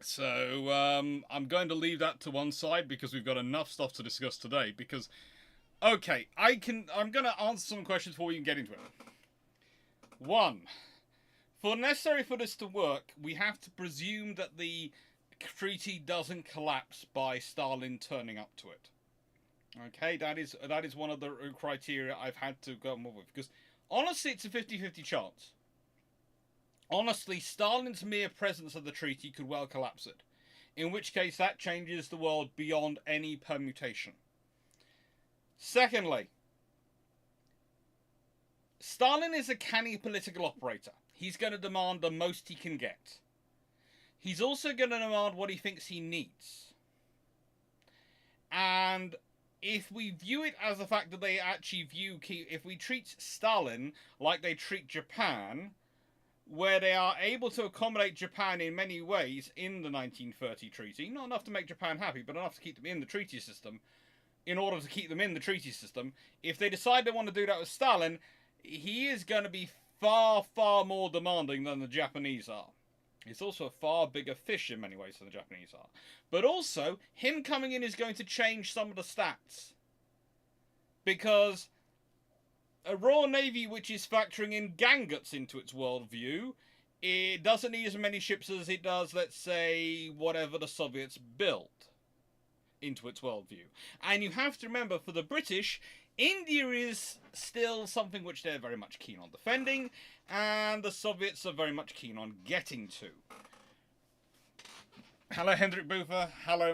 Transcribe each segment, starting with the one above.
So I'm going to leave that to one side because we've got enough stuff to discuss today. Because okay, I'm going to answer some questions before we can get into it. One, necessary for this to work, we have to presume that the treaty doesn't collapse by Stalin turning up to it. Okay, that is one of the criteria I've had to go with, because honestly, it's a 50-50 chance. Honestly, Stalin's mere presence of the treaty could well collapse it, in which case that changes the world beyond any permutation. Secondly, Stalin is a canny political operator. He's going to demand the most he can get. He's also going to demand what he thinks he needs. And if we view it as the fact that they actually if we treat Stalin like they treat Japan, where they are able to accommodate Japan in many ways in the 1930 treaty, not enough to make Japan happy, but enough to keep them in the treaty system, in order to keep them in the treaty system, if they decide they want to do that with Stalin, he is going to be far, far more demanding than the Japanese are. He's also a far bigger fish in many ways than the Japanese are. But also, him coming in is going to change some of the stats. Because a Royal Navy which is factoring in Gangut's into its worldview, it doesn't need as many ships as it does, let's say, whatever the Soviets built into its worldview. And you have to remember, for the British, India is still something which they're very much keen on defending, and the Soviets are very much keen on getting to. Hello, Hendrik Boofer. Hello,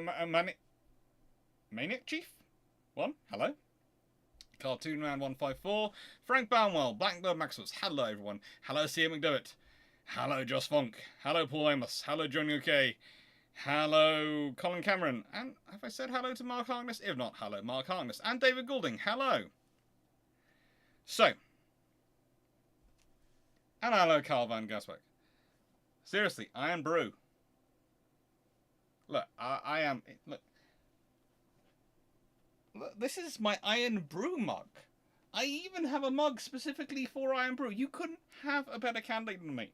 Maniac Chief? One, hello. Cartoon Man 154, Frank Barnwell, Blackbird Maximus, hello everyone, hello C.M. McDevitt, hello Joss Funk, hello Paul Amos, hello Johnny OK, hello Colin Cameron, and have I said hello to Mark Harkness? If not, hello Mark Harkness, and David Goulding, hello. So, and hello Carl Van Gasbeck. Seriously, Iron Brew. Look, I am, look, this is my Iron Brew mug. I even have a mug specifically for Iron Brew. You couldn't have a better candidate than me.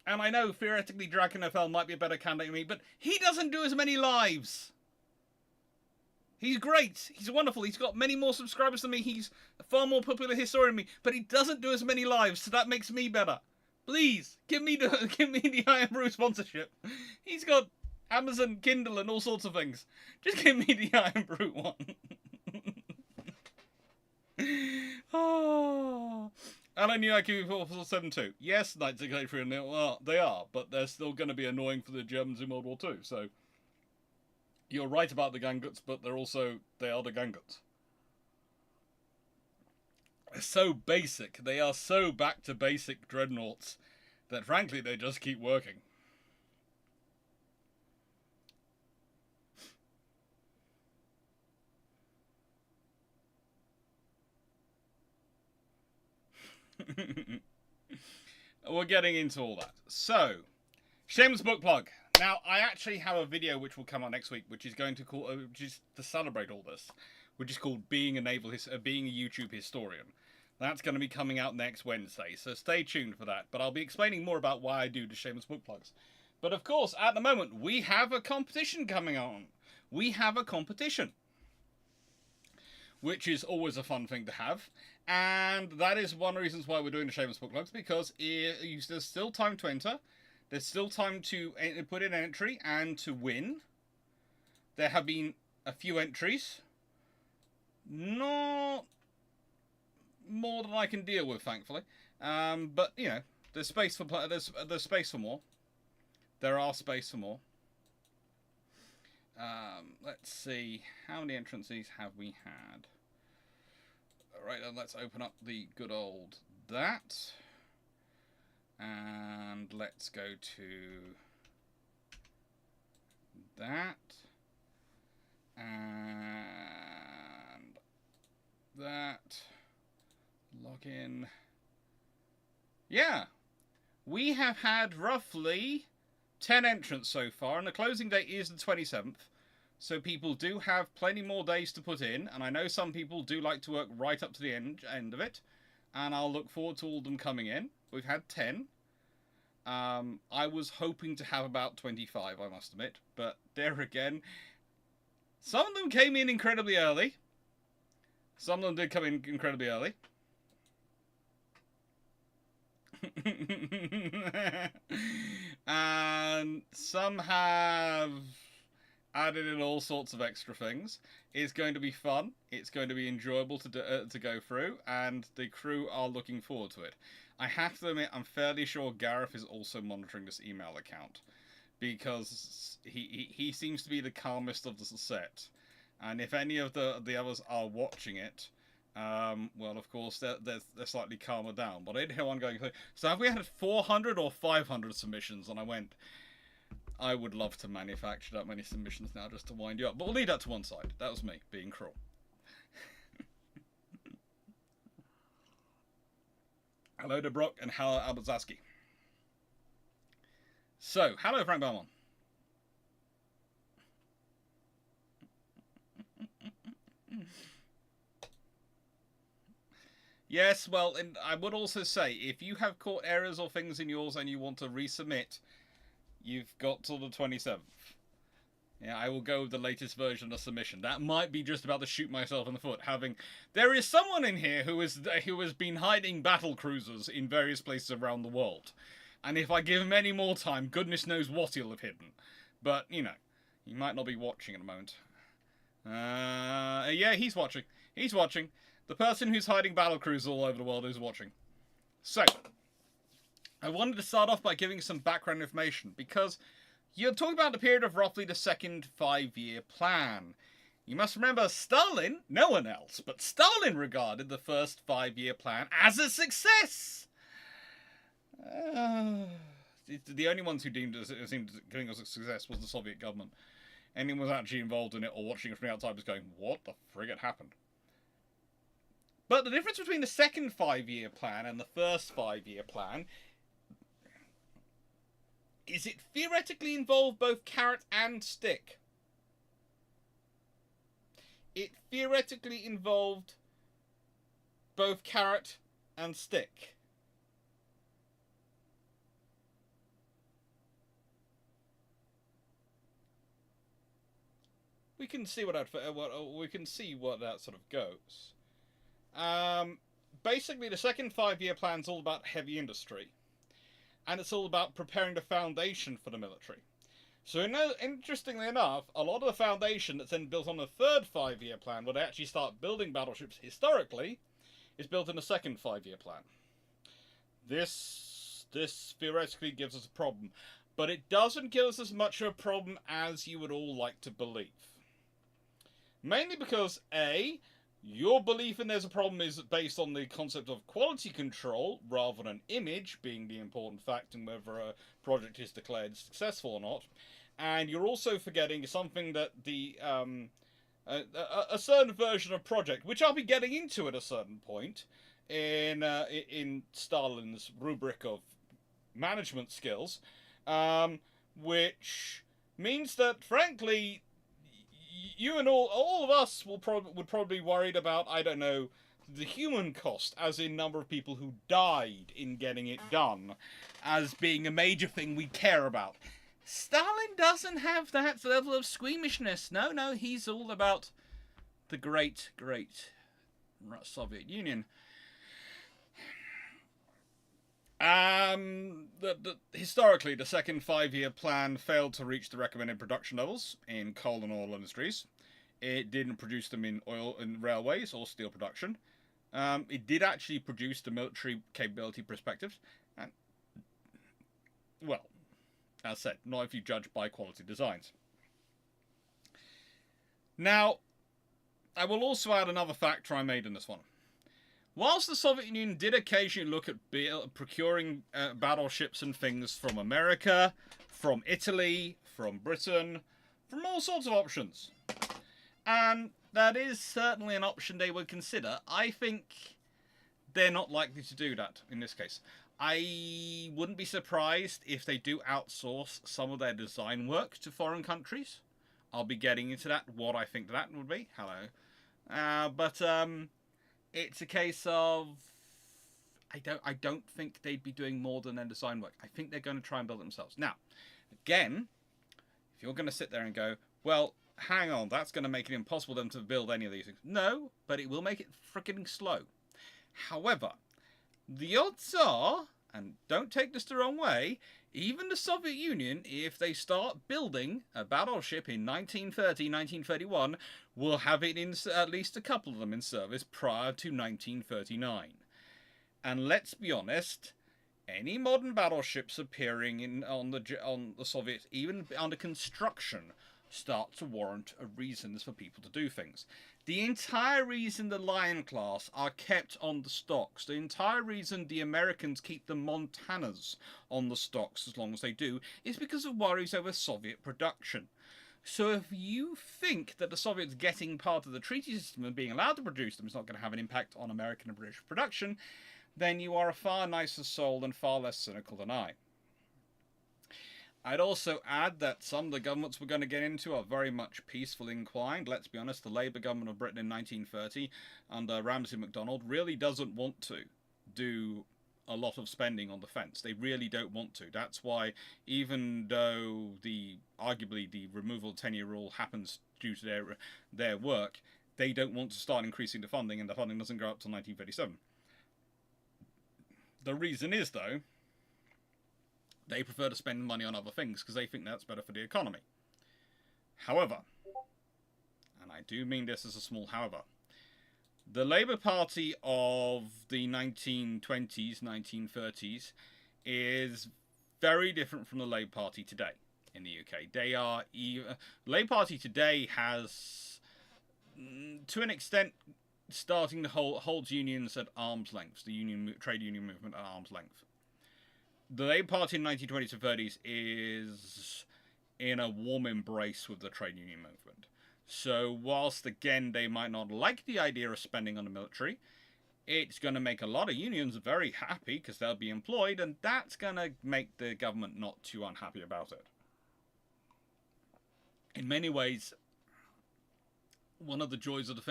And I know, theoretically, Dragon FL might be a better candidate than me, but he doesn't do as many lives. He's great. He's wonderful. He's got many more subscribers than me. He's a far more popular historian than me, but he doesn't do as many lives, so that makes me better. Please, give me the Iron Brew sponsorship. He's got Amazon, Kindle, and all sorts of things. Just give me the Iron Brew one. Oh. Alan New IQ 472. Yes, 1983 and they are, but they're still going to be annoying for the Germans in World War II. So you're right about the Ganguts, but they are the Ganguts. They're so basic. They are so back to basic dreadnoughts that frankly they just keep working. We're getting into all that. So, shameless book plug. Now, I actually have a video which will come out next week, which is going to which is to celebrate all this, which is called being a YouTube historian. That's going to be coming out next Wednesday, so stay tuned for that. But I'll be explaining more about why I do the shameless book plugs. But of course, at the moment, we have a competition coming on. We have a competition, which is always a fun thing to have. And that is one of the reasons why we're doing the shameless book plugs, because there's still time to enter. There's still time to put in an entry and to win. There have been a few entries. Not more than I can deal with, thankfully. But, you know, there's space for there's space for more. There are space for more. Let's see. How many entrances have we had? Right, then let's open up the good old that. And let's go to that. And that. Login. Yeah. We have had roughly 10 entrants so far, and the closing date is the 27th. So people do have plenty more days to put in, and I know some people do like to work right up to the end of it, and I'll look forward to all of them coming in. We've had 10. I was hoping to have about 25, I must admit. But there again, some of them came in incredibly early. Some of them did come in incredibly early. And some have added in all sorts of extra things. It's going to be fun. It's going to be enjoyable to go through, and the crew are looking forward to it. I have to admit, I'm fairly sure Gareth is also monitoring this email account, because he seems to be the calmest of the set, and if any of the others are watching it, well, of course, they're slightly calmer down. But I did hear one going, so have we had 400 or 500 submissions? And I went, I would love to manufacture that many submissions now just to wind you up. But we'll leave that to one side. That was me being cruel. Hello to Brock and hello Albert Zaski. So, hello Frank Belmont. Yes, well, and I would also say, if you have caught errors or things in yours and you want to resubmit, you've got till the 27th. Yeah, I will go with the latest version of submission. That might be just about to shoot myself in the foot, there is someone in here who has been hiding battle cruisers in various places around the world. And if I give him any more time, goodness knows what he'll have hidden. But, you know, he might not be watching at the moment. Yeah, he's watching. He's watching. The person who's hiding battlecruisers all over the world is watching. So, I wanted to start off by giving some background information, because you're talking about the period of roughly the second 5-year plan. You must remember, Stalin, no one else, but Stalin regarded the first 5-year plan as a success! The only ones who seemed to think it was a success was the Soviet government. Anyone who was actually involved in it or watching it from the outside was going, what the frigate happened? But the difference between the second 5-year plan and the first 5-year plan is it theoretically involved both carrot and stick. It theoretically involved both carrot and stick. We can see what that sort of goes. Basically, the second 5-year plan is all about heavy industry, and it's all about preparing the foundation for the military. So, interestingly enough, a lot of the foundation that's then built on the third 5-year plan, where they actually start building battleships historically, is built in the second 5-year plan. This theoretically gives us a problem, but it doesn't give us as much of a problem as you would all like to believe. Mainly because, A, your belief in there's a problem is based on the concept of quality control rather than image being the important factor in whether a project is declared successful or not. And you're also forgetting something that a certain version of project, which I'll be getting into at a certain point in Stalin's rubric of management skills, which means that, frankly, you and all of us would probably be worried about, I don't know, the human cost, as in number of people who died in getting it done, as being a major thing we care about. Stalin doesn't have that level of squeamishness. No, he's all about the great Soviet Union. Historically, the second 5-year plan failed to reach the recommended production levels in coal and oil industries. It didn't produce them in oil and railways or steel production. It did actually produce the military capability perspectives. And, well, as said, not if you judge by quality designs. Now, I will also add another factor I made in this one. Whilst the Soviet Union did occasionally look at procuring battleships and things from America, from Italy, from Britain, from all sorts of options, and that is certainly an option they would consider, I think they're not likely to do that in this case. I wouldn't be surprised if they do outsource some of their design work to foreign countries. I'll be getting into that, what I think that would be. Hello. But it's a case of, I don't think they'd be doing more than their design work. I think they're going to try and build it themselves. Now, again, if you're going to sit there and go, well, hang on, that's going to make it impossible for them to build any of these things. No, but it will make it freaking slow. However, the odds are, and don't take this the wrong way, even the Soviet Union, if they start building a battleship in 1930, 1931, will have it in at least a couple of them in service prior to 1939. And let's be honest, any modern battleships appearing on the Soviets, even under construction, start to warrant reasons for people to do things. The entire reason the Lion class are kept on the stocks, the entire reason the Americans keep the Montanas on the stocks as long as they do, is because of worries over Soviet production. So if you think that the Soviets getting part of the treaty system and being allowed to produce them is not going to have an impact on American and British production, then you are a far nicer soul and far less cynical than I. I'd also add that some of the governments we're going to get into are very much peaceful inclined. Let's be honest, the Labour government of Britain in 1930 under Ramsay MacDonald really doesn't want to do a lot of spending on defence. They really don't want to. That's why, even though arguably the removal of 10-year rule happens due to their work, they don't want to start increasing the funding, and the funding doesn't go up till 1937. The reason is, though, they prefer to spend money on other things because they think that's better for the economy. However, and I do mean this as a small however, the Labour Party of the 1920s, 1930s is very different from the Labour Party today in the UK. Labour Party today has, to an extent, starting to holds unions at arm's length, the trade union movement at arm's length. The Labour Party in the 1920s and 30s is in a warm embrace with the trade union movement. So whilst, again, they might not like the idea of spending on the military, it's going to make a lot of unions very happy because they'll be employed, and that's going to make the government not too unhappy about it. In many ways, one of the joys of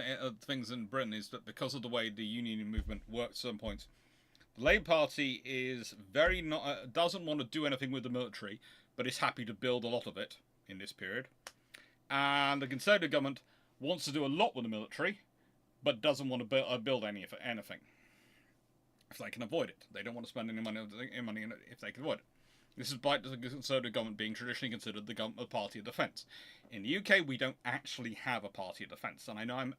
things in Britain is that because of the way the union movement works at some points, the Labour Party is doesn't want to do anything with the military, but is happy to build a lot of it in this period. And the Conservative government wants to do a lot with the military, but doesn't want to build anything. If they can avoid it. They don't want to spend any money if they can avoid it. This is despite the Conservative government being traditionally considered the party of defence. In the UK, we don't actually have a party of defence. And I know I'm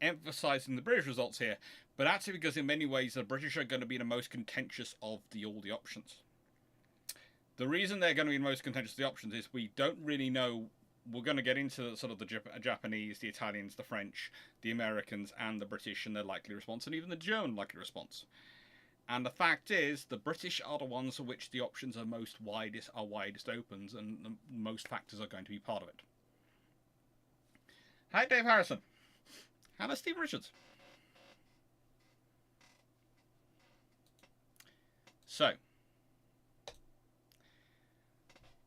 emphasising the British results here, but actually because in many ways the British are going to be the most contentious of all the options. The reason they're going to be the most contentious of the options is we don't really know. We're going to get into sort of the Japanese, the Italians, the French, the Americans, and the British and their likely response, and even the German likely response. And the fact is, the British are the ones for which the options are widest opens, and the most factors are going to be part of it. Hi, Dave Harrison. Hello, Steve Richards. So,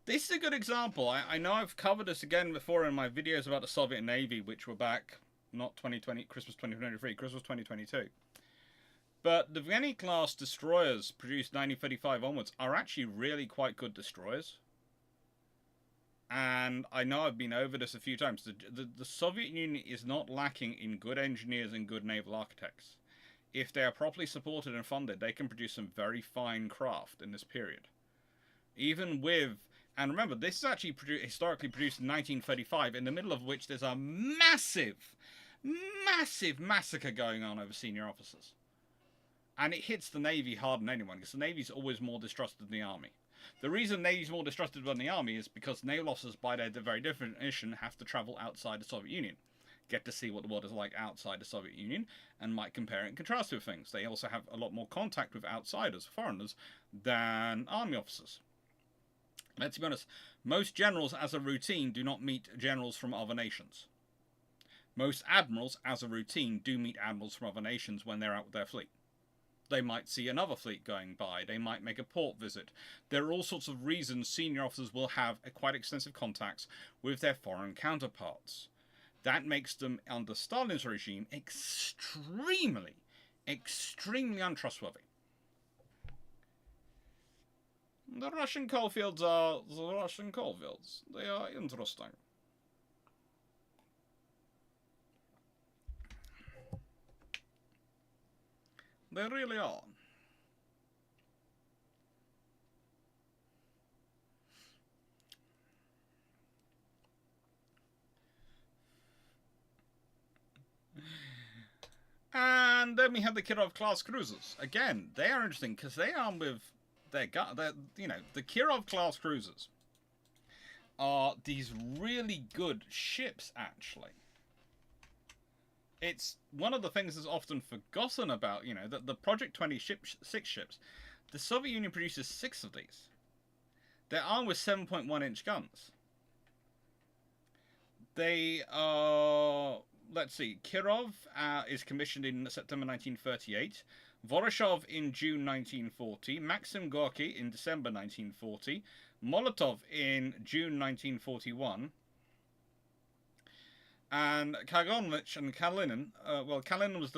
this is a good example. I know I've covered this again before in my videos about the Soviet Navy, which were back, not 2020, Christmas 2023, Christmas 2022. But the Vienna-class destroyers produced 1935 onwards are actually really quite good destroyers. And I know I've been over this a few times. The Soviet Union is not lacking in good engineers and good naval architects. If they are properly supported and funded, they can produce some very fine craft in this period. Even with... And remember, this is actually historically produced in 1935, in the middle of which there's a massive massacre going on over senior officers. And it hits the Navy harder than anyone, because the Navy's always more distrusted than the Army. The reason the Navy's more distrusted than the Army is because naval officers, by their very definition, have to travel outside the Soviet Union. Get to see what the world is like outside the Soviet Union, and might compare and contrast with things. They also have a lot more contact with outsiders, foreigners, than Army officers. Let's be honest, most generals, as a routine, do not meet generals from other nations. Most admirals, as a routine, do meet admirals from other nations when they're out with their fleet. They might see another fleet going by. They might make a port visit. There are all sorts of reasons senior officers will have quite extensive contacts with their foreign counterparts. That makes them, under Stalin's regime, extremely untrustworthy. The Russian coalfields are the Russian coalfields. They are interesting. They really are. And then we have the Kirov class cruisers. Again, they are interesting because they are with their you know, the Kirov class cruisers are these really good ships. Actually, it's one of the things that's often forgotten about. You know, that the Project 26 ships, the Soviet Union produces 6 of these. They're armed with 7.1-inch guns. They are. Let's see, Kirov is commissioned in September 1938, Voroshov in June 1940, Maxim Gorky in December 1940, Molotov in June 1941, and Kaganovich and Kalinin, Kalinin was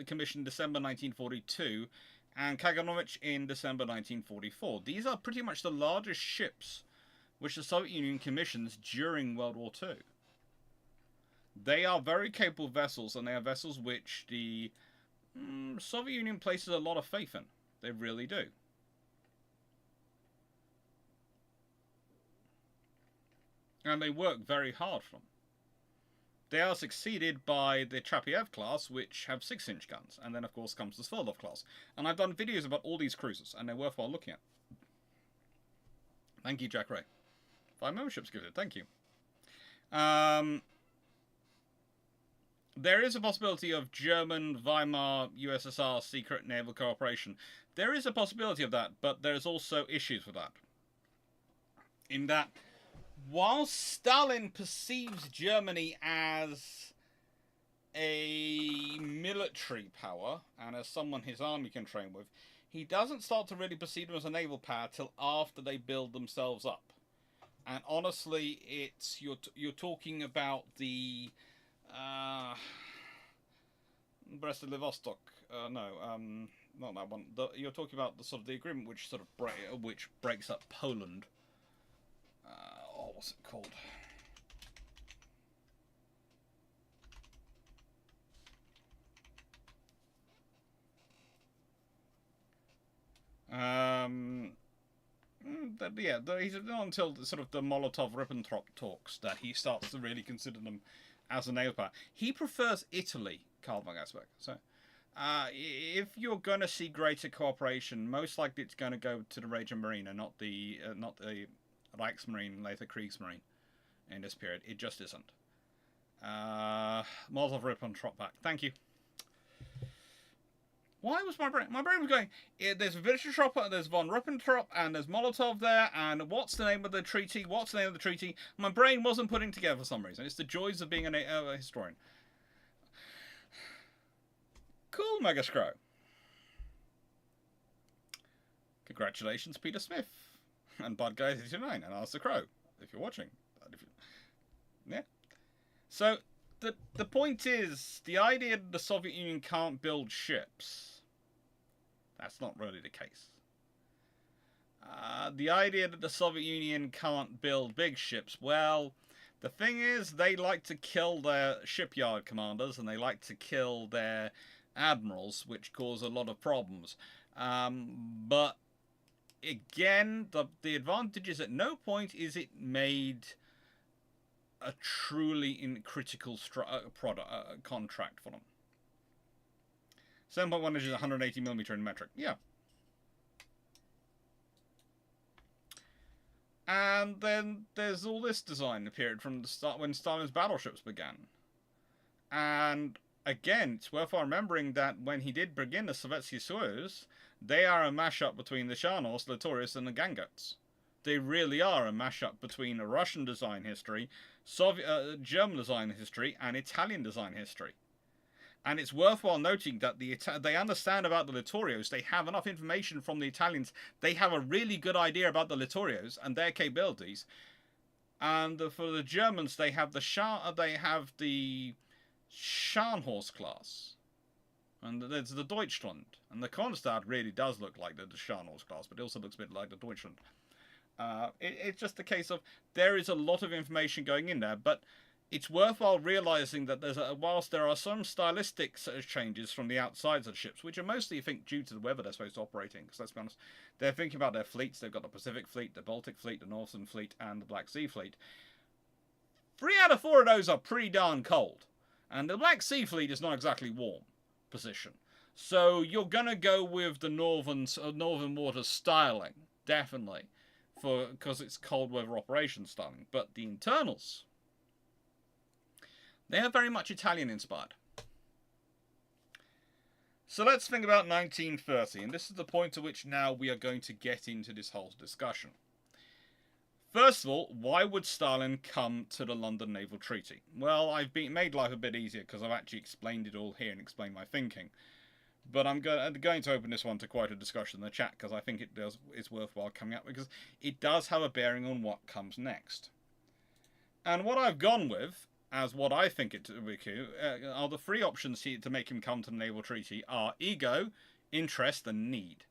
commissioned in December 1942, and Kaganovich in December 1944. These are pretty much the largest ships which the Soviet Union commissions during World War II. They are very capable vessels, and they are vessels which the Soviet Union places a lot of faith in. They really do. And they work very hard for them. They are succeeded by the Trapiev class, which have 6-inch guns. And then, of course, comes the Sverdlov class. And I've done videos about all these cruisers, and they're worthwhile looking at. Thank you, Jack Ray. 5 memberships gifted. Thank you. There is a possibility of German, Weimar, USSR secret naval cooperation. There is a possibility of that, but there's also issues with that. In that, while Stalin perceives Germany as a military power, and as someone his army can train with, he doesn't start to really perceive them as a naval power till after they build themselves up. And honestly, it's you're talking about the Brest-Litovsk. Not that one. You're talking about the sort of the agreement which sort of which breaks up Poland. What's it called? He's not until the, sort of the Molotov-Ribbentrop talks that he starts to really consider them as a naval power. He prefers Italy, Karl von Gassberg. So, if you're going to see greater cooperation, most likely it's going to go to the Region not the Reichsmarine, later Kriegsmarine, in this period. It just isn't. Molotov-Ribbentrop back. Thank you. Why was my brain? My brain was going, there's Ribbentrop, there's von Ribbentrop, and there's Molotov there, and what's the name of the treaty? What's the name of the treaty? My brain wasn't putting together for some reason. It's the joys of being a historian. Cool, Mega Scrow. Congratulations, Peter Smith. And Bud Guy 89 and Alistair Crow, if you're watching. Yeah. So, the point is, the idea that the Soviet Union can't build ships, that's not really the case. The idea that the Soviet Union can't build big ships, well, the thing is, they like to kill their shipyard commanders, and they like to kill their admirals, which cause a lot of problems. But, again, the advantage is at no point is it made a truly critical contract for them. 7.1 inches, 180mm in metric. Yeah. And then there's all this design period from the start when Stalin's battleships began. And again, it's worthwhile remembering that when he did begin the Sovietsky Soyuz, they are a mashup between the Shanos, Litorius, and the Gangots. They really are a mashup between a Russian design history, German design history, and Italian design history. And it's worthwhile noting that they understand about the Litorios. They have enough information from the Italians. They have a really good idea about the Litorios and their capabilities. And for the Germans, they have the Scharnhorst class, And there's the Deutschland. And the Kronstadt really does look like the Scharnhorst class, but it also looks a bit like the Deutschland. It's just a case of there is a lot of information going in there, but it's worthwhile realizing that whilst there are some stylistic changes from the outsides of the ships, which are mostly, I think, due to the weather they're supposed to operate in, because let's be honest, they're thinking about their fleets. They've got the Pacific Fleet, the Baltic Fleet, the Northern Fleet, and the Black Sea Fleet. 3 out of 4 of those are pretty darn cold. And the Black Sea Fleet is not exactly warm position. So you're going to go with the Northern Waters styling, definitely, because it's cold weather operation styling. But the internals, they are very much Italian inspired. So let's think about 1930, and this is the point at which now we are going to get into this whole discussion. First of all, why would Stalin come to the London Naval Treaty? Well, I've made life a bit easier because I've actually explained it all here and explained my thinking. But I'm going to open this one to quite a discussion in the chat because I think it's worthwhile coming up because it does have a bearing on what comes next. And what I've gone with, as what I think it would be, are the 3 options to make him come to the Naval Treaty are ego, interest, and need.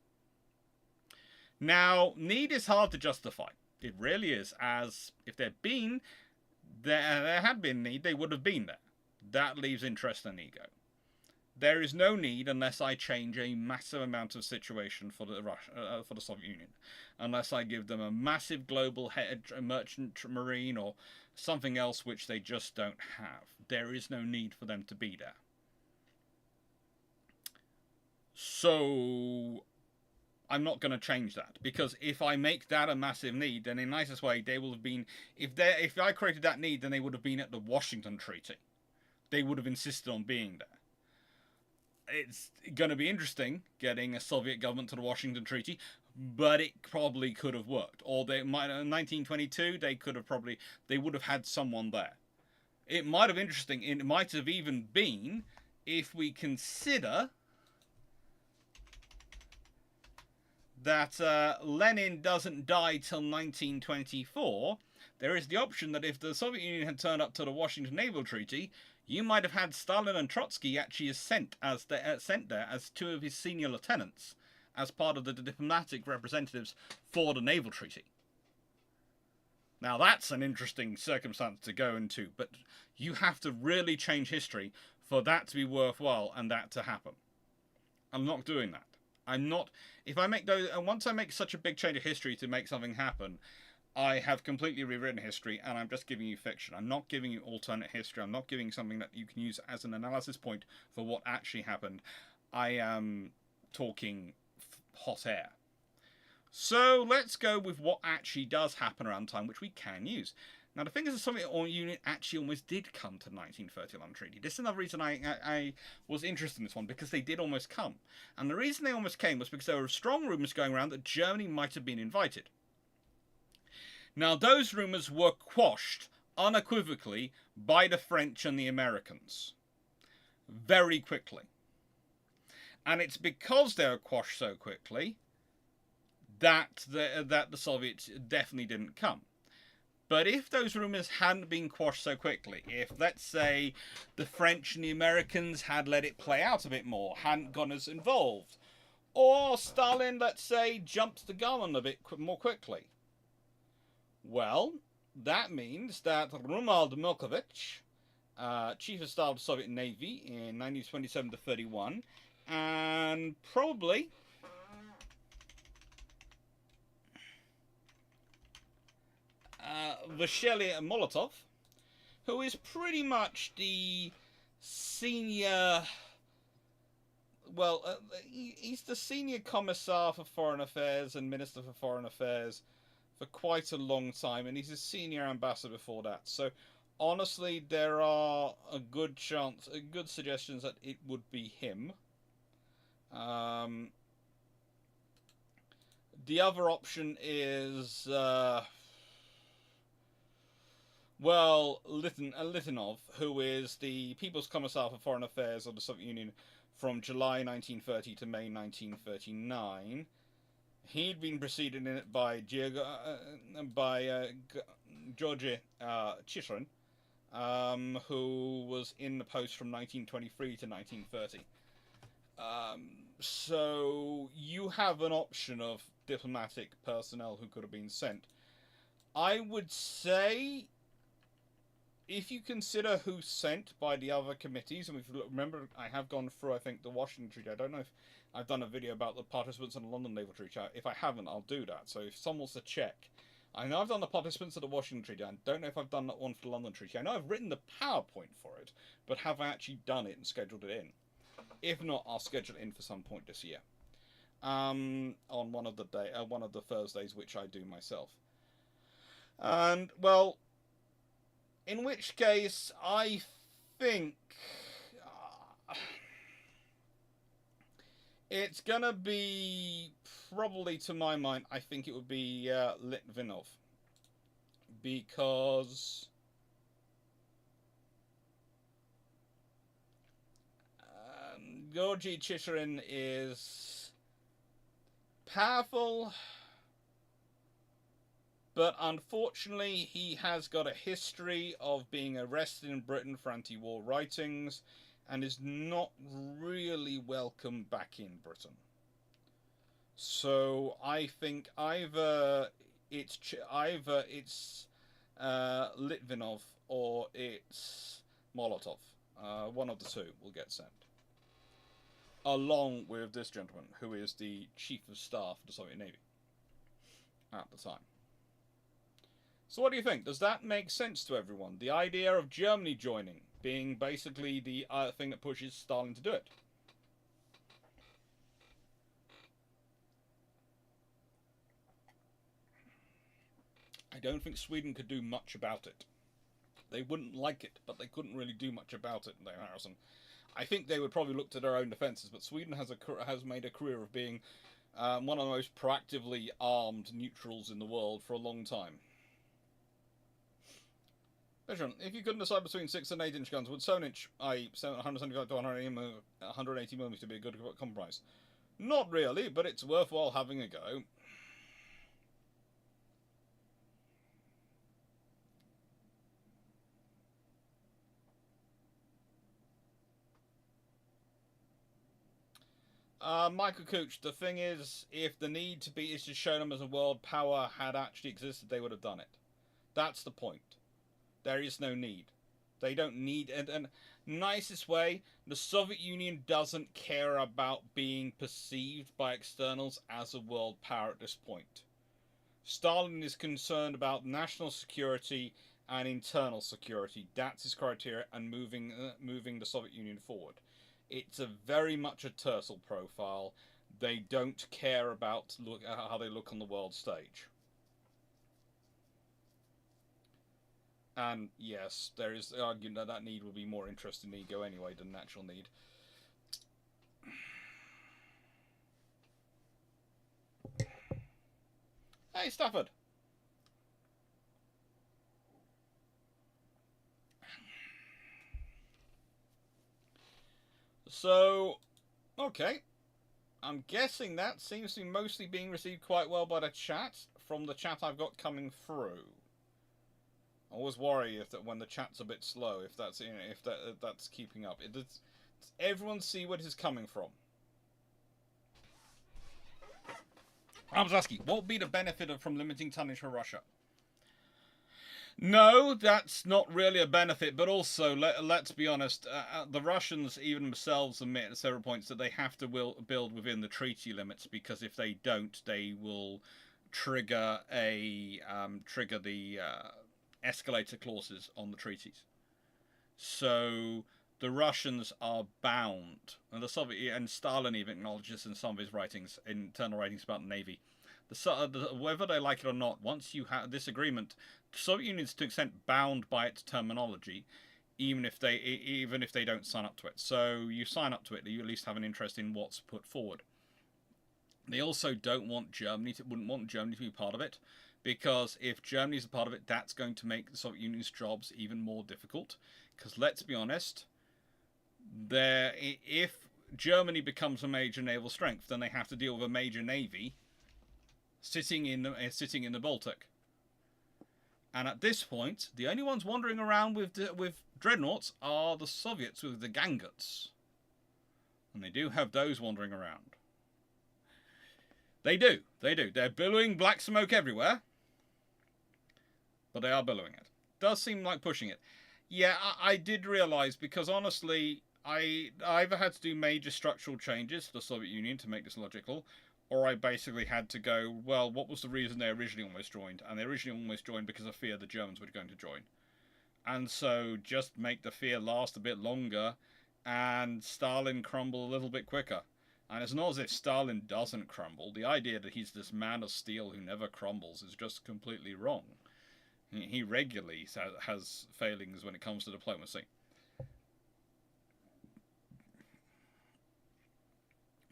Now, need is hard to justify. It really is, as if there had been need, they would have been there. That leaves interest and ego. There is no need unless I change a massive amount of situation for the Soviet Union, unless I give them a massive global merchant marine or something else which they just don't have. There is no need for them to be there. So I'm not going to change that, because if I make that a massive need, then in the nicest way, they will have been, if I created that need, then they would have been at the Washington Treaty. They would have insisted on being there. It's going to be interesting getting a Soviet government to the Washington Treaty, but it probably could have worked. Or they might, in 1922, they would have had someone there. It might have interesting. It might have even been, if we consider that Lenin doesn't die till 1924, there is the option that if the Soviet Union had turned up to the Washington Naval Treaty, you might have had Stalin and Trotsky actually sent there as 2 of his senior lieutenants as part of the diplomatic representatives for the Naval Treaty. Now that's an interesting circumstance to go into, but you have to really change history for that to be worthwhile and that to happen. I'm not doing that. I'm not. If I make those, and once I make such a big change of history to make something happen, I have completely rewritten history, and I'm just giving you fiction. I'm not giving you alternate history. I'm not giving you something that you can use as an analysis point for what actually happened. I am talking hot air. So let's go with what actually does happen around time, which we can use. Now, the thing is, the Soviet Union actually almost did come to the 1930 London Treaty. This is another reason I was interested in this one, because they did almost come. And the reason they almost came was because there were strong rumours going around that Germany might have been invited. Now, those rumours were quashed unequivocally by the French and the Americans very quickly. And it's because they were quashed so quickly that the Soviets definitely didn't come. But if those rumours hadn't been quashed so quickly, if, let's say, the French and the Americans had let it play out a bit more, hadn't gone as involved, or Stalin, let's say, jumped the gun a bit more quickly, well, that means that Romuald Milkovich, Chief of Staff of the Soviet Navy in 1927 to 31, and probably Vasily Molotov, who is pretty much the senior, he's the senior commissar for foreign affairs and minister for foreign affairs for quite a long time, and he's a senior ambassador before that. So honestly, there are a good suggestions that it would be him. The other option is Litanov, who is the People's Commissar for Foreign Affairs of the Soviet Union from July 1930 to May 1939. He'd been preceded in it by Georgy Chitrin, who was in the post from 1923 to 1930. So you have an option of diplomatic personnel who could have been sent. I would say, if you consider who's sent by the other committees, and if you remember, I have gone through, I think, the Washington Treaty. I don't know if I've done a video about the participants in the London Naval Treaty. If I haven't, I'll do that. So if someone wants to check, I know I've done the participants of the Washington Treaty. I don't know if I've done that one for the London Treaty. I know I've written the PowerPoint for it, but have I actually done it and scheduled it in? If not, I'll schedule it in for some point this year. On one of the Thursdays, which I do myself. And well, in which case, I think it's gonna be probably, to my mind, I think it would be Litvinov, because Georgy Chicherin is powerful, but unfortunately he has got a history of being arrested in Britain for anti-war writings and is not really welcome back in Britain. So I think either it's Litvinov or it's Molotov. One of the two will get sent, along with this gentleman, who is the Chief of Staff of the Soviet Navy at the time. So what do you think? Does that make sense to everyone? The idea of Germany joining being basically the thing that pushes Stalin to do it. I don't think Sweden could do much about it. They wouldn't like it, but they couldn't really do much about it in Harrison. I think they would probably look to their own defences, but Sweden has made a career of being one of the most proactively armed neutrals in the world for a long time. If you couldn't decide between 6 and 8 inch guns, would 7 inch, i.e. 175 to 180 mm be a good compromise? Not really, but it's worthwhile having a go. Michael Cooch, the thing is, if the need to be is to show them as a world power had actually existed, they would have done it. That's the point. There is no need. They don't need it. And nicest way, the Soviet Union doesn't care about being perceived by externals as a world power at this point. Stalin is concerned about national security and internal security. That's his criteria, and moving the Soviet Union forward. It's a very much a tercel profile. They don't care about how they look on the world stage. And yes, there is the argument that need will be more interest in ego anyway than natural need. Hey, Stafford. So, okay. I'm guessing that seems to be mostly being received quite well by the chat, from the chat I've got coming through. I always worry if that when the chat's a bit slow, if that's that's keeping up. Does everyone see where it is coming from? I was asking, what would be the benefit from limiting tonnage for Russia? No, that's not really a benefit, but also, let's be honest, the Russians even themselves admit at several points that they have to build within the treaty limits, because if they don't, they will trigger the escalator clauses on the treaties. So the Russians are bound, and the Soviet and Stalin even acknowledges in some of his writings, internal writings about the Navy, whether they like it or not, once you have this agreement, the Soviet Union is to an extent bound by its terminology, even if they don't sign up to it. So you sign up to it, you at least have an interest in what's put forward. They also wouldn't want Germany to be part of it, because if Germany is a part of it, that's going to make the Soviet Union's jobs even more difficult. Because let's be honest, if Germany becomes a major naval strength, then they have to deal with a major navy sitting in the Baltic. And at this point, the only ones wandering around with dreadnoughts are the Soviets with the Ganguts. And they do have those wandering around. They do. They do. They're billowing black smoke everywhere. But they are billowing it. Does seem like pushing it. Yeah, I did realise, because honestly, I either had to do major structural changes to the Soviet Union to make this logical, or I basically had to go, well, what was the reason they originally almost joined? And they originally almost joined because of fear the Germans were going to join. And so just make the fear last a bit longer, and Stalin crumble a little bit quicker. And it's not as if Stalin doesn't crumble. The idea that he's this man of steel who never crumbles is just completely wrong. He regularly has failings when it comes to diplomacy.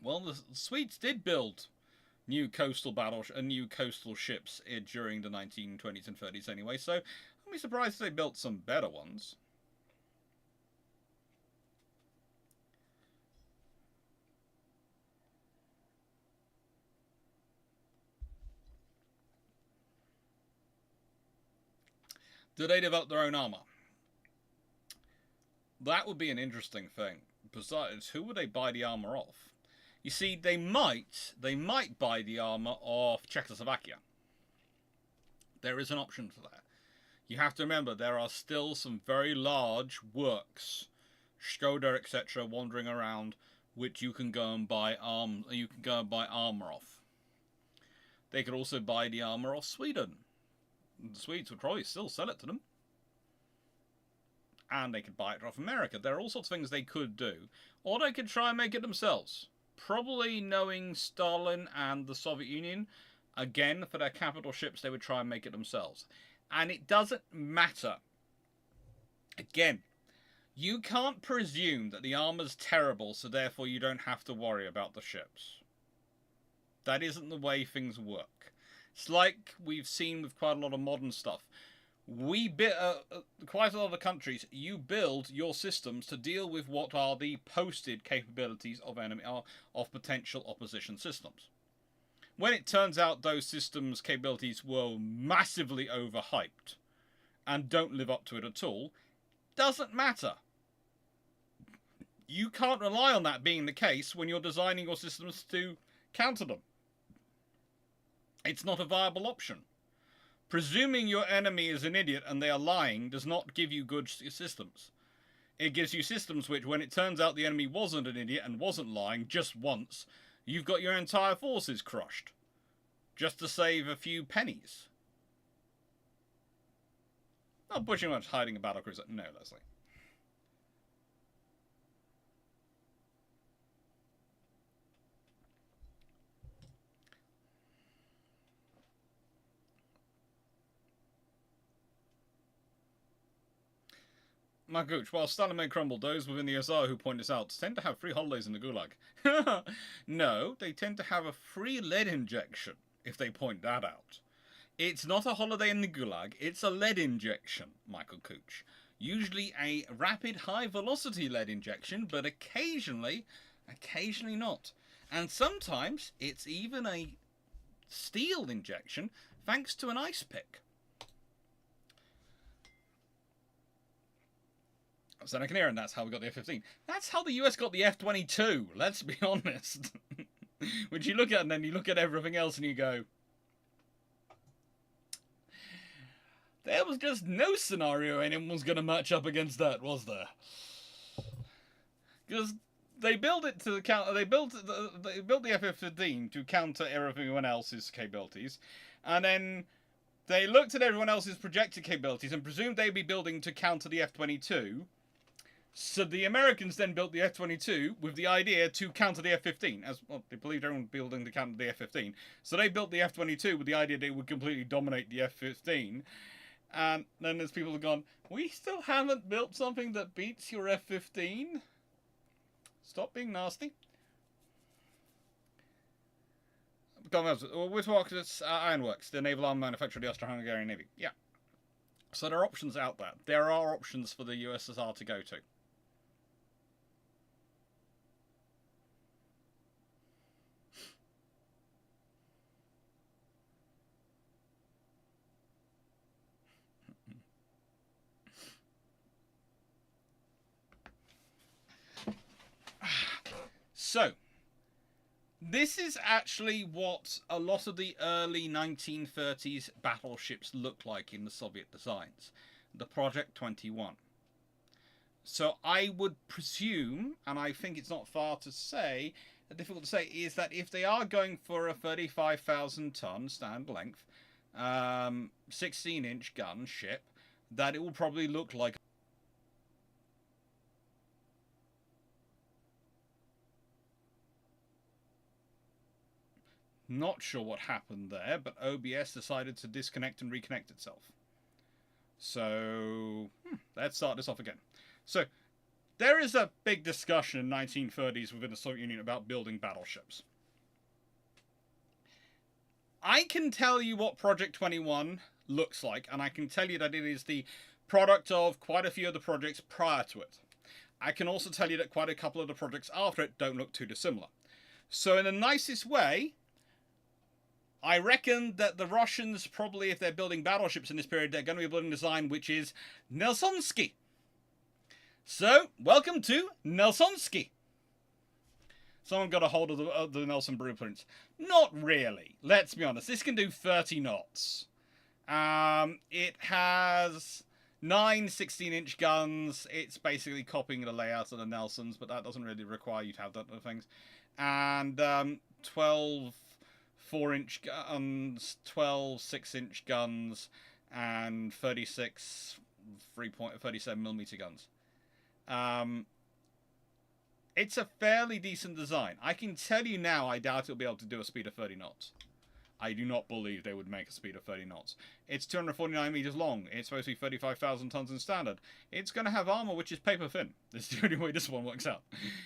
Well, the Swedes did build new coastal ships during the 1920s and 30s anyway, so I'd be surprised if they built some better ones. Do they develop their own armor? That would be an interesting thing. Besides, who would they buy the armor off? You see, they might buy the armor off Czechoslovakia. There is an option for that. You have to remember, there are still some very large works, Skoda, etc., wandering around, which you can go and buy armor off. They could also buy the armor off Sweden. The Swedes would probably still sell it to them. And they could buy it off America. There are all sorts of things they could do. Or they could try and make it themselves. Probably knowing Stalin and the Soviet Union, again, for their capital ships, they would try and make it themselves. And it doesn't matter. Again, you can't presume that the armor's terrible, so therefore you don't have to worry about the ships. That isn't the way things work. It's like we've seen with quite a lot of modern stuff. Quite a lot of countries, you build your systems to deal with what are the posted capabilities of potential opposition systems. When it turns out those systems' capabilities were massively overhyped and don't live up to it at all, doesn't matter. You can't rely on that being the case when you're designing your systems to counter them. It's not a viable option. Presuming your enemy is an idiot and they are lying does not give you good systems. It gives you systems which, when it turns out the enemy wasn't an idiot and wasn't lying just once, you've got your entire forces crushed. Just to save a few pennies. Not pushing much hiding a battlecruiser. No, Leslie. My coach, while Stalin may crumble, those within the USSR who point this out tend to have free holidays in the Gulag. No, they tend to have a free lead injection, if they point that out. It's not a holiday in the Gulag, it's a lead injection, Michael Cooch. Usually a rapid, high-velocity lead injection, but occasionally not. And sometimes it's even a steel injection, thanks to an ice pick. So I can hear, and that's how we got the F-15. That's how the US got the F-22, let's be honest. Which you look at, and then you look at everything else, and you go, there was just no scenario anyone was going to match up against that, was there? Because they built it to counter. They built the F-15 to counter everyone else's capabilities, and then they looked at everyone else's projected capabilities and presumed they'd be building to counter the F-22. So the Americans then built the F-22 with the idea to counter the F-15. As well, they believed everyone building to counter the F-15. So they built the F-22 with the idea they would completely dominate the F-15. And then there's people who've gone, we still haven't built something that beats your F-15? Stop being nasty. With Ironworks, the naval arm manufacturer of the Austro-Hungarian Navy. Yeah. So there are options out there. There are options for the USSR to go to. So, this is actually what a lot of the early 1930s battleships looked like in the Soviet designs. The Project 21. So I would presume, and I think it's not far to say, difficult to say, is that if they are going for a 35,000 ton stand length, 16-inch gun ship, that it will probably look like. Not sure what happened there, but OBS decided to disconnect and reconnect itself. So, let's start this off again. So, there is a big discussion in the 1930s within the Soviet Union about building battleships. I can tell you what Project 21 looks like, and I can tell you that it is the product of quite a few of the projects prior to it. I can also tell you that quite a couple of the projects after it don't look too dissimilar. So in the nicest way, I reckon that the Russians, probably if they're building battleships in this period, they're going to be building a design which is Nelsonsky. So, welcome to Nelsonsky. Someone got a hold of the Nelson blueprints. Not really. Let's be honest. This can do 30 knots. It has 9 16-inch guns. It's basically copying the layout of the Nelsons, but that doesn't really require you to have that other things. And 12 4-inch guns, 12 6-inch guns, and 36 37mm guns. It's a fairly decent design. I can tell you now, I doubt it'll be able to do a speed of 30 knots. I do not believe they would make a speed of 30 knots. It's 249 meters long. It's supposed to be 35,000 tons in standard. It's going to have armor which is paper thin. That's the only way this one works out.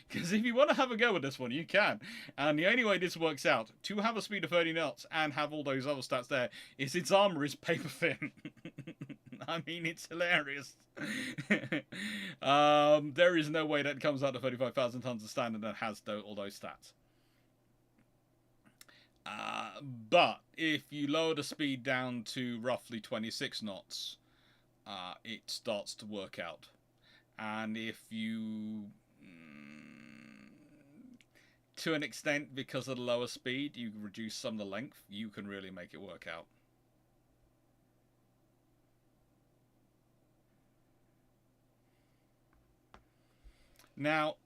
Because if you want to have a go with this one, you can. And the only way this works out, to have a speed of 30 knots and have all those other stats there, is its armor is paper thin. I mean, it's hilarious. There is no way that comes out to 35,000 tons of standard that has all those stats. But if you lower the speed down to roughly 26 knots, it starts to work out. And if you, to an extent, because of the lower speed, you reduce some of the length, you can really make it work out. Now,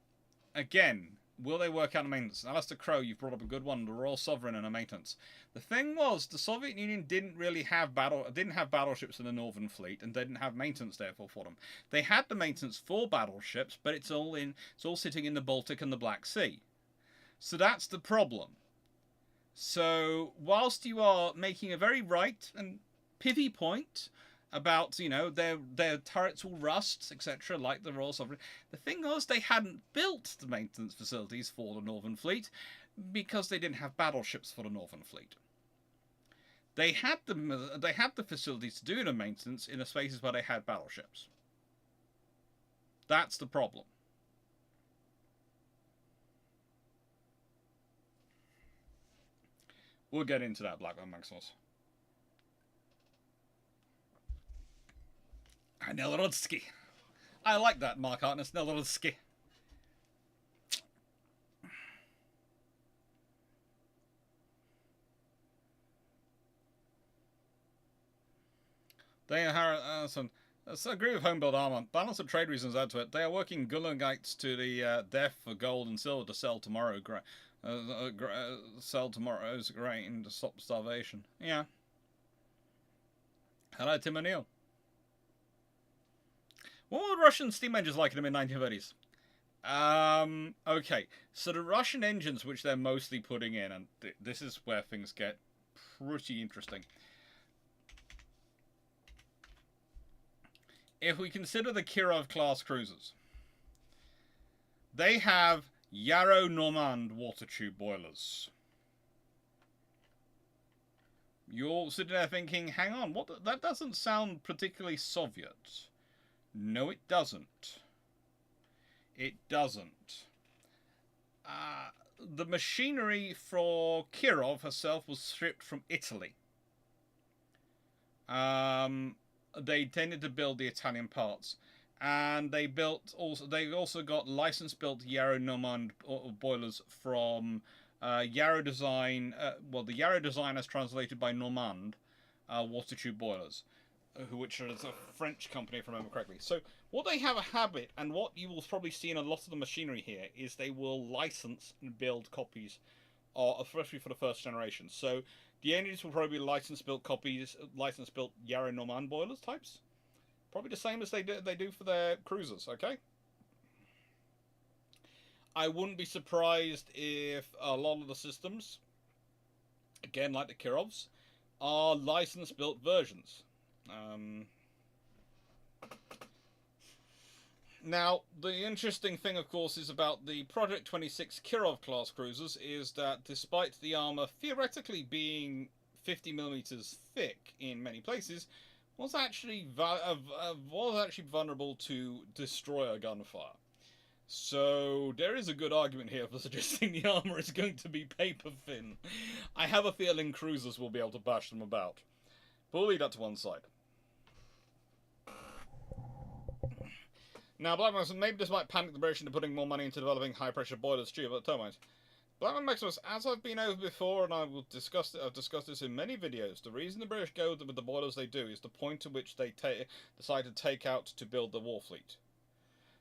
again, will they work out in maintenance? Alistair Crow, you've brought up a good one. The Royal Sovereign and a maintenance. The thing was, the Soviet Union didn't really have battleships in the Northern Fleet, and they didn't have maintenance therefore for them. They had the maintenance for battleships, but it's all sitting in the Baltic and the Black Sea. So that's the problem. So whilst you are making a very right and pithy point about, you know, their turrets will rust, etc., like the Royal Sovereign. The thing was, they hadn't built the maintenance facilities for the Northern Fleet because they didn't have battleships for the Northern Fleet. They had the facilities to do the maintenance in the spaces where they had battleships. That's the problem. We'll get into that, Blackburn Maximus. Nelorodsky. I like that, Mark Hartness. Nelorodsky. They agree with home build armor. Balance of trade reasons add to it. They are working Gulagites to the death for gold and silver to sell tomorrow. Sell tomorrow's grain to stop starvation. Yeah. Hello, Tim O'Neill. What were Russian steam engines like in the mid-1930s? Okay, so the Russian engines, which they're mostly putting in, and this is where things get pretty interesting. If we consider the Kirov-class cruisers, they have Yarrow-Normand water tube boilers. You're sitting there thinking, hang on, that doesn't sound particularly Soviet. No, it doesn't. It doesn't. The machinery for Kirov herself was shipped from Italy. They tended to build the Italian parts. And they also got license-built Yarrow Normand boilers from Yarrow Design. Well, the Yarrow Design as translated by Normand water tube boilers, which is a French company, if I remember correctly. So what they have a habit, and what you will probably see in a lot of the machinery here, is they will license and build copies, especially for the first generation. So the engines will probably be license-built copies, license-built Yarrow Normand boilers types. Probably the same as they do for their cruisers, okay? I wouldn't be surprised if a lot of the systems, again like the Kirovs, are license-built versions. Now, the interesting thing, of course, is about the Project 26 Kirov class cruisers is that despite the armor theoretically being 50mm thick in many places, was actually vulnerable to destroyer gunfire. So there is a good argument here for suggesting the armor is going to be paper thin. I have a feeling cruisers will be able to bash them about. But we'll leave that to one side. Now, Blackman, maybe this might panic the British into putting more money into developing high-pressure boilers, too, but turbines. Blackman Maximus, as I've been over before, and I've discussed this in many videos, the reason the British go with the boilers they do is the point at which they decide to take out to build the war fleet.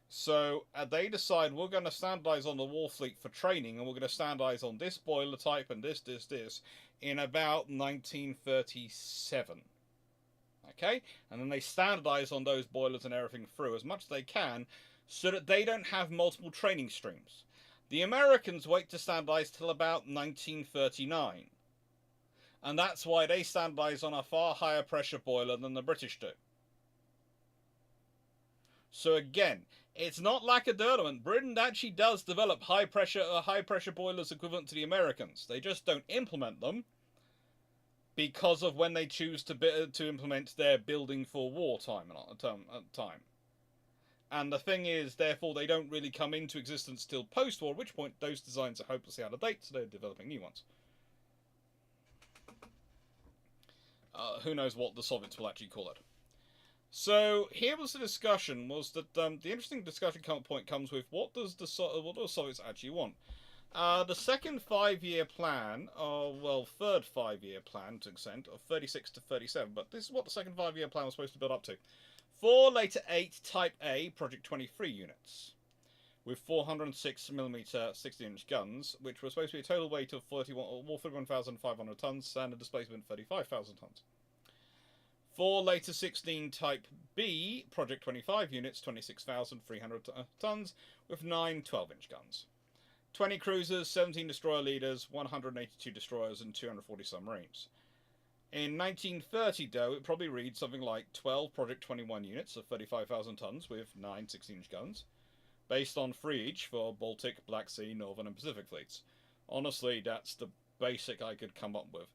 So they decide we're going to standardise on the war fleet for training, and we're going to standardise on this boiler type and this, in about 1937. Okay? And then they standardise on those boilers and everything through as much as they can, so that they don't have multiple training streams. The Americans wait to standardise till about 1939. And that's why they standardise on a far higher pressure boiler than the British do. So again, it's not like a derelict. Britain actually does develop high pressure boilers equivalent to the Americans. They just don't implement them because of when they choose to implement their building for wartime time. And the thing is, therefore, they don't really come into existence till post-war, at which point those designs are hopelessly out of date, so they're developing new ones. Who knows what the Soviets will actually call it. So here was the discussion, was that the interesting discussion point comes with what do the Soviets actually want? The second 5-year plan, third 5-year plan to extent, of 36 to 37, but this is what the second 5-year plan was supposed to build up to. 4 later 8 Type A Project 23 units with 406mm 16-inch guns, which were supposed to be a total weight of 41,500 tons, standard displacement 35,000 tons. 4 later 16 Type B Project 25 units, 26,300 tons, with 9 12-inch guns. 20 cruisers, 17 destroyer leaders, 182 destroyers, and 240 submarines. In 1930, though, it probably reads something like 12 Project 21 units of 35,000 tons with 9 16-inch guns, based on 3 each for Baltic, Black Sea, Northern and Pacific fleets. Honestly, that's the basic I could come up with.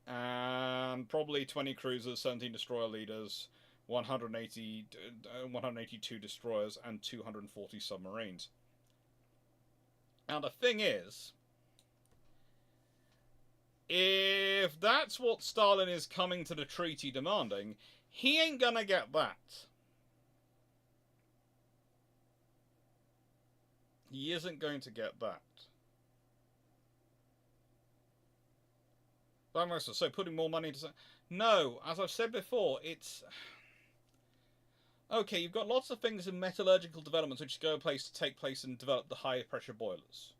And probably 20 cruisers, 17 destroyer leaders, 182 destroyers, and 240 submarines. Now, the thing is, if that's what Stalin is coming to the treaty demanding, he ain't gonna get that. He isn't going to get that. So putting more money into... No, as I've said before, it's... Okay, you've got lots of things in metallurgical developments which take place and develop the high pressure boilers.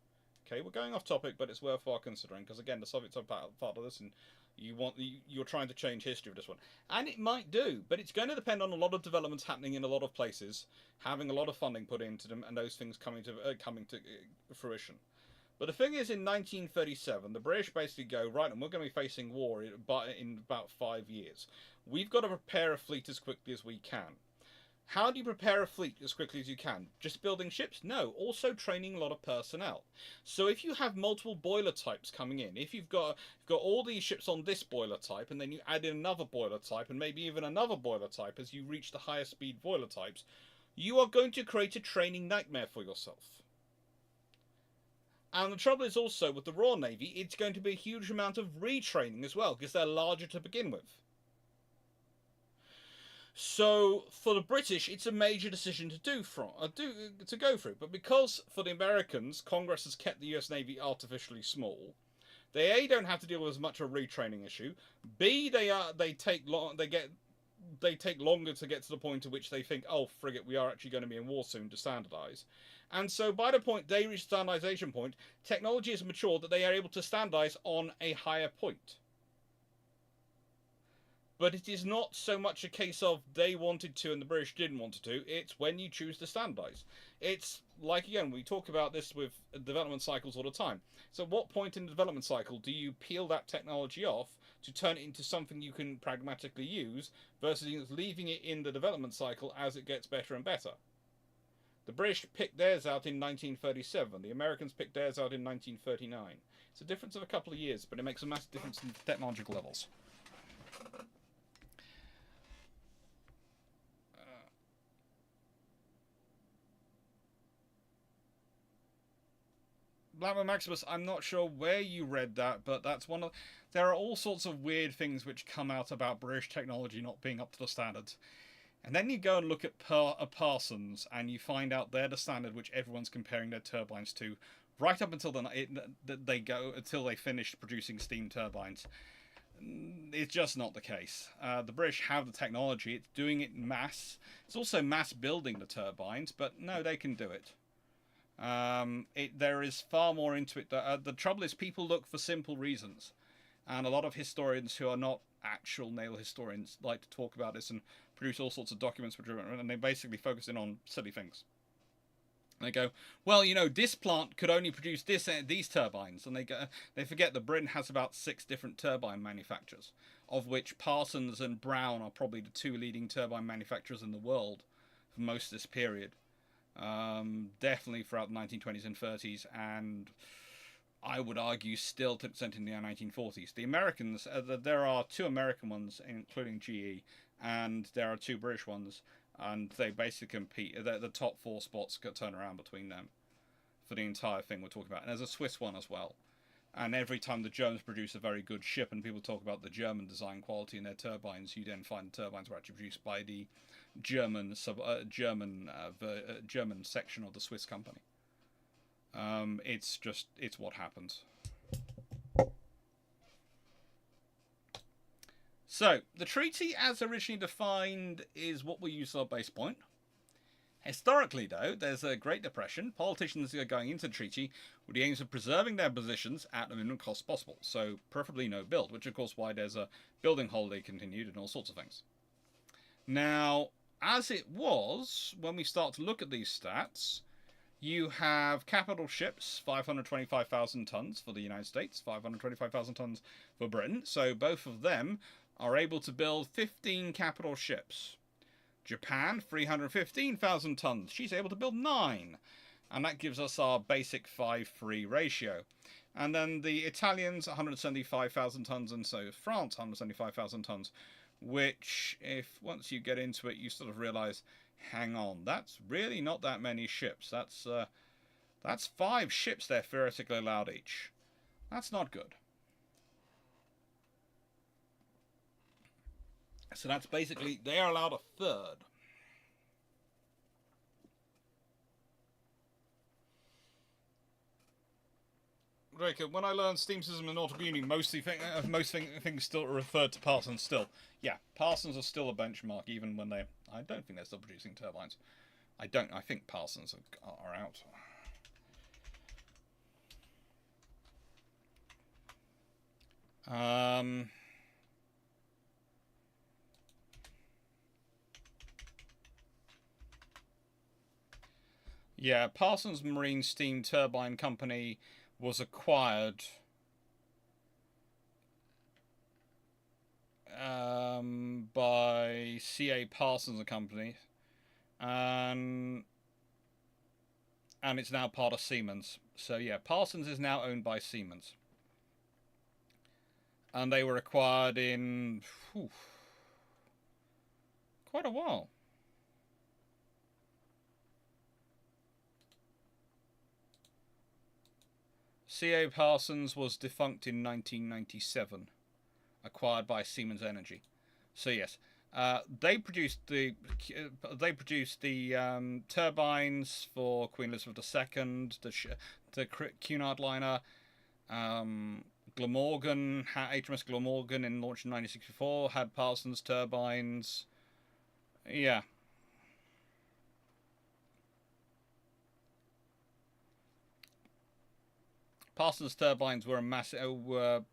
Okay, we're going off topic, but it's worthwhile considering, because again, the Soviets are part of this, and you're trying to change history of this one. And it might do, but it's going to depend on a lot of developments happening in a lot of places, having a lot of funding put into them, and those things coming to fruition. But the thing is, in 1937, the British basically go, right, and we're going to be facing war in about 5 years. We've got to prepare a fleet as quickly as we can. How do you prepare a fleet as quickly as you can? Just building ships? No, also training a lot of personnel. So if you have multiple boiler types coming in, if you've got all these ships on this boiler type, and then you add in another boiler type, and maybe even another boiler type as you reach the higher speed boiler types, you are going to create a training nightmare for yourself. And the trouble is also, with the Royal Navy, it's going to be a huge amount of retraining as well, because they're larger to begin with. So for the British, it's a major decision to to go through. But because for the Americans, Congress has kept the U.S. Navy artificially small, they A, don't have to deal with as much of a retraining issue. B, they take longer to get to the point at which they think, oh frigate, we are actually going to be in war soon, to standardise. And so by the point they reach standardisation point, technology is mature that they are able to standardise on a higher point. But it is not so much a case of they wanted to and the British didn't want to. It's when you choose to standardise. It's like, again, we talk about this with development cycles all the time. So at what point in the development cycle do you peel that technology off to turn it into something you can pragmatically use versus leaving it in the development cycle as it gets better and better? The British picked theirs out in 1937. The Americans picked theirs out in 1939. It's a difference of a couple of years, but it makes a massive difference in technological levels. Blackburn Maximus, I'm not sure where you read that, but that's one of... There are all sorts of weird things which come out about British technology not being up to the standards. And then you go and look at Parsons, and you find out they're the standard which everyone's comparing their turbines to, right up until until they finish producing steam turbines. It's just not the case. The British have the technology, it's doing it in mass. It's also mass building the turbines, but no, they can do it. There is far more into it. The trouble is people look for simple reasons, and a lot of historians who are not actual naval historians like to talk about this and produce all sorts of documents and they basically focus in on silly things. They go, well, this plant could only produce these turbines, and they forget that Britain has about 6 different turbine manufacturers, of which Parsons and Brown are probably the 2 leading turbine manufacturers in the world for most of this period. Definitely throughout the 1920s and 30s, and I would argue still to an extent in the 1940s. The Americans, there are 2 American ones, including GE, and there are 2 British ones, and they basically compete. The top 4 spots get turned around between them for the entire thing we're talking about. And there's a Swiss one as well. And every time the Germans produce a very good ship, and people talk about the German design quality in their turbines, you then find the turbines were actually produced by the German section of the Swiss company. It's what happens. So the treaty, as originally defined, is what we use as our base point. Historically, though, there's a Great Depression. Politicians are going into the treaty with the aims of preserving their positions at the minimum cost possible. So preferably no build, which of course why there's a building holiday continued and all sorts of things. Now, as it was, when we start to look at these stats, you have capital ships, 525,000 tons for the United States, 525,000 tons for Britain. So both of them are able to build 15 capital ships. Japan, 315,000 tons. She's able to build 9. And that gives us our basic 5-3 ratio. And then the Italians, 175,000 tons, and so France, 175,000 tons. Which, if once you get into it, you sort of realise, hang on, that's really not that many ships. That's 5 ships they're theoretically allowed each. That's not good. So that's basically, they are allowed a third. Draco, when I learned steam system in Nautical Uni, most things still referred to Parsons still. Yeah, Parsons are still a benchmark, even when I don't think they're still producing turbines. I think Parsons are out. Yeah, Parsons Marine Steam Turbine Company was acquired by C.A. Parsons and Company, and it's now part of Siemens. So yeah, Parsons is now owned by Siemens, and they were acquired in quite a while. C.A. Parsons was defunct in 1997, acquired by Siemens Energy. So yes, They produced the turbines for Queen Elizabeth II, the Cunard liner, Glamorgan, HMS Glamorgan, in launch in 1964, had Parsons turbines. Yeah. Parsons turbines were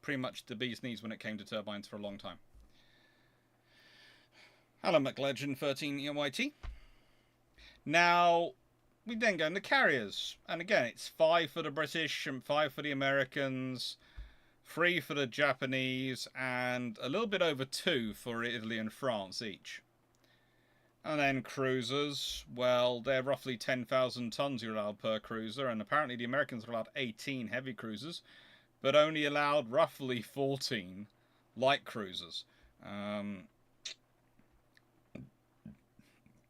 pretty much the bee's knees when it came to turbines for a long time. Hello, McLegend 13 EYT. Now, we then go into carriers. And again, it's 5 for the British and 5 for the Americans, 3 for the Japanese, and a little bit over 2 for Italy and France each. And then cruisers, well, they're roughly 10,000 tons you're allowed per cruiser, and apparently the Americans are allowed 18 heavy cruisers, but only allowed roughly 14 light cruisers.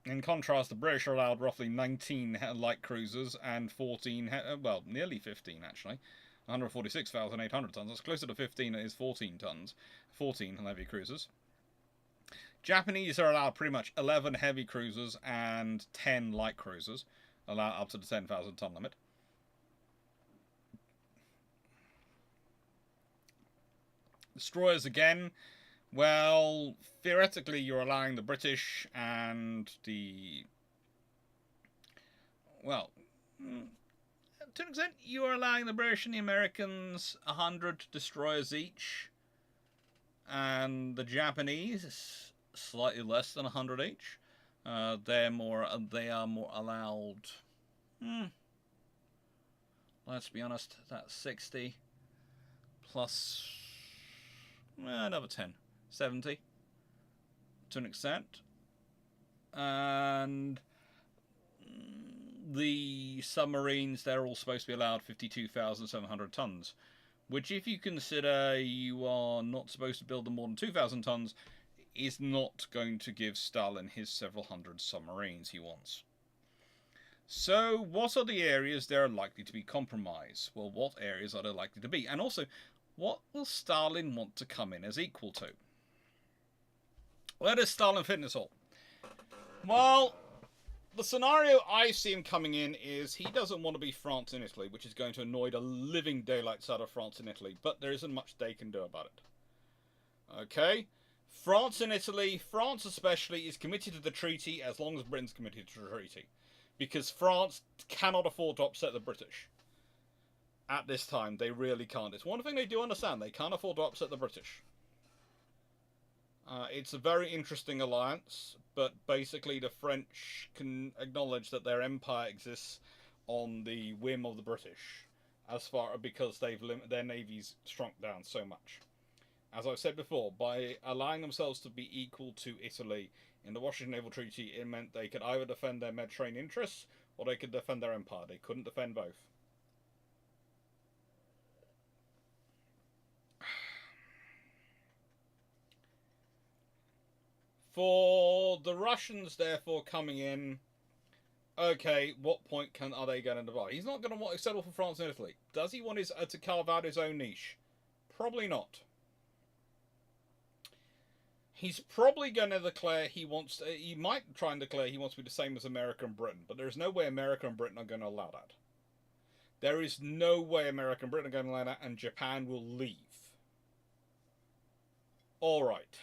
In contrast, the British are allowed roughly 19 light cruisers and 14, well, nearly 15 actually, 146,800 tons. That's closer to 15 is 14 tons, 14 heavy cruisers. Japanese are allowed pretty much 11 heavy cruisers and 10 light cruisers, allowed up to the 10,000 ton limit. Destroyers again. Well, theoretically, you're allowing the British and the... Well, to an extent, you're allowing the British and the Americans 100 destroyers each. And the Japanese, slightly less than 100 each. They are more allowed... Let's be honest, that's 60 plus another 10. 70 to an extent, and the submarines, they're all supposed to be allowed 52,700 tons, which, if you consider you are not supposed to build them more than 2,000 tons, is not going to give Stalin his several hundred submarines he wants. So what are the areas that are likely to be compromised? Well, what areas are there likely to be? And also, what will Stalin want to come in as equal to? Where does Stalin fit in this all? Well, the scenario I see him coming in is he doesn't want to be France and Italy, which is going to annoy the living daylights out of France and Italy, but there isn't much they can do about it. Okay? France and Italy, France especially, is committed to the treaty as long as Britain's committed to the treaty. Because France cannot afford to upset the British. At this time, they really can't. It's one thing they do understand. They can't afford to upset the British. It's a very interesting alliance, but basically the French can acknowledge that their empire exists on the whim of the British, because their navy's shrunk down so much. As I've said before, by allowing themselves to be equal to Italy in the Washington Naval Treaty, it meant they could either defend their Mediterranean interests or they could defend their empire. They couldn't defend both. For the Russians, therefore, coming in, okay, what point are they going to divide? He's not going to want to settle for France and Italy. Does he want to carve out his own niche? Probably not. He's probably going to declare he might try and declare he wants to be the same as America and Britain, but there's no way America and Britain are going to allow that. There is no way America and Britain are going to allow that, and Japan will leave. Alright.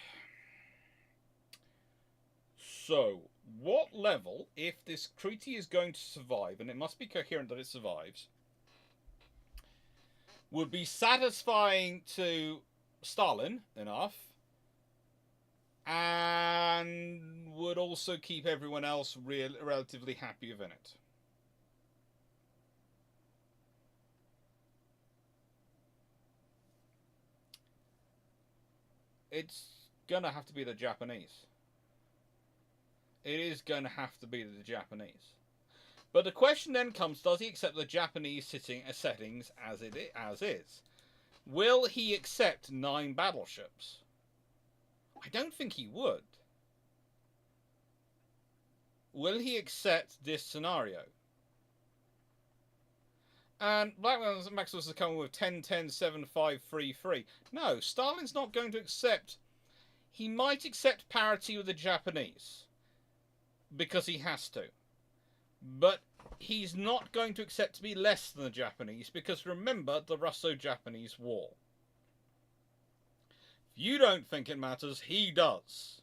So, what level, if this treaty is going to survive, and it must be coherent that it survives, would be satisfying to Stalin enough, and would also keep everyone else relatively happy within it? It's gonna have to be the Japanese. It is going to have to be the Japanese. But the question then comes, does he accept the Japanese settings as is? Will he accept 9 battleships? I don't think he would. Will he accept this scenario? And Blackman Maximus is coming with 10, 10, 7, 5, 3, 3. No, Stalin's not going to accept. He might accept parity with the Japanese, because he has to. But he's not going to accept to be less than the Japanese, because remember the Russo-Japanese War. If you don't think it matters, he does.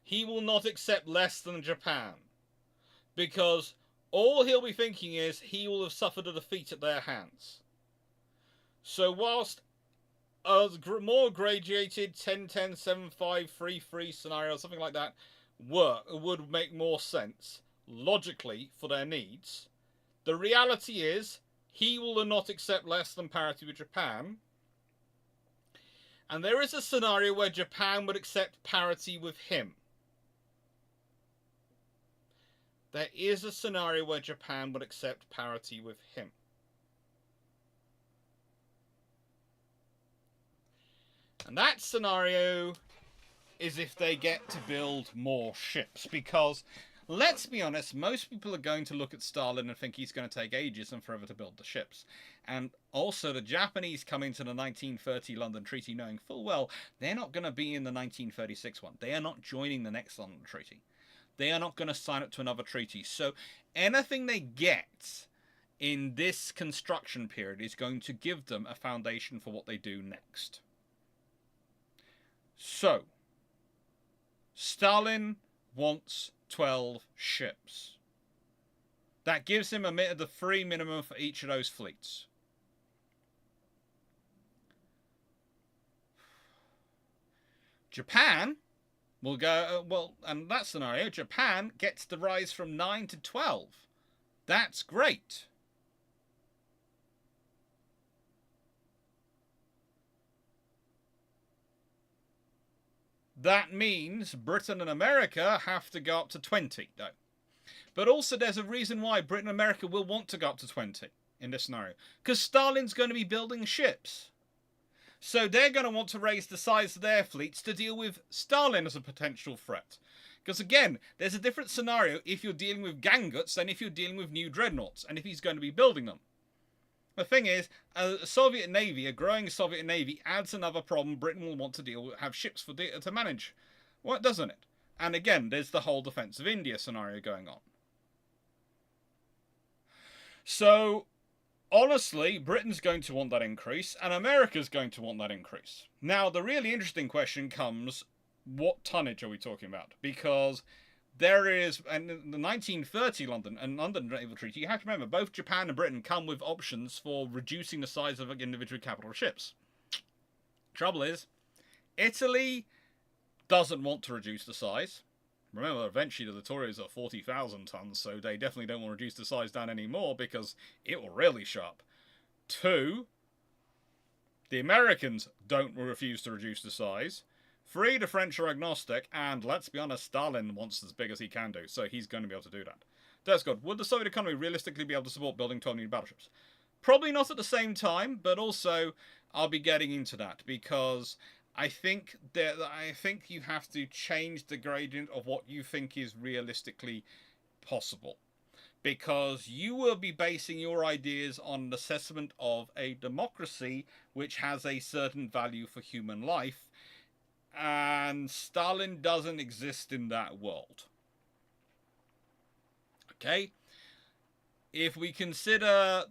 He will not accept less than Japan, because all he'll be thinking is he will have suffered a defeat at their hands. So whilst a more graduated 10-10, 7-5, 3-3 scenario, something like that, would make more sense, logically, for their needs, the reality is he will not accept less than parity with Japan. And there is a scenario where Japan would accept parity with him. There is a scenario where Japan would accept parity with him. And that scenario is if they get to build more ships. Because, let's be honest, most people are going to look at Stalin and think he's going to take ages and forever to build the ships. And also, the Japanese come into the 1930 London Treaty knowing full well they're not going to be in the 1936 one. They are not joining the next London Treaty. They are not going to sign up to another treaty. So anything they get in this construction period is going to give them a foundation for what they do next. So, Stalin wants 12 ships. That gives him the 3 minimum for each of those fleets. Japan will go, well, and that scenario, Japan gets the rise from 9 to 12. That's great. That means Britain and America have to go up to 20, though. But also there's a reason why Britain and America will want to go up to 20 in this scenario. Because Stalin's going to be building ships. So they're going to want to raise the size of their fleets to deal with Stalin as a potential threat. Because again, there's a different scenario if you're dealing with Ganguts than if you're dealing with new dreadnoughts, and if he's going to be building them. The thing is, a Soviet Navy, a growing Soviet Navy, adds another problem Britain will want to have ships to manage. Well, doesn't it? And again, there's the whole defense of India scenario going on. So, honestly, Britain's going to want that increase, and America's going to want that increase. Now, the really interesting question comes, what tonnage are we talking about? Because there is, and the 1930 London Naval Treaty, you have to remember, both Japan and Britain come with options for reducing the size of individual capital ships. Trouble is, Italy doesn't want to reduce the size. Remember, eventually the Tories are 40,000 tons, so they definitely don't want to reduce the size down anymore because it will really show up. 2, the Americans don't refuse to reduce the size. 3, the French are agnostic, and let's be honest, Stalin wants as big as he can do, so he's going to be able to do that. That's good. Would the Soviet economy realistically be able to support building 12 new battleships? Probably not at the same time, but also I'll be getting into that because I think you have to change the gradient of what you think is realistically possible. Because you will be basing your ideas on an assessment of a democracy which has a certain value for human life. And Stalin doesn't exist in that world. Okay? If we consider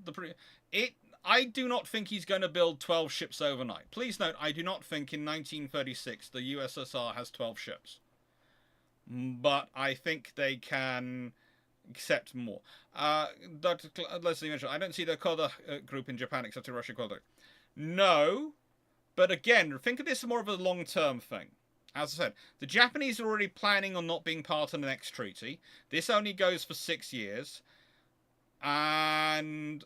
I do not think he's going to build 12 ships overnight. Please note, I do not think in 1936 the USSR has 12 ships. But I think they can accept more. Dr. Leslie mentioned, I don't see the Koda group in Japan accepting Russia Koda. No. But again, think of this as more of a long-term thing. As I said, the Japanese are already planning on not being part of the next treaty. This only goes for 6 years. And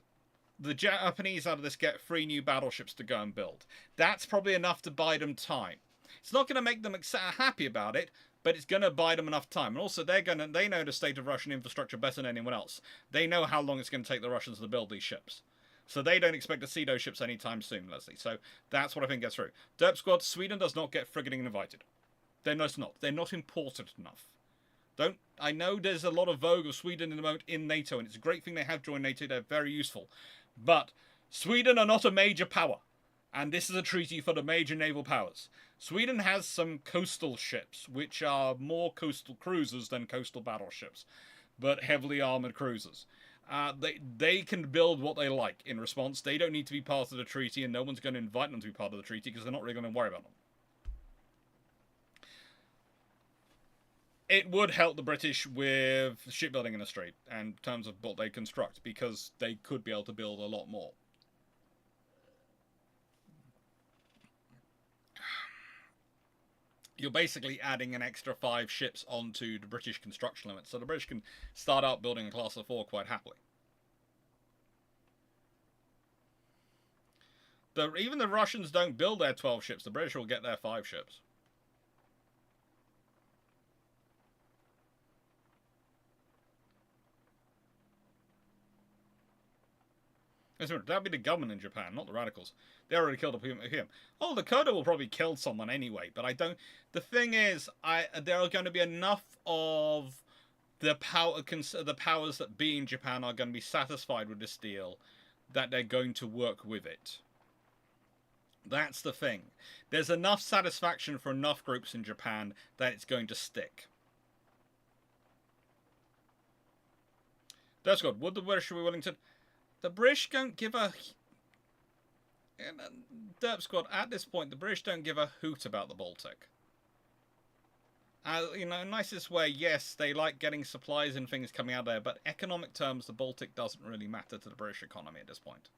the Japanese out of this get 3 new battleships to go and build. That's probably enough to buy them time. It's not going to make them happy about it, but it's going to buy them enough time. And also, they know the state of Russian infrastructure better than anyone else. They know how long it's going to take the Russians to build these ships. So they don't expect to see those ships anytime soon, Leslie. So that's what I think gets through. Derp Squad, Sweden does not get frigating invited. They're not. They're not important enough. I know there's a lot of vogue of Sweden in the moment in NATO, and it's a great thing they have joined NATO. They're very useful. But Sweden are not a major power. And this is a treaty for the major naval powers. Sweden has some coastal ships, which are more coastal cruisers than coastal battleships, but heavily armored cruisers. They can build what they like in response. They don't need to be part of the treaty, and no one's going to invite them to be part of the treaty because they're not really going to worry about them. It would help the British with shipbuilding in the Strait and in terms of what they construct, because they could be able to build a lot more. You're basically adding an extra 5 ships onto the British construction limit, so the British can start out building a class of 4 quite happily. Even the Russians don't build their 12 ships, the British will get their 5 ships. That'd be the government in Japan, not the radicals. They already killed him. Oh, the Koda will probably kill someone anyway, but I don't. The thing is, there are going to be enough of the powers that be in Japan are going to be satisfied with this deal that they're going to work with it. That's the thing. There's enough satisfaction for enough groups in Japan that it's going to stick. That's good. Would the British be willing to? The British don't give a... Derp Squad, at this point, the British don't give a hoot about the Baltic. You know, nicest way, yes, they like getting supplies and things coming out there, but economic terms, the Baltic doesn't really matter to the British economy at this point.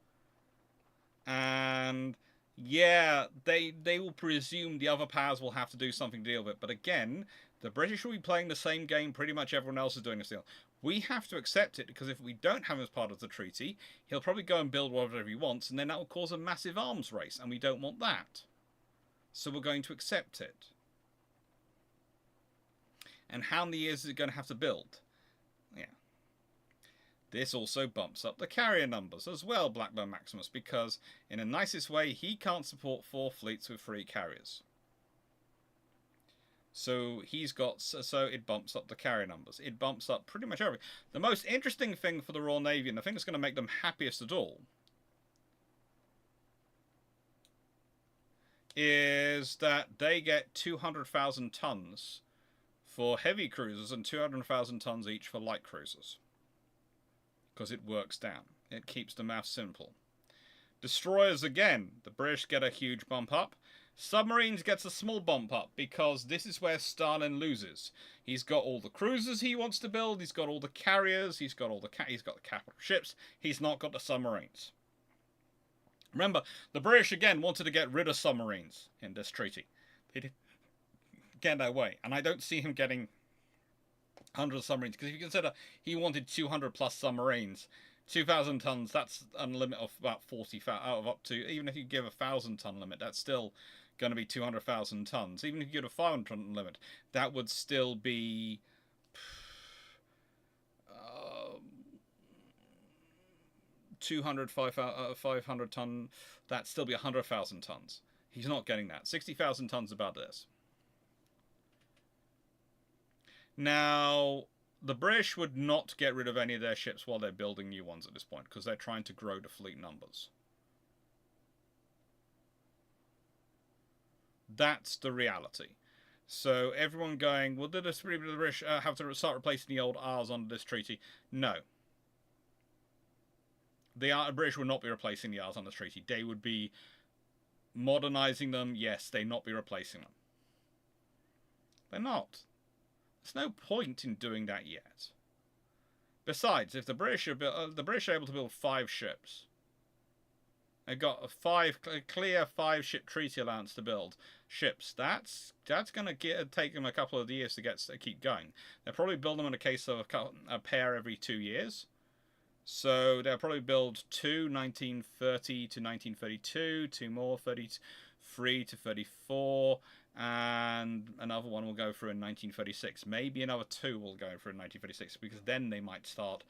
And yeah, they will presume the other powers will have to do something to deal with it. But again, the British will be playing the same game pretty much everyone else is doing this deal. We have to accept it, because if we don't have him as part of the treaty, he'll probably go and build whatever he wants, and then that will cause a massive arms race, and we don't want that. So we're going to accept it. And how many years is it going to have to build? Yeah. This also bumps up the carrier numbers as well, Blackburn Maximus, because in the nicest way, he can't support 4 fleets with 3 carriers. So he's got, so it bumps up the carrier numbers. It bumps up pretty much everything. The most interesting thing for the Royal Navy, and the thing that's going to make them happiest at all, is that they get 200,000 tons for heavy cruisers and 200,000 tons each for light cruisers. Because it works down. It keeps the math simple. Destroyers, again, the British get a huge bump up. Submarines gets a small bump up, because this is where Stalin loses. He's got all the cruisers he wants to build, he's got all the carriers, he's got the capital ships, he's not got the submarines. Remember, the British again wanted to get rid of submarines in this treaty. They didn't get that way, and I don't see him getting hundreds of submarines, because if you consider he wanted 200 plus submarines, 2,000 tons, that's a limit of about 40 out of up to, even if you give a 1,000 ton limit, that's still going to be 200,000 tons. Even if you give a 500 ton limit, that would still be 500 ton, that'd still be 100,000 tons. He's not getting that. 60,000 tons about this. Now, the British would not get rid of any of their ships while they're building new ones at this point, because they're trying to grow the fleet numbers. That's the reality. So everyone going, well, did the British have to start replacing the old R's under this treaty? No. The British would not be replacing the R's under this treaty. They would be modernizing them. Yes, they'd not be replacing them. They're not. There's no point in doing that yet. Besides, if the British are able to build 5 ships, they've got a clear 5-ship treaty allowance to build ships. That's going to take them a couple of years to keep going. They'll probably build them in a case of a pair every 2 years. So they'll probably build 2, 1930 to 1932, 2 more, 33 to 34, and another one will go through in 1936. Maybe another 2 will go through in 1936, because then they might start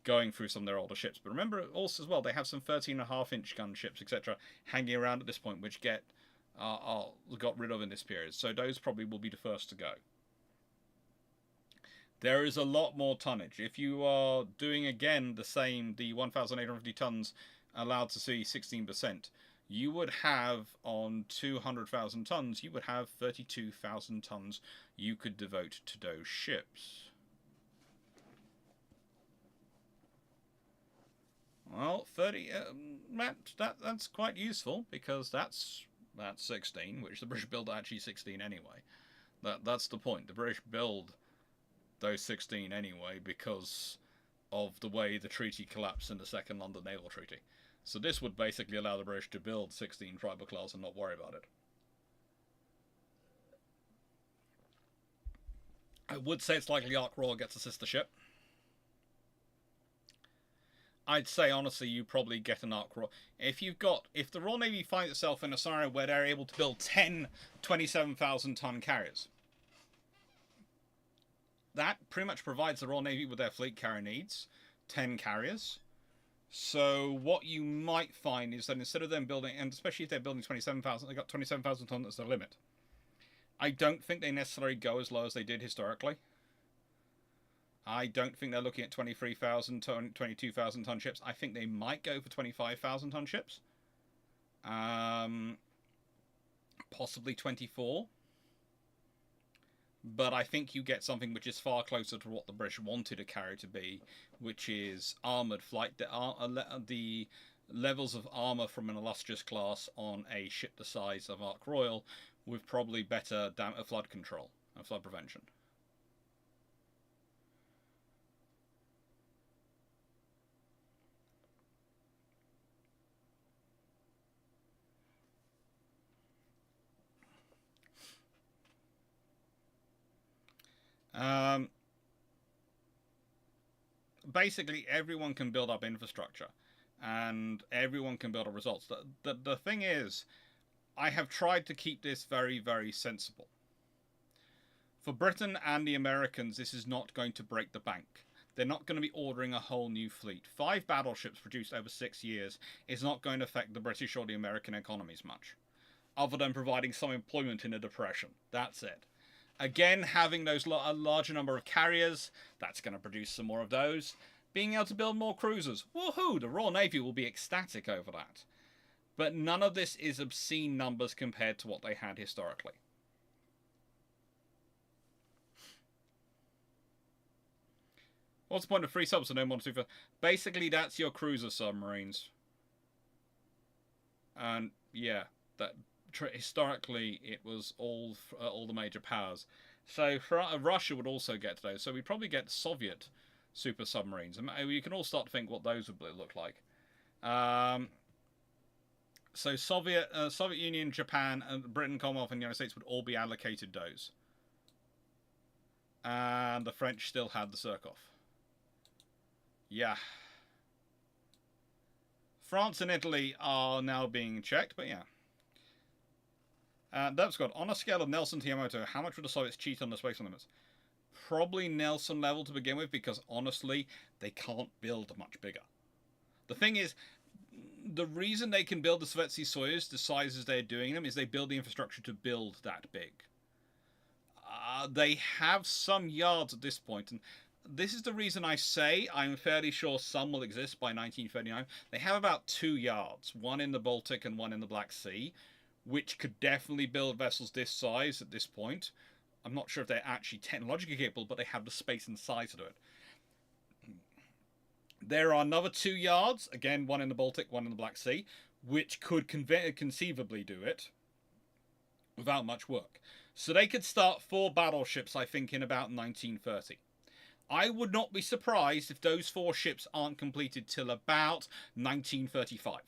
going through some of their older ships. But remember also as well, they have some 13.5-inch gun ships, etc., hanging around at this point, which got rid of in this period. So those probably will be the first to go. There is a lot more tonnage. If you are doing again the 1,850 tons allowed to see 16%, you would have on 200,000 tons, you would have 32,000 tons you could devote to those ships. Well, 30, that's quite useful, because that's 16, which the British build actually 16 anyway. That's the point. The British build those 16 anyway because of the way the treaty collapsed in the Second London Naval Treaty. So this would basically allow the British to build 16 tribal class and not worry about it. I would say it's likely Ark Royal gets a sister ship. I'd say, honestly, you probably get an Ark Royal. If the Royal Navy finds itself in a scenario where they're able to build 10 27,000-ton carriers, that pretty much provides the Royal Navy with their fleet carrier needs, 10 carriers. So what you might find is that instead of them building, and especially if they're building 27,000, they've got 27,000 tons as their limit. I don't think they necessarily go as low as they did historically. I don't think they're looking at 23,000 ton, 22,000 ton ships. I think they might go for 25,000 ton ships. Possibly 24. But I think you get something which is far closer to what the British wanted a carrier to be, which is armoured flight. The levels of armour from an illustrious class on a ship the size of Ark Royal with probably better flood control and flood prevention. Basically, everyone can build up infrastructure, and everyone can build up results. The thing is, I have tried to keep this very, very sensible. For Britain and the Americans, this is not going to break the bank. They're not going to be ordering a whole new fleet. 5 battleships produced over 6 years is not going to affect the British or the American economies much, other than providing some employment in a depression. That's it. Again, having a larger number of carriers, that's going to produce some more of those. Being able to build more cruisers, woohoo! The Royal Navy will be ecstatic over that. But none of this is obscene numbers compared to what they had historically. What's the point of free subs and no more than 2? Basically, that's your cruiser submarines. And yeah, that historically it was all the major powers. So for Russia would also get those. So we'd probably get Soviet super submarines, and you can all start to think what those would look like. So Soviet Union, Japan, and Britain, Commonwealth, and the United States would all be allocated those. And the French still had the Surkov. Yeah. France and Italy are now being checked, but yeah. That's got, on a scale of Nelson to Yamamoto, how much would the Soviets cheat on the space limits? Probably Nelson level to begin with, because honestly, they can't build much bigger. The thing is, the reason they can build the Sovetski Soyuz the sizes they're doing them is they build the infrastructure to build that big. They have some yards at this point, and this is the reason I say I'm fairly sure some will exist by 1939. They have about 2 yards, one in the Baltic and one in the Black Sea, which could definitely build vessels this size at this point. I'm not sure if they're actually technologically capable, but they have the space and size to do it. There are another 2 yards, again, one in the Baltic, one in the Black Sea, which could conceivably do it without much work. So they could start 4 battleships, I think, in about 1930. I would not be surprised if those 4 ships aren't completed till about 1935.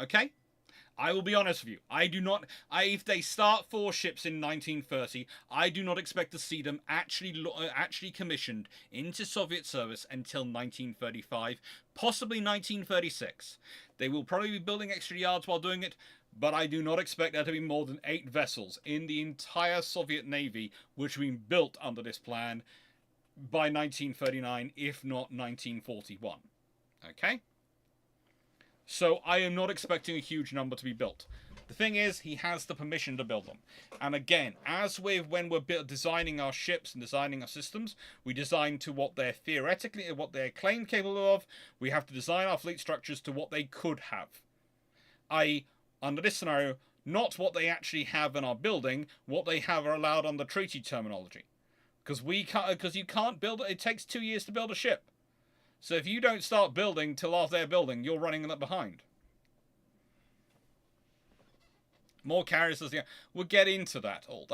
Okay? I will be honest with you. If they start 4 ships in 1930, I do not expect to see them actually commissioned into Soviet service until 1935, possibly 1936. They will probably be building extra yards while doing it, but I do not expect there to be more than 8 vessels in the entire Soviet Navy which have been built under this plan by 1939, if not 1941. Okay? So I am not expecting a huge number to be built. The thing is, he has the permission to build them. And again, as with when we're designing our ships and designing our systems, we design to what they're theoretically, what they're claimed capable of. We have to design our fleet structures to what they could have. I, under this scenario, not what they actually have and are building, what they have are allowed under treaty terminology. Because you can't build it. It takes 2 years to build a ship. So if you don't start building till after they're building, you're running them behind. More carriers as the... We'll get into that all.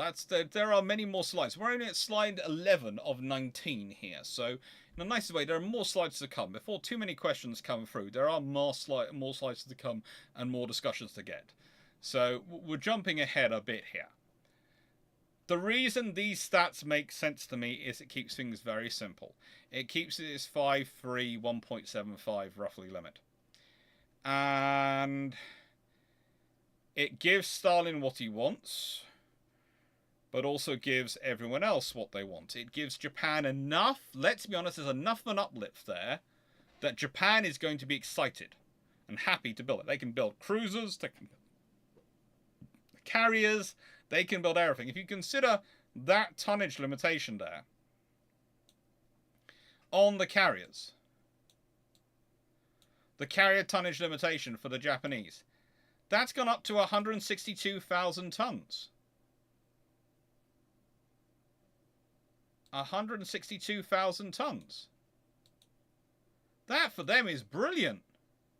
There are many more slides. We're only at slide 11 of 19 here. So in the nicest way, there are more slides to come. Before too many questions come through, there are more slides to come and more discussions to get. So we're jumping ahead a bit here. The reason these stats make sense to me is it keeps things very simple. It keeps it as 5.3, 1.75 roughly limit. And it gives Stalin what he wants, but also gives everyone else what they want. It gives Japan enough, let's be honest, there's enough of an uplift there that Japan is going to be excited and happy to build it. They can build cruisers, they can build carriers, they can build everything. If you consider that tonnage limitation there on the carriers, the carrier tonnage limitation for the Japanese, that's gone up to 162,000 tons. 162,000 tons. That for them is brilliant.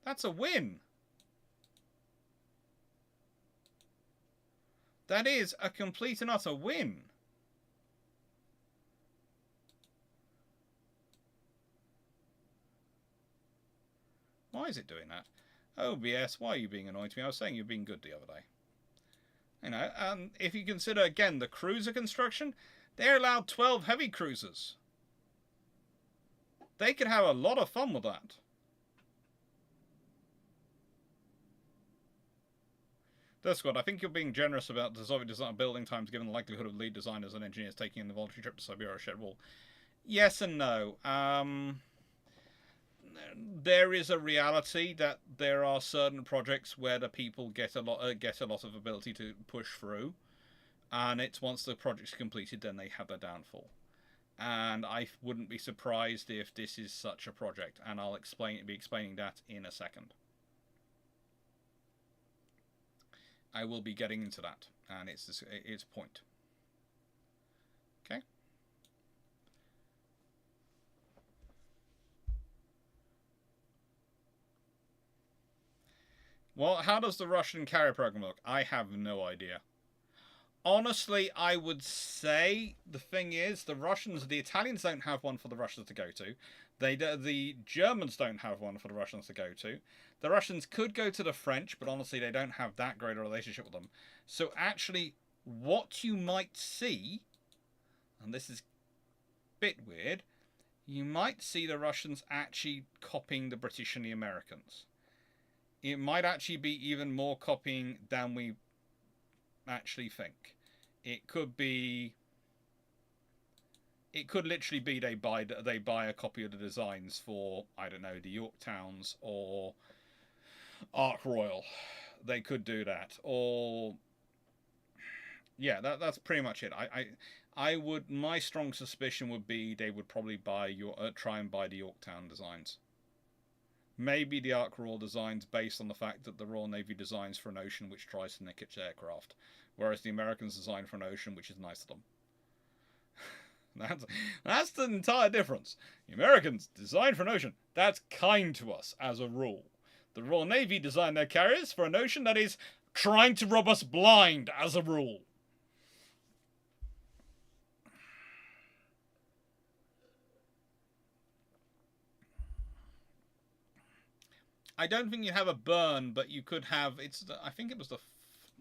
That's a win. That is a complete and utter win. Why is it doing that? OBS, why are you being annoyed to me? I was saying you're being good the other day. You know, if you consider, again, the cruiser construction, they're allowed 12 heavy cruisers. They could have a lot of fun with that. Squad, I think you're being generous about the Soviet design building times given the likelihood of lead designers and engineers taking in the voluntary trip to Siberia or shed wall. Yes and no. There is a reality that there are certain projects where the people get a lot of ability to push through, and it's once the project's completed then they have their downfall. And I wouldn't be surprised if this is such a project, and I'll be explaining that in a second. I will be getting into that, and it's point. Okay. Well, how does the Russian carrier program look? I have no idea. Honestly, I would say the thing is, the Italians don't have one for the Russians to go to. The Germans don't have one for the Russians to go to. The Russians could go to the French, but honestly, they don't have that great a relationship with them. So actually, what you might see, and this is a bit weird, you might see the Russians actually copying the British and the Americans. It might actually be even more copying than we actually think. It could literally be they buy a copy of the designs for, I don't know, the Yorktowns or Ark Royal. They could do that. Or yeah, that's pretty much it. My strong suspicion would be they would probably try and buy the Yorktown designs. Maybe the Ark Royal designs based on the fact that the Royal Navy designs for an ocean which tries to nick its aircraft, whereas the Americans design for an ocean which is nice to them. That's the entire difference. The Americans design for an ocean that's kind to us as a rule. The Royal Navy design their carriers for an ocean that is trying to rob us blind as a rule. I don't think you have a burn, but you could have. I think it was the.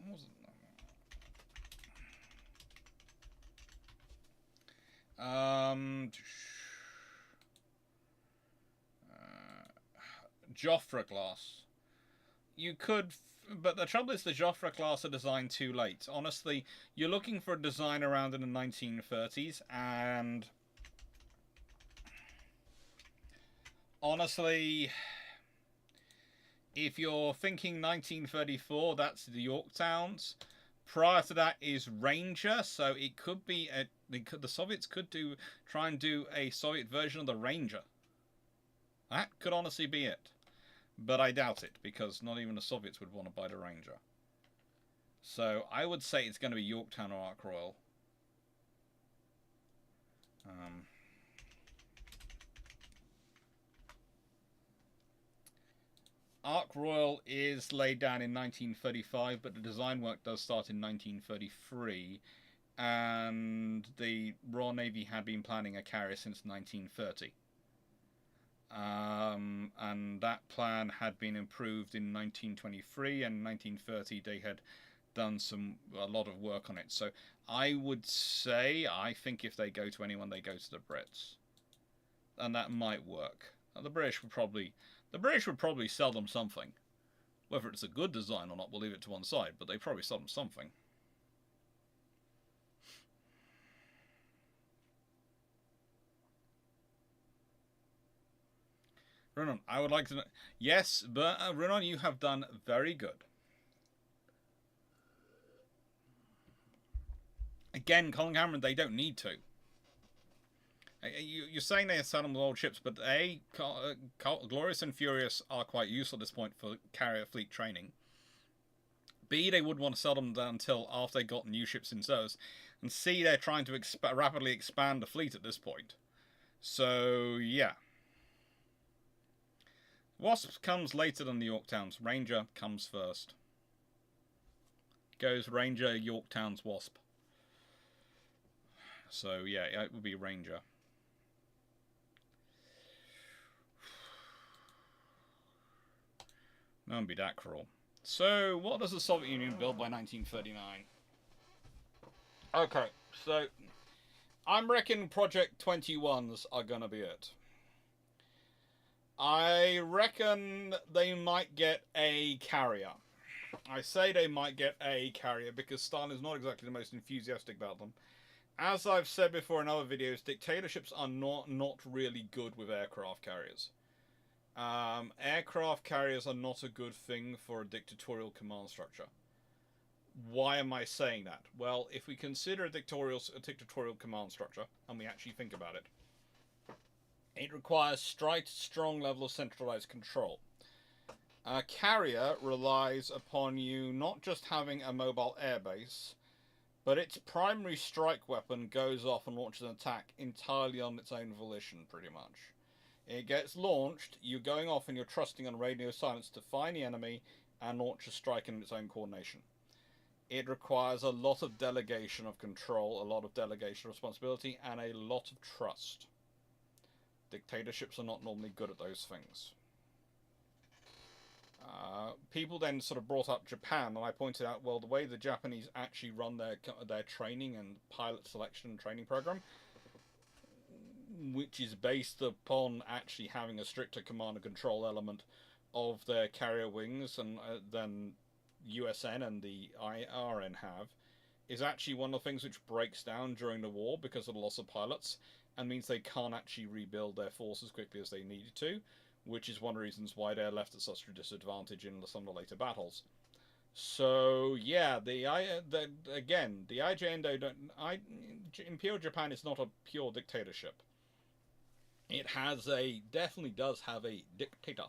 What was it? Joffre class. You could, but the trouble is the Joffre class are designed too late. Honestly, you're looking for a design around in the 1930s, and honestly, if you're thinking 1934, that's the Yorktowns. Prior to that is Ranger, so it could be the Soviets could try and do a Soviet version of the Ranger. That could honestly be it. But I doubt it, because not even the Soviets would want to buy the Ranger. So I would say it's going to be Yorktown or Ark Royal. Ark Royal is laid down in 1935, but the design work does start in 1933. And the Royal Navy had been planning a carrier since 1930. And that plan had been improved in 1923, and 1930 they had done a lot of work on it. So I would say, I think if they go to anyone, they go to the Brits, and that might work. The British would probably sell them something. Whether it's a good design or not, we'll leave it to one side, but they probably sell them something. Renan, I would like to know. Yes, but Renan, you have done very good. Again, Colin Cameron, they don't need to. You're saying they sell them with old ships, but A, Glorious and Furious are quite useful at this point for carrier fleet training. B, they would want to sell them until after they got new ships in service. And C, they're trying to rapidly expand the fleet at this point. So, yeah. Wasp comes later than the Yorktowns. Ranger comes first. Goes Ranger, Yorktowns, Wasp. So, yeah, it would be Ranger. No one be that cruel. So, what does the Soviet Union build by 1939? Okay, so I'm reckoning Project 21s are gonna be it. I reckon they might get a carrier. I say they might get a carrier because Stalin is not exactly the most enthusiastic about them. As I've said before in other videos, dictatorships are not really good with aircraft carriers. Aircraft carriers are not a good thing for a dictatorial command structure. Why am I saying that? Well, if we consider a dictatorial command structure, and we actually think about it, it requires strong level of centralized control. A carrier relies upon you not just having a mobile airbase, but its primary strike weapon goes off and launches an attack entirely on its own volition, pretty much. It gets launched, you're going off and you're trusting on radio silence to find the enemy and launch a strike in its own coordination. It requires a lot of delegation of control, a lot of delegation of responsibility, and a lot of trust. Dictatorships are not normally good at those things. People then sort of brought up Japan, and I pointed out, well, the way the Japanese actually run their training and pilot selection and training program, which is based upon actually having a stricter command and control element of their carrier wings than USN and the IRN have, is actually one of the things which breaks down during the war because of the loss of pilots, and means they can't actually rebuild their force as quickly as they needed to, which is one of the reasons why they're left at such a disadvantage in some of the later battles. So yeah, the Imperial Japan is not a pure dictatorship. It definitely does have a dictator,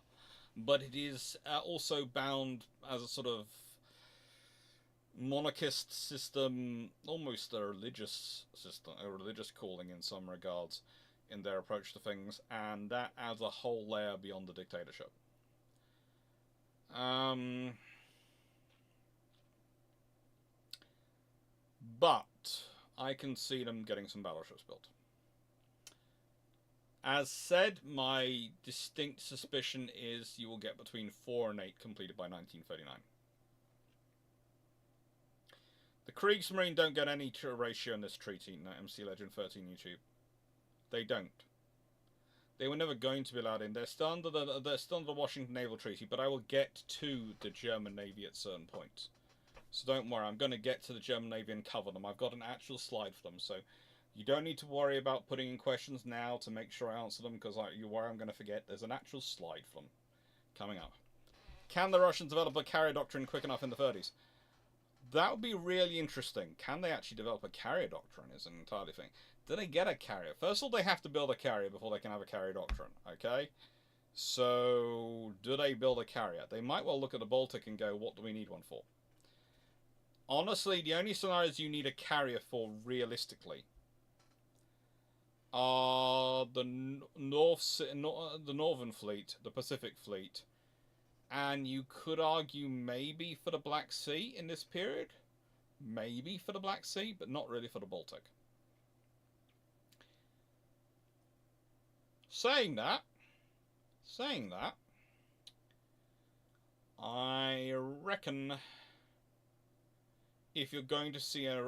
but it is also bound as a sort of monarchist system, almost a religious system, a religious calling in some regards in their approach to things, and that adds a whole layer beyond the dictatorship. But I can see them getting some battleships built. As said, my distinct suspicion is you will get between 4 and 8 completed by 1939. The Kriegsmarine don't get any ratio in this treaty, no, MC Legend 13 YouTube. They don't. They were never going to be allowed in. They're still under the Washington Naval Treaty, but I will get to the German Navy at certain points. So don't worry, I'm going to get to the German Navy and cover them. I've got an actual slide for them, so you don't need to worry about putting in questions now to make sure I answer them, because you worry I'm going to forget. There's an actual slide for them coming up. Can the Russians develop a carrier doctrine quick enough in the 30s? That would be really interesting. Can they actually develop a carrier doctrine is an entirely thing. Do they get a carrier? First of all, they have to build a carrier before they can have a carrier doctrine, okay? So, do they build a carrier? They might well look at the Baltic and go, what do we need one for? Honestly, the only scenarios you need a carrier for, realistically, are the Northern Fleet, the Pacific Fleet, and you could argue maybe for the Black Sea in this period. Maybe for the Black Sea, but not really for the Baltic. Saying that, I reckon if you're going to see a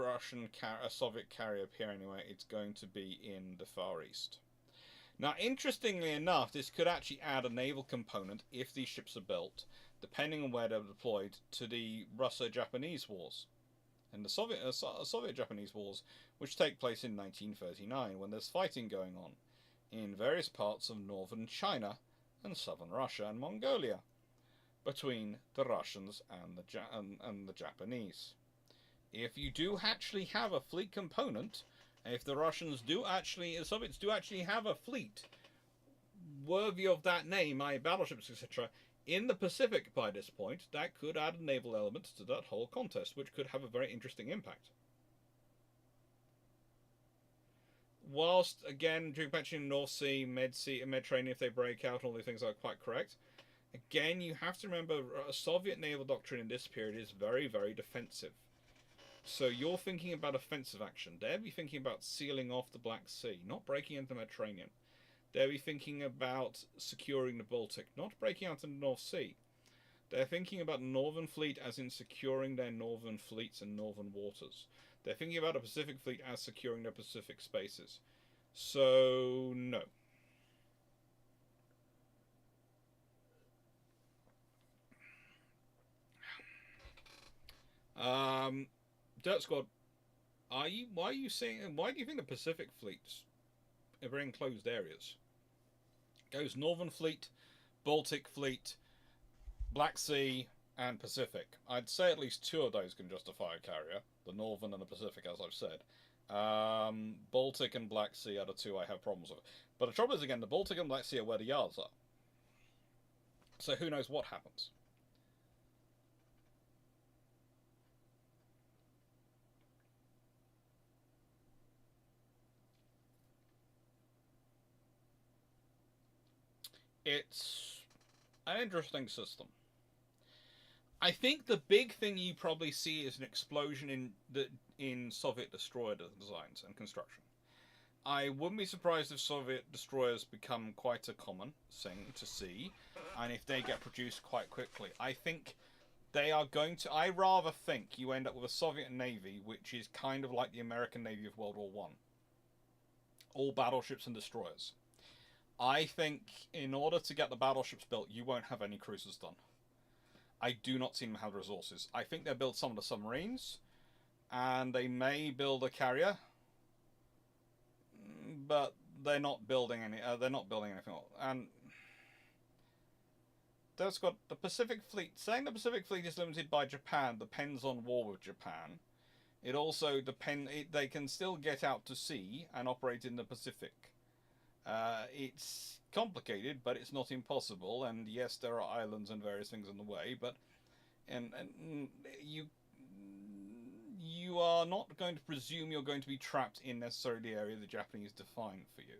Soviet carrier appear anywhere, it's going to be in the Far East. Now, interestingly enough, this could actually add a naval component if these ships are built, depending on where they're deployed, to the Russo-Japanese Wars and the Soviet-Japanese Wars, which take place in 1939, when there's fighting going on in various parts of northern China and southern Russia and Mongolia between the Russians and the Japanese. If you do actually have a fleet component, if the Soviets do actually have a fleet worthy of that name, i.e. battleships, etc., in the Pacific by this point, that could add a naval element to that whole contest, which could have a very interesting impact. Whilst, again, during mentioning North Sea, Mediterranean, if they break out, all these things are quite correct. Again, you have to remember, a Soviet naval doctrine in this period is very, very defensive. So you're thinking about offensive action. They'll be thinking about sealing off the Black Sea, not breaking into the Mediterranean. They'll be thinking about securing the Baltic, not breaking out into the North Sea. They're thinking about Northern Fleet as in securing their northern fleets and northern waters. They're thinking about a Pacific Fleet as securing their Pacific spaces. So, no. Dirt Squad, why do you think the Pacific Fleets are very enclosed areas? It goes Northern Fleet, Baltic Fleet, Black Sea, and Pacific. I'd say at least two of those can justify a carrier. The Northern and the Pacific, as I've said. Baltic and Black Sea are the two I have problems with. But the trouble is, again, the Baltic and Black Sea are where the yards are. So who knows what happens. It's an interesting system. I think the big thing you probably see is an explosion in Soviet destroyer designs and construction. I wouldn't be surprised if Soviet destroyers become quite a common thing to see, and if they get produced quite quickly. I think they are going to... I rather think you end up with a Soviet Navy which is kind of like the American Navy of World War I. All battleships and destroyers. I think in order to get the battleships built, you won't have any cruisers done. I do not see them have the resources. I think they'll build some of the submarines, and they may build a carrier, but they're not building any. They're not building anything else. And that's got the Pacific Fleet. Saying the Pacific Fleet is limited by Japan depends on war with Japan. It also they can still get out to sea and operate in the Pacific. It's complicated, but it's not impossible. And yes, there are islands and various things in the way, but and you are not going to presume you're going to be trapped in necessarily the area the Japanese define for you.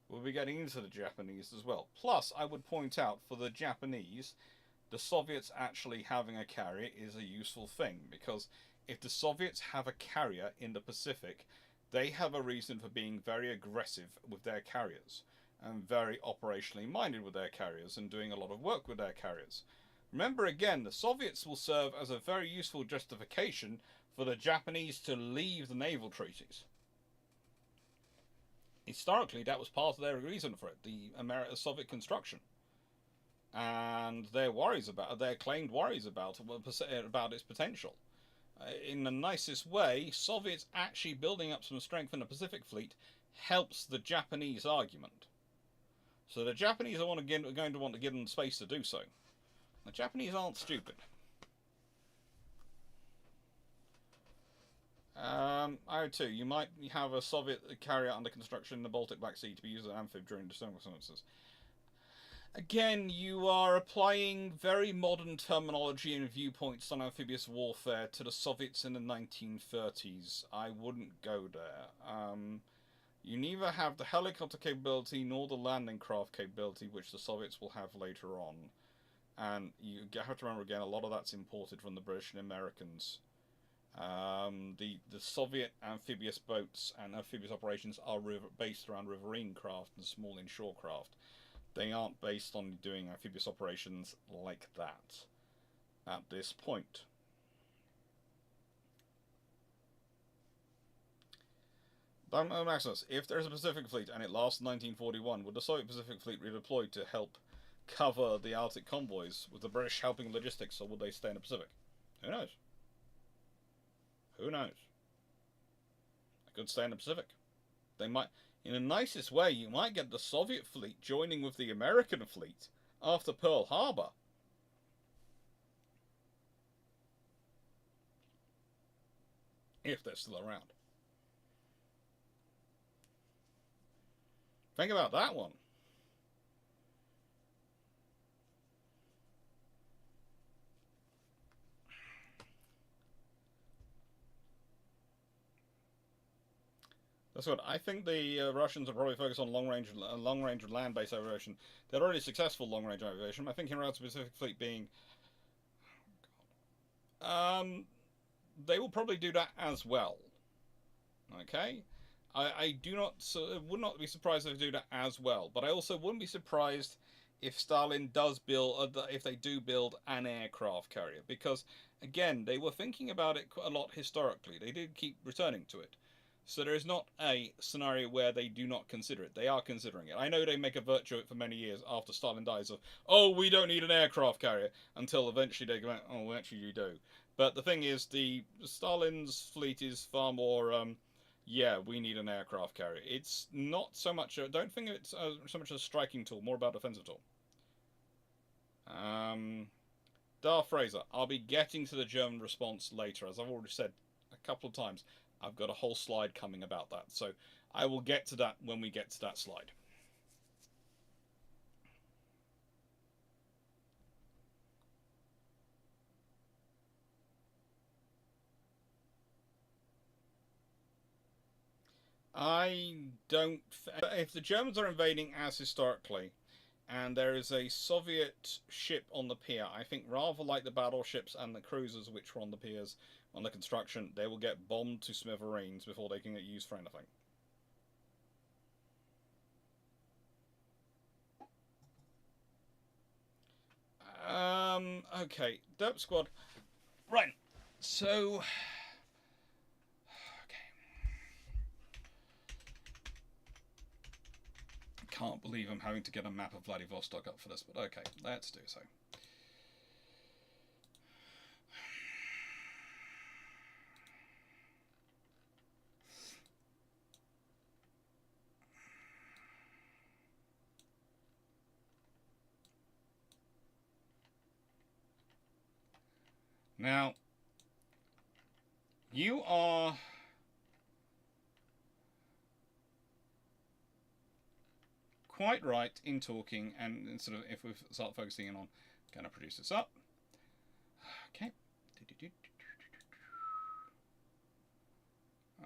We'll be getting into the Japanese as well. Plus, I would point out, for the Japanese, the Soviets actually having a carrier is a useful thing, because if the Soviets have a carrier in the Pacific, they have a reason for being very aggressive with their carriers and very operationally minded with their carriers and doing a lot of work with their carriers. Remember again, the Soviets will serve as a very useful justification for the Japanese to leave the Naval Treaties. Historically, that was part of their reason for it, the Soviet construction. And their claimed worries about its potential. In the nicest way, Soviets actually building up some strength in the Pacific Fleet helps the Japanese argument. So the Japanese are going to want to give them space to do so. The Japanese aren't stupid. too, you might have a Soviet carrier under construction in the Baltic Black Sea to be used as an amphib during the circumstances. Again, you are applying very modern terminology and viewpoints on amphibious warfare to the Soviets in the 1930s. I wouldn't go there. You neither have the helicopter capability nor the landing craft capability, which the Soviets will have later on. And you have to remember again, a lot of that's imported from the British and Americans. The Soviet amphibious boats and amphibious operations are based around riverine craft and small inshore craft. They aren't based on doing amphibious operations like that at this point. Maximus, if there's a Pacific Fleet and it lasts 1941, would the Soviet Pacific Fleet redeploy to help cover the Arctic convoys, with the British helping logistics, or would they stay in the Pacific? Who knows? Who knows? They could stay in the Pacific. They might, in the nicest way, you might get the Soviet fleet joining with the American fleet after Pearl Harbor. If they're still around. Think about that one. That's what I think. The Russians are probably focused on long range land-based aviation. They're already successful long range aviation. I think in regards to Pacific Fleet being, they will probably do that as well. Okay, I would not be surprised if they do that as well. But I also wouldn't be surprised if Stalin does build, if they do build an aircraft carrier, because again, they were thinking about it a lot historically. They did keep returning to it. So there is not a scenario where they do not consider it. They are considering it. I know they make a virtue of it for many years after Stalin dies of, oh, we don't need an aircraft carrier, until eventually they go, oh, actually you do. But the thing is, the Stalin's fleet is far more, yeah, we need an aircraft carrier. It's not so much, don't think it's so much a striking tool, more about a defensive tool. Darth Fraser, I'll be getting to the German response later, as I've already said a couple of times. I've got a whole slide coming about that, so I will get to that when we get to that slide. I don't... If the Germans are invading as historically, and there is a Soviet ship on the pier, I think rather like the battleships and the cruisers which were on the piers, on the construction, they will get bombed to smithereens before they can get used for anything. Okay, Derp Squad. Right, so... Okay. I can't believe I'm having to get a map of Vladivostok up for this, but okay, let's do so. Now, you are quite right in talking, and sort of if we start focusing in on, going to produce this up. Okay.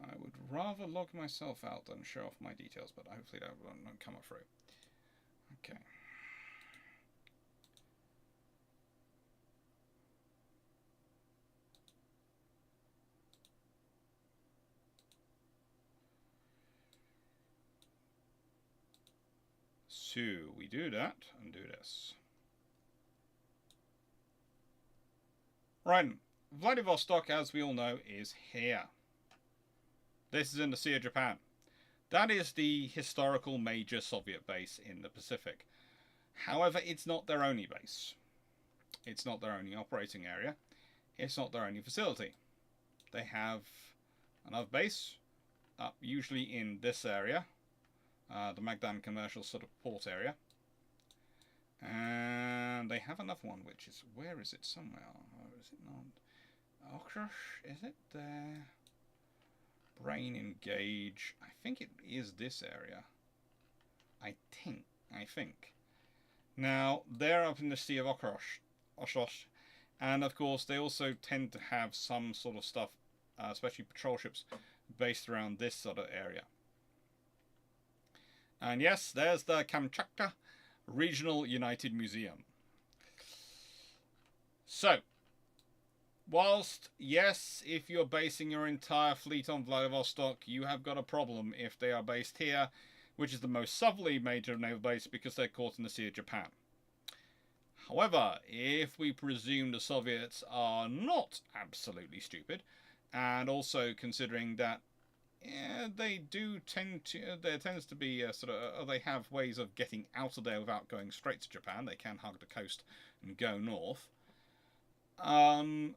I would rather log myself out than show off my details, but hopefully that won't come up through. Okay. So we do that and do this. Right, Vladivostok, as we all know, is here. This is in the Sea of Japan. That is the historical major Soviet base in the Pacific. However, it's not their only base. It's not their only operating area. It's not their only facility. They have another base up usually in this area, the Magdan commercial sort of port area. And they have another one, which is, where is it? Somewhere. Or is it not? Oshkosh? Is it there? Brain Engage. I think it is this area. I think. Now, they're up in the Sea of Oshkosh, and of course, they also tend to have some sort of stuff, especially patrol ships, based around this sort of area. And yes, there's the Kamchatka Regional United Museum. So, whilst, yes, if you're basing your entire fleet on Vladivostok, you have got a problem if they are based here, which is the most southerly major naval base because they're caught in the Sea of Japan. However, if we presume the Soviets are not absolutely stupid, and also considering that they do tend to, there tends to be they have ways of getting out of there without going straight to Japan. They can hug the coast and go north.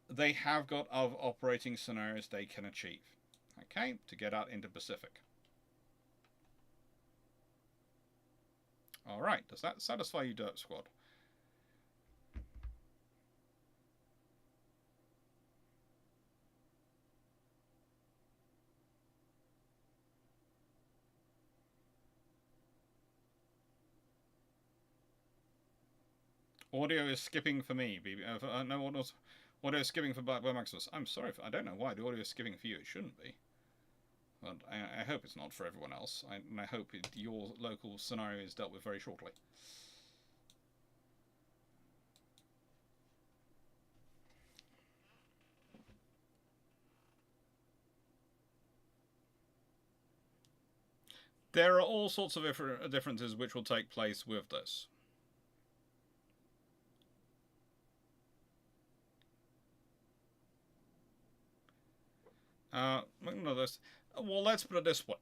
They have got other operating scenarios they can achieve, okay, to get out into Pacific. All right, does that satisfy you, Dirt Squad? Audio is skipping for me. No, audio is skipping for Black Bear Maximus. I'm sorry, I don't know why the audio is skipping for you. It shouldn't be. But I hope it's not for everyone else. And I hope your local scenario is dealt with very shortly. There are all sorts of differences which will take place with this. Well, let's put it this way.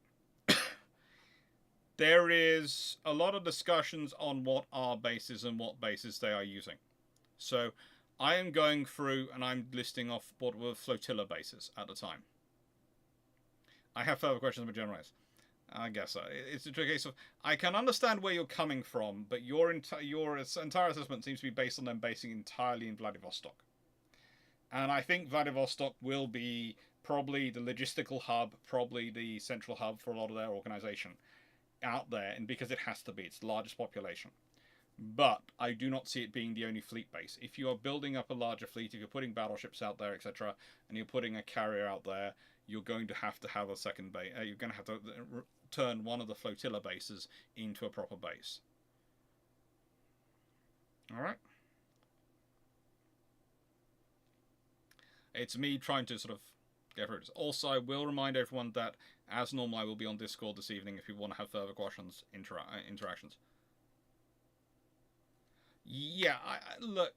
There is a lot of discussions on what are bases and what bases they are using. So I am going through and I'm listing off what were flotilla bases at the time. I have further questions with generals. I guess it's a case of I can understand where you're coming from, but your entire assessment seems to be based on them basing entirely in Vladivostok. And I think Vladivostok will be probably the logistical hub, probably the central hub for a lot of their organization out there, and because it has to be, it's the largest population. But I do not see it being the only fleet base. If you are building up a larger fleet, if you're putting battleships out there, etc., and you're putting a carrier out there, you're going to have a second base. You're going to have to turn one of the flotilla bases into a proper base. All right. It's me trying to sort of get through this. Also, I will remind everyone that, as normal, I will be on Discord this evening if you want to have further questions, interactions. Yeah, look,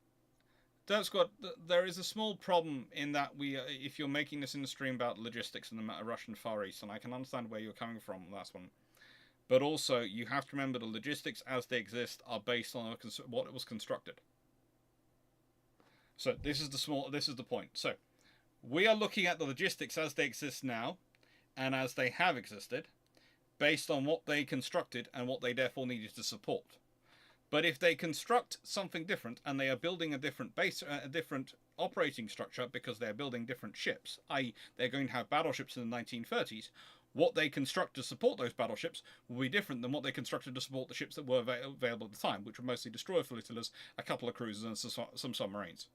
Dirt Squad, there is a small problem in that if you're making this in the stream about logistics in the Russian Far East, and I can understand where you're coming from on that one, but also you have to remember the logistics as they exist are based on what it was constructed. So this is the point. So we are looking at the logistics as they exist now, and as they have existed, based on what they constructed and what they therefore needed to support. But if they construct something different and they are building a different base, a different operating structure because they're building different ships, i.e. they're going to have battleships in the 1930s, what they construct to support those battleships will be different than what they constructed to support the ships that were available at the time, which were mostly destroyer flotillas, a couple of cruisers and some submarines.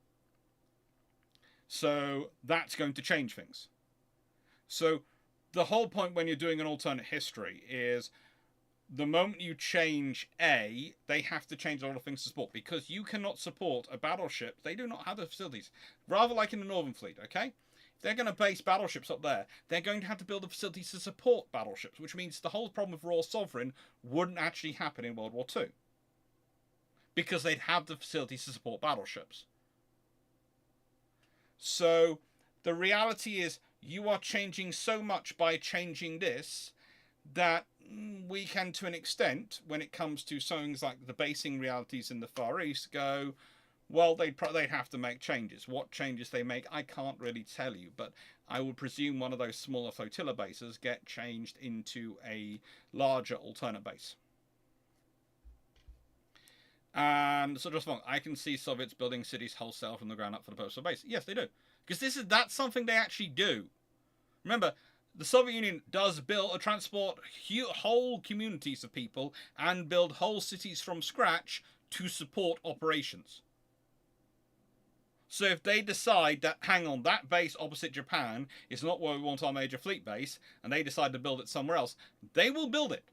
So that's going to change things. So the whole point when you're doing an alternate history is the moment you change A, they have to change a lot of things to support, because you cannot support a battleship. They do not have the facilities. Rather like in the Northern Fleet, okay? If they're going to base battleships up there, they're going to have to build the facilities to support battleships, which means the whole problem of Royal Sovereign wouldn't actually happen in World War II. Because they'd have the facilities to support battleships. So the reality is you are changing so much by changing this that we can, to an extent, when it comes to things like the basing realities in the Far East, go, well, they'd have to make changes. What changes they make, I can't really tell you, but I would presume one of those smaller flotilla bases get changed into a larger alternate base. And so just I can see Soviets building cities wholesale from the ground up for the purpose of base. Yes, they do. Because that's something they actually do. Remember, the Soviet Union does build or transport whole communities of people and build whole cities from scratch to support operations. So if they decide that, hang on, that base opposite Japan is not where we want our major fleet base, and they decide to build it somewhere else, they will build it.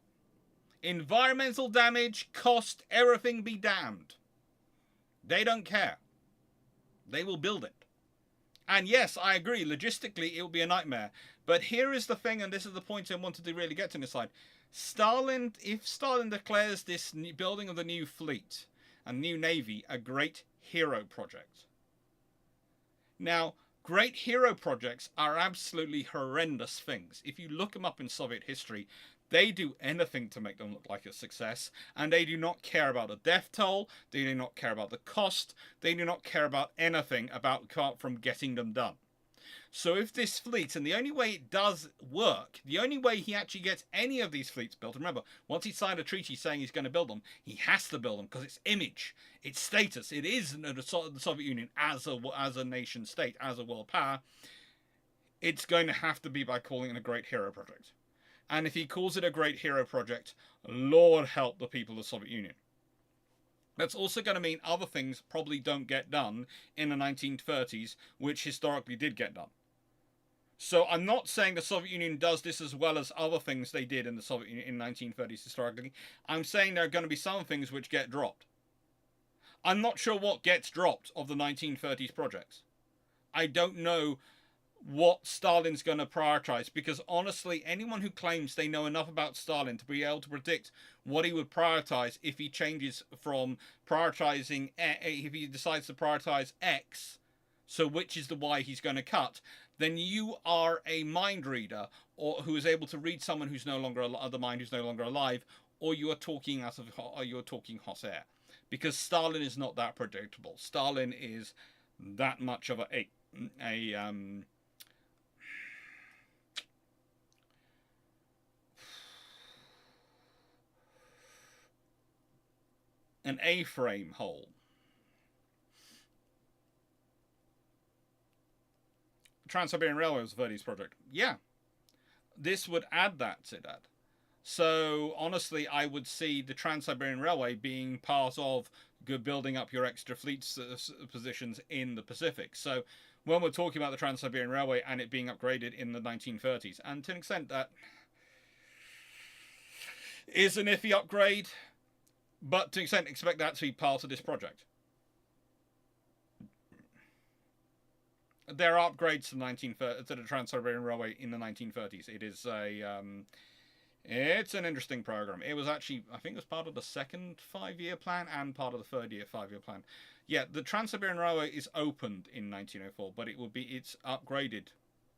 Environmental damage, cost, everything be damned. They don't care. They will build it. And yes, I agree, logistically it will be a nightmare. But here is the thing, and this is the point I wanted to really get to this slide. If Stalin declares this building of the new fleet and new navy a great hero project. Now, great hero projects are absolutely horrendous things. If you look them up in Soviet history, they do anything to make them look like a success, and they do not care about the death toll, they do not care about the cost, they do not care about anything apart from getting them done. So if this fleet, and the only way it does work, the only way he actually gets any of these fleets built, remember, once he signed a treaty saying he's going to build them, he has to build them because it's image, it's status, it is the Soviet Union as a nation state, as a world power. It's going to have to be by calling it a great hero project. And if he calls it a great hero project, Lord help the people of the Soviet Union. That's also going to mean other things probably don't get done in the 1930s, which historically did get done. So I'm not saying the Soviet Union does this as well as other things they did in the Soviet Union in 1930s historically. I'm saying there are going to be some things which get dropped. I'm not sure what gets dropped of the 1930s projects. I don't know what Stalin's going to prioritize, because honestly, anyone who claims they know enough about Stalin to be able to predict what he would prioritize if he changes from prioritizing, if he decides to prioritize X, so which is the Y he's going to cut, then you are a mind reader, or who is able to read someone who's no longer the mind who's no longer alive, or you are talking hot air, because Stalin is not that predictable. Stalin is that much of an A-frame hole. Trans-Siberian Railway was Verdi's project. Yeah, this would add that to that. So honestly, I would see the Trans-Siberian Railway being part of building up your extra fleet positions in the Pacific. So when we're talking about the Trans-Siberian Railway and it being upgraded in the 1930s, and to an extent that is an iffy upgrade, but to an extent expect that to be part of this project. There are upgrades to the Trans-Siberian Railway in the 1930s. It is it's an interesting program. It was actually, I think it was part of the second 5-year plan and part of the third 5-year plan. Yeah, the Trans-Siberian Railway is opened in 1904, but it's upgraded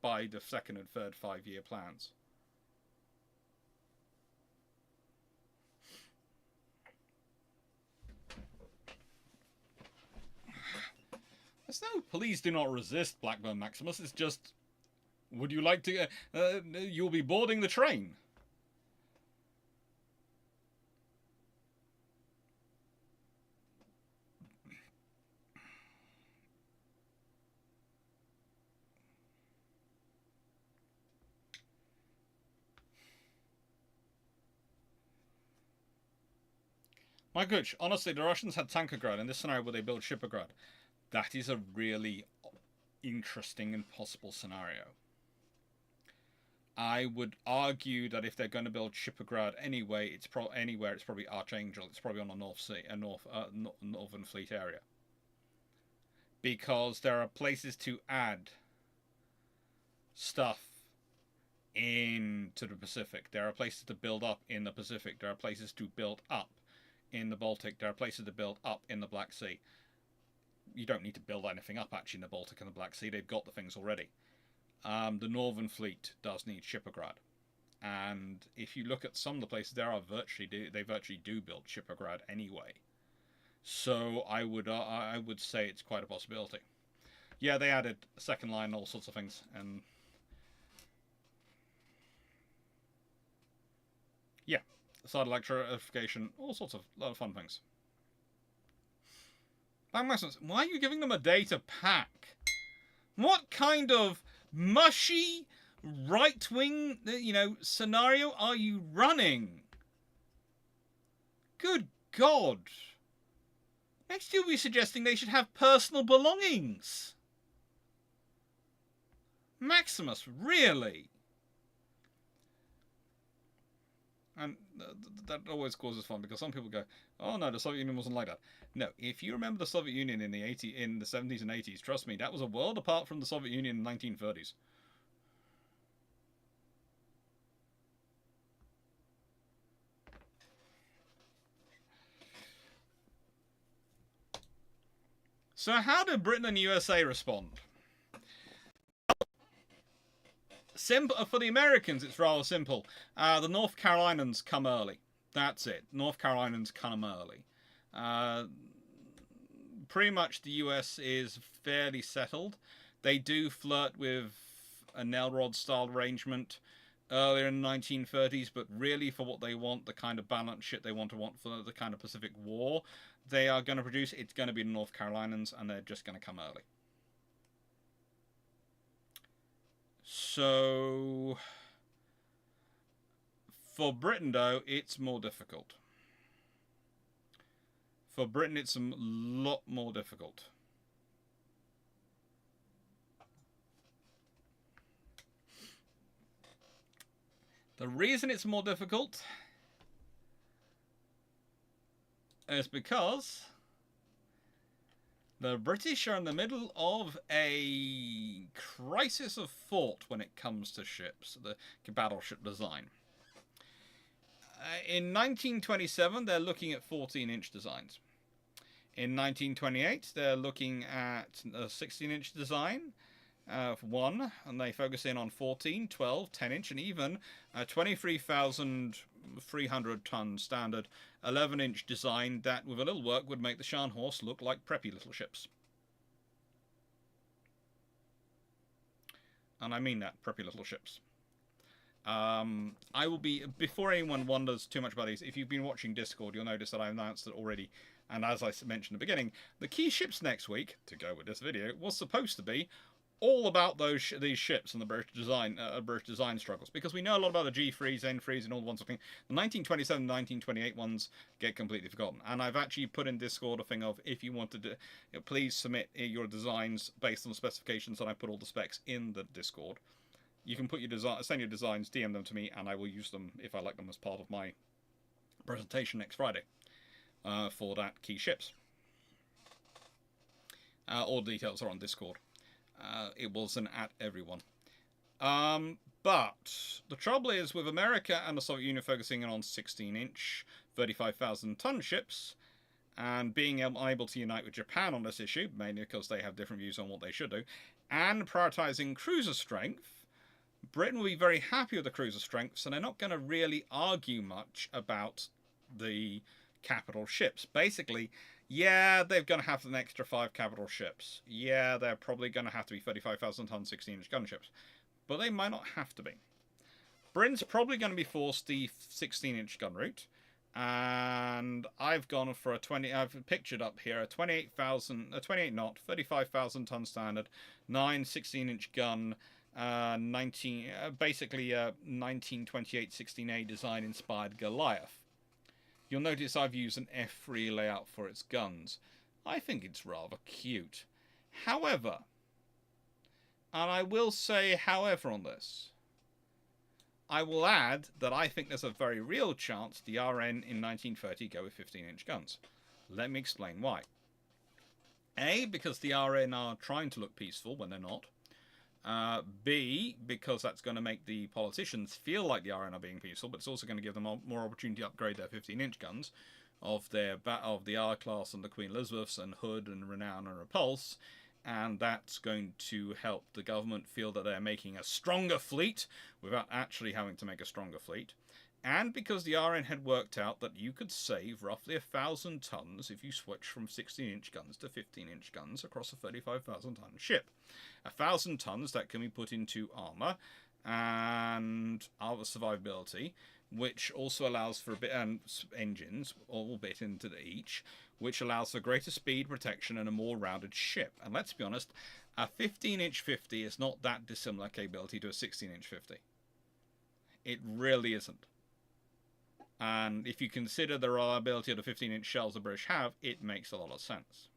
by the second and third 5-year plans. There's no please do not resist, Blackburn Maximus. It's just, would you like to... you'll be boarding the train. My coach, honestly, the Russians had Tankergrad. In this scenario, where they build Shipograd? That is a really interesting and possible scenario. I would argue that if they're going to build Shipograd anyway, it's probably Archangel. It's probably on the North Sea, Northern Fleet area, because there are places to add stuff into the Pacific. There are places to build up in the Pacific. There are places to build up in the Baltic. There are places to build up in the Black Sea. You don't need to build anything up actually in the Baltic and the Black Sea. They've got the things already. The Northern Fleet does need Shipograd, and if you look at some of the places, they virtually do build Shipograd anyway. So I would say it's quite a possibility. Yeah, they added a second line, all sorts of things, and yeah, side electrification, all sorts of lot of fun things. Why are you giving them a day to pack? What kind of mushy right-wing, scenario are you running? Good God. Next you'll be suggesting they should have personal belongings. Maximus, really? And that always causes fun because some people go, "Oh no, the Soviet Union wasn't like that." No, if you remember the Soviet Union in the 70s and 80s, trust me, that was a world apart from the Soviet Union in the 1930s. So how did Britain and USA respond? For the Americans, it's rather simple. The North Carolinians come early. That's it. North Carolinians come early. Pretty much the US is fairly settled. They do flirt with a Nelrod-style arrangement earlier in the 1930s, but really for what they want, the kind of balanced shit they want for the kind of Pacific War they are going to produce, it's going to be the North Carolinians, and they're just going to come early. So, for Britain, though, it's more difficult. For Britain, it's a lot more difficult. The reason it's more difficult is because the British are in the middle of a crisis of thought when it comes to ships, the battleship design. In 1927, they're looking at 14-inch designs. In 1928, they're looking at a 16-inch design for one, and they focus in on 14, 12, 10-inch, and even a 23,300-ton standard 11-inch design that, with a little work, would make the Scharnhorst look like preppy little ships. And I mean that, preppy little ships. I will be, before anyone wonders too much about these, if you've been watching Discord, you'll notice that I announced it already. And as I mentioned at the beginning, the key ships next week, to go with this video, was supposed to be all about these ships and the British design struggles, because we know a lot about the G3s, N3s, and all the ones. The 1927, 1928 ones get completely forgotten. And I've actually put in Discord a thing of, if you wanted to, please submit your designs based on the specifications, and I put all the specs in the Discord. You can put your send your designs, DM them to me, and I will use them if I like them as part of my presentation next Friday for that key ships. All details are on Discord. It wasn't at everyone. But the trouble is, with America and the Soviet Union focusing on 16-inch, 35,000-ton ships, and being unable to unite with Japan on this issue, mainly because they have different views on what they should do, and prioritising cruiser strength, Britain will be very happy with the cruiser strength, so they're not going to really argue much about the capital ships. Basically, yeah, they're going to have an extra 5 capital ships. Yeah, they're probably going to have to be 35,000-ton 16-inch gunships. But they might not have to be. Britain's probably going to be forced the 16-inch gun route. And I've gone for I've pictured up here a 28 knot, 35,000-ton standard, 9 16-inch gun, basically a 1928 16A design inspired Goliath. You'll notice I've used an F3 layout for its guns. I think it's rather cute. However, and I will say however on this, I will add that I think there's a very real chance the RN in 1930 go with 15-inch guns. Let me explain why. A, because the RN are trying to look peaceful when they're not. B, because that's going to make the politicians feel like the RN are being peaceful, but it's also going to give them more opportunity to upgrade their 15-inch guns of the R-Class and the Queen Elizabeths and Hood and Renown and Repulse, and that's going to help the government feel that they're making a stronger fleet without actually having to make a stronger fleet. And because the RN had worked out that you could save roughly 1,000 tons if you switch from 16-inch guns to 15-inch guns across a 35,000-ton ship. 1,000 tons that can be put into armour and other survivability, which also allows for a bit engines, all bit into each, which allows for greater speed, protection, and a more rounded ship. And let's be honest, a 15-inch 50 is not that dissimilar capability to a 16-inch 50. It really isn't. And if you consider the reliability of the 15-inch shells the British have, it makes a lot of sense.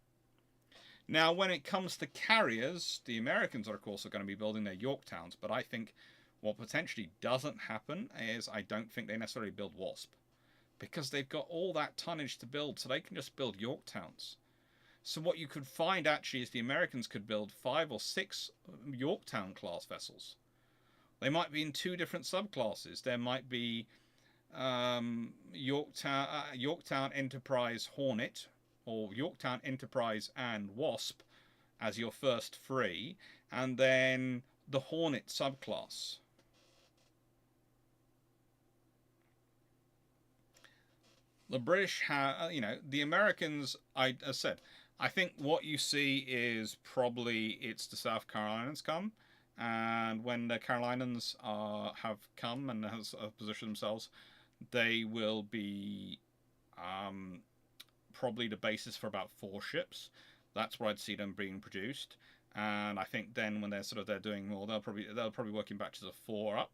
Now, when it comes to carriers, the Americans are, of course, going to be building their Yorktowns, but I think what potentially doesn't happen is I don't think they necessarily build Wasp, because they've got all that tonnage to build, so they can just build Yorktowns. So what you could find actually is the Americans could build 5 or 6 Yorktown class vessels. They might be in 2 different subclasses. There might be Yorktown Enterprise Hornet, or Yorktown Enterprise and Wasp as your first 3, and then the Hornet subclass. The British have, the Americans, I said, I think what you see is probably it's the South Carolinians come, and when the Carolinians have come and has positioned themselves, they will be probably the basis for about 4 ships. That's where I'd see them being produced, and I think then when they're doing more, they'll probably work in batches of 4 up,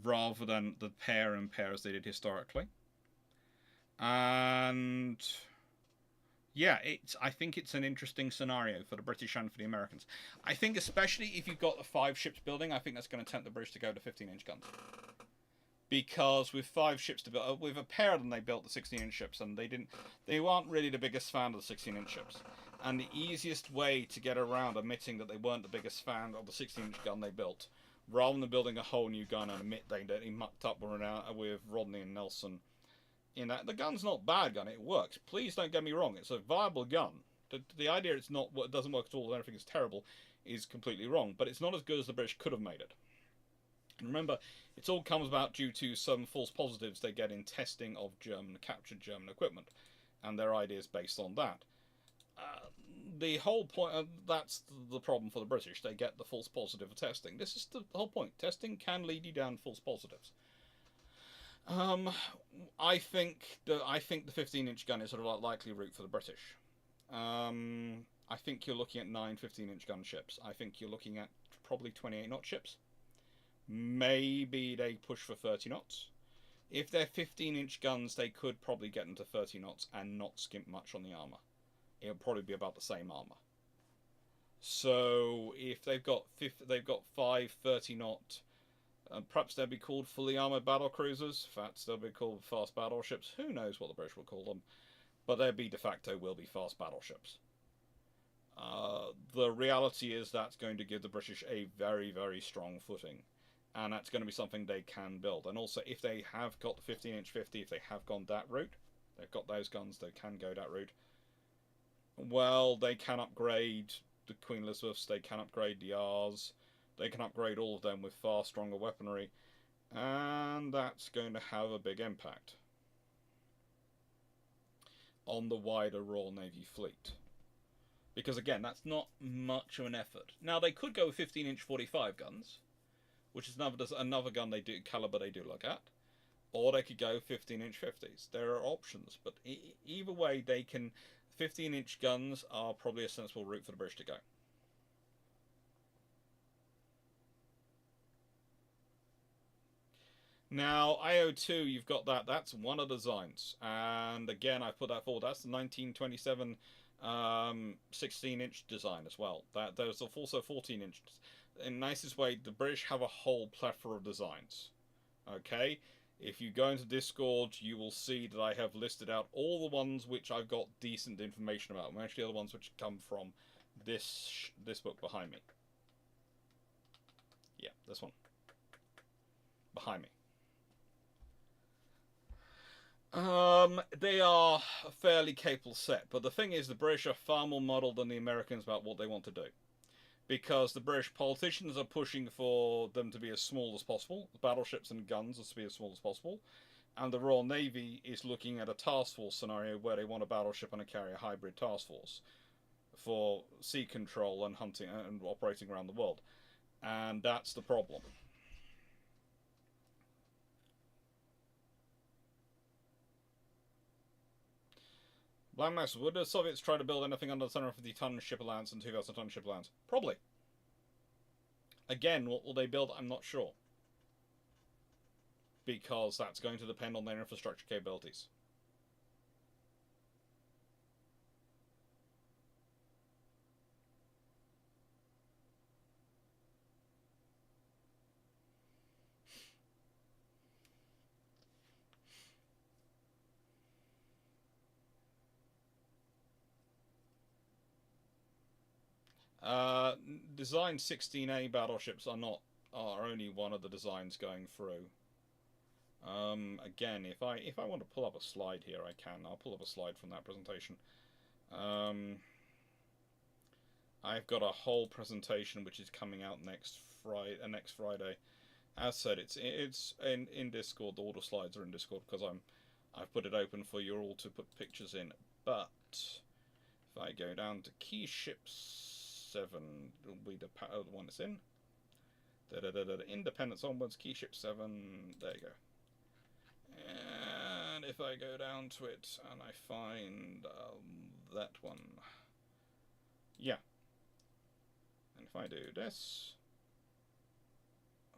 rather than the pair and pair as they did historically. And yeah, I think it's an interesting scenario for the British and for the Americans. I think especially if you've got the 5 ships building, I think that's going to tempt the British to go to 15-inch guns. Because with 5 ships to build, with a pair of them, they built the 16-inch ships, and they weren't really the biggest fan of the 16-inch ships. And the easiest way to get around admitting that they weren't the biggest fan of the 16-inch gun they built, rather than building a whole new gun and admit they mucked up with Rodney and Nelson, in that the gun's not a bad gun, it works. Please don't get me wrong, it's a viable gun. The idea it doesn't work at all and everything is terrible is completely wrong, but it's not as good as the British could have made it. And remember, it all comes about due to some false positives they get in testing of captured German equipment, and their ideas based on that. The whole point, that's the problem for the British. They get the false positive of testing. This is the whole point. Testing can lead you down false positives. I think the 15-inch gun is a likely route for the British. I think you're looking at 9 15-inch gun ships. I think you're looking at probably 28-knot ships. Maybe they push for 30 knots. If they're 15-inch guns, they could probably get into 30 knots and not skimp much on the armor. It'll probably be about the same armor. So if they've got 5 30-knot, perhaps they'll be called fully armored battle cruisers. Perhaps they'll be called fast battleships. Who knows what the British will call them? But they'll be de facto will be fast battleships. The reality is that's going to give the British a very, very strong footing. And that's going to be something they can build. And also, if they have got the 15-inch 50, if they have gone that route, they've got those guns, they can go that route. Well, they can upgrade the Queen Elizabeths, they can upgrade the R's, they can upgrade all of them with far stronger weaponry, and that's going to have a big impact on the wider Royal Navy fleet. Because again, that's not much of an effort. Now, they could go with 15-inch 45 guns, which is another gun caliber they do look at, or they could go 15-inch 50s. There are options, but either way, 15-inch guns are probably a sensible route for the British to go. Now, IO2, you've got that. That's one of the designs. And again, I've put that forward. That's the 1927 16-inch design as well. There's also 14-inch. In the nicest way, the British have a whole plethora of designs. Okay? If you go into Discord, you will see that I have listed out all the ones which I've got decent information about. Actually, the ones which come from this book behind me. Yeah, this one. Behind me. They are a fairly capable set, but the thing is, the British are far more modelled than the Americans about what they want to do. Because the British politicians are pushing for them to be as small as possible, the battleships and guns are to be as small as possible, and the Royal Navy is looking at a task force scenario where they want a battleship and a carrier hybrid task force for sea control and hunting and operating around the world. And that's the problem. Black Max, would the Soviets try to build anything under the 750-ton ship allowance and 2,000-ton ship allowance? Probably. Again, what will they build? I'm not sure. because that's going to depend on their infrastructure capabilities. Design 16A battleships are only one of the designs going through. Again, if I want to pull up a slide here, I can. I'll pull up a slide from that presentation. I've got a whole presentation which is coming out next Friday. As said, it's in Discord. All the slides are in Discord because I've put it open for you all to put pictures in. But if I go down to Key Ship 7, will be the one it's in. Independence onwards, Key Ship 7. There you go. And if I go down to it and I find that one, yeah. And if I do this,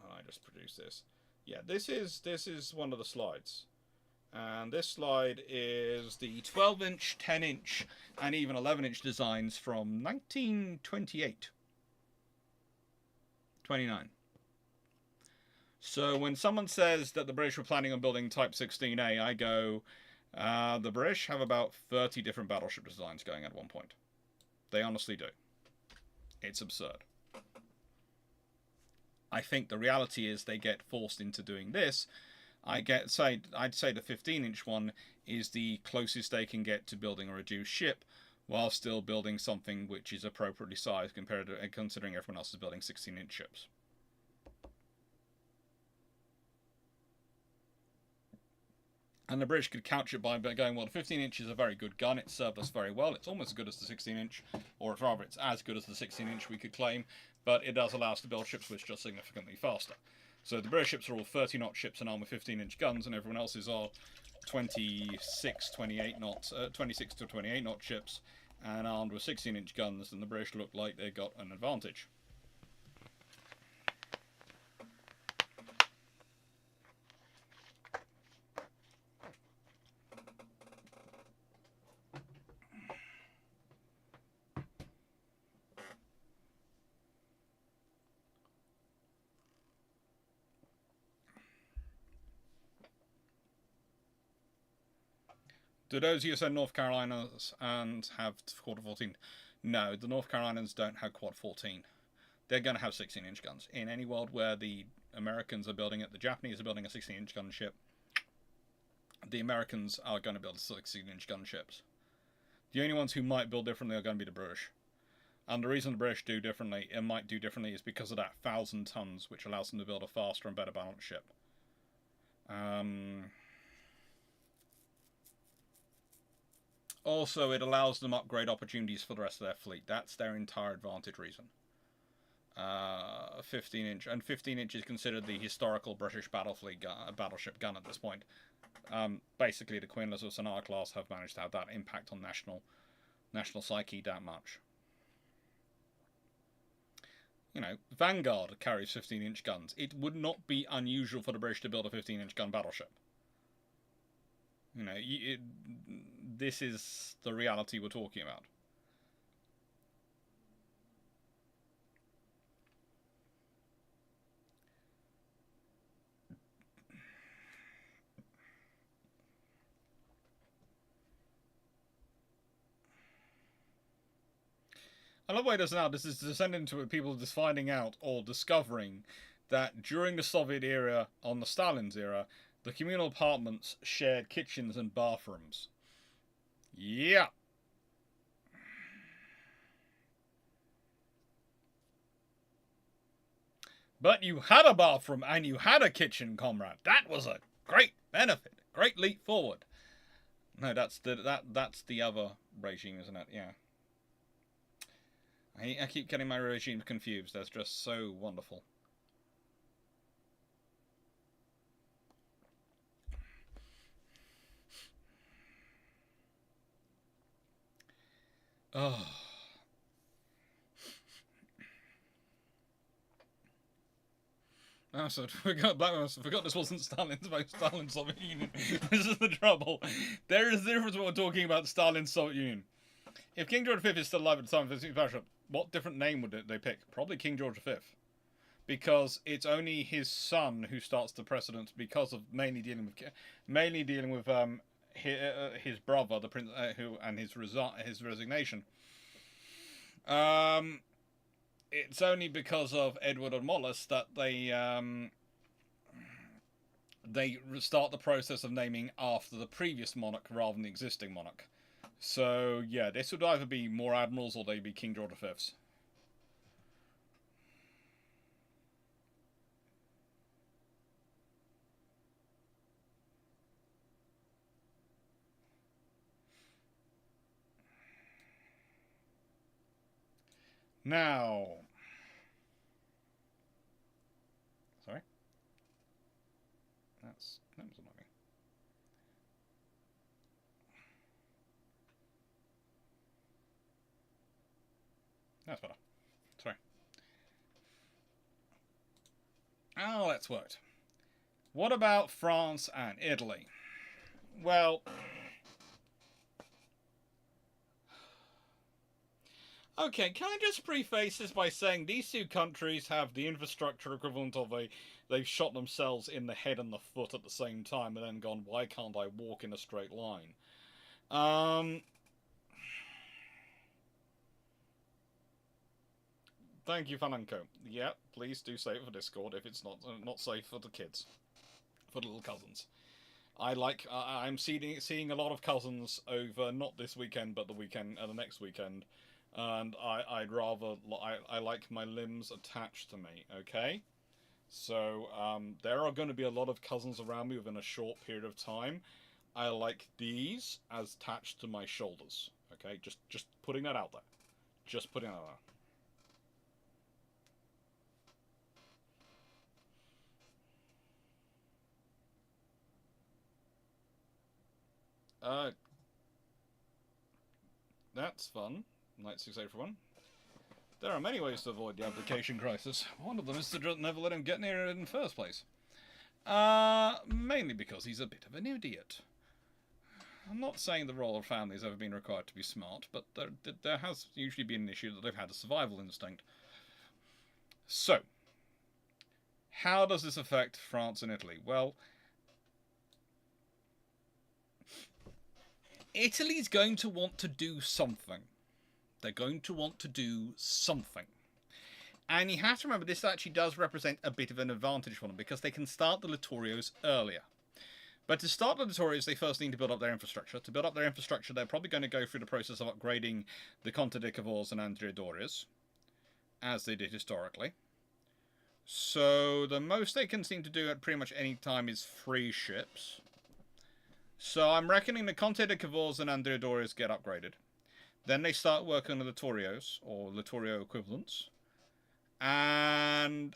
and I just produce this, yeah, this is one of the slides. And this slide is the 12-inch, 10-inch, and even 11-inch designs from 1928. 29. So when someone says that the British were planning on building Type 16A, I go, the British have about 30 different battleship designs going at one point. They honestly do. It's absurd. I think the reality is they get forced into doing this. I'd say the 15-inch one is the closest they can get to building a reduced ship, while still building something which is appropriately sized compared to considering everyone else is building 16-inch ships. And the British could couch it by going, well, the 15-inch is a very good gun. It served us very well. It's almost as good as the 16-inch, or rather, it's as good as the 16-inch we could claim, but it does allow us to build ships which are significantly faster. So the British ships are all 30-knot ships and armed with 15-inch guns, and everyone else's are 26 to 28-knot ships and armed with 16-inch guns, and the British look like they got an advantage. Do those USN North Carolinas and have Quad 14? No, the North Carolinas don't have Quad 14. They're going to have 16-inch guns. In any world where the Americans are building it, the Japanese are building a 16-inch gun ship, the Americans are going to build 16-inch gun ships. The only ones who might build differently are going to be the British. And the reason the British do differently, and might do differently, is because of that 1,000 tons, which allows them to build a faster and better balanced ship. Also, it allows them upgrade opportunities for the rest of their fleet. That's their entire advantage reason. 15-inch, and 15-inch is considered the historical British battleship gun at this point. Basically, the Queen Elizabeth and class have managed to have that impact on national psyche that much. You know, Vanguard carries 15-inch guns. It would not be unusual for the British to build a 15-inch gun battleship. You know, this is the reality we're talking about. I love the way it does now. This is descending into people just finding out or discovering that during the Soviet era, on the Stalin's era, the communal apartments shared kitchens and bathrooms. Yeah. But you had a bathroom and you had a kitchen, comrade. That was a great benefit. Great leap forward. No, that's the other regime, isn't it? Yeah. I keep getting my regimes confused. That's just so wonderful. Oh. Mouse forgot. Black Mouse forgot this wasn't Stalin's Soviet Union. This is the trouble. There is a difference when we're talking about Stalin's Soviet Union. If King George V is still alive at the time of his invasion, what different name would they pick? Probably King George V, because it's only his son who starts the precedent because of mainly dealing with his brother, the prince, who and his resignation. It's only because of Edward and Wallace that they start the process of naming after the previous monarch rather than the existing monarch. So yeah, this would either be more admirals or they'd be King George V's. Now, sorry, that was annoying. That's better. Sorry. Oh, that's worked. What about France and Italy? Well, okay, can I just preface this by saying these two countries have the infrastructure equivalent of they've shot themselves in the head and the foot at the same time and then gone, why can't I walk in a straight line? Thank you, Fananko. Yeah, please do save it for Discord if it's not safe for the kids, for the little cousins. I'm seeing a lot of cousins over not this weekend but the weekend the next weekend, and I like my limbs attached to me. Okay, so there are going to be a lot of cousins around me within a short period of time. I like these as attached to my shoulders. Okay, just putting that out there. Just putting that out there. That's fun. Night 681. There are many ways to avoid the application crisis. One of them is to never let him get near it in the first place. Mainly because he's a bit of an idiot. I'm not saying the royal family has ever been required to be smart, but there has usually been an issue that they've had a survival instinct. So, how does this affect France and Italy? Well, Italy's going to want to do something. They're going to want to do something. And you have to remember, this actually does represent a bit of an advantage for them, because they can start the Littorios earlier. But to start the Littorios, they first need to build up their infrastructure. To build up their infrastructure, they're probably going to go through the process of upgrading the Conte de Cavours and Andrea-Dories, as they did historically. So the most they can seem to do at pretty much any time is 3 ships. So I'm reckoning the Conte de Cavours and Andrea-Dories get upgraded. Then they start working on the Littorios, or Littorio equivalents. And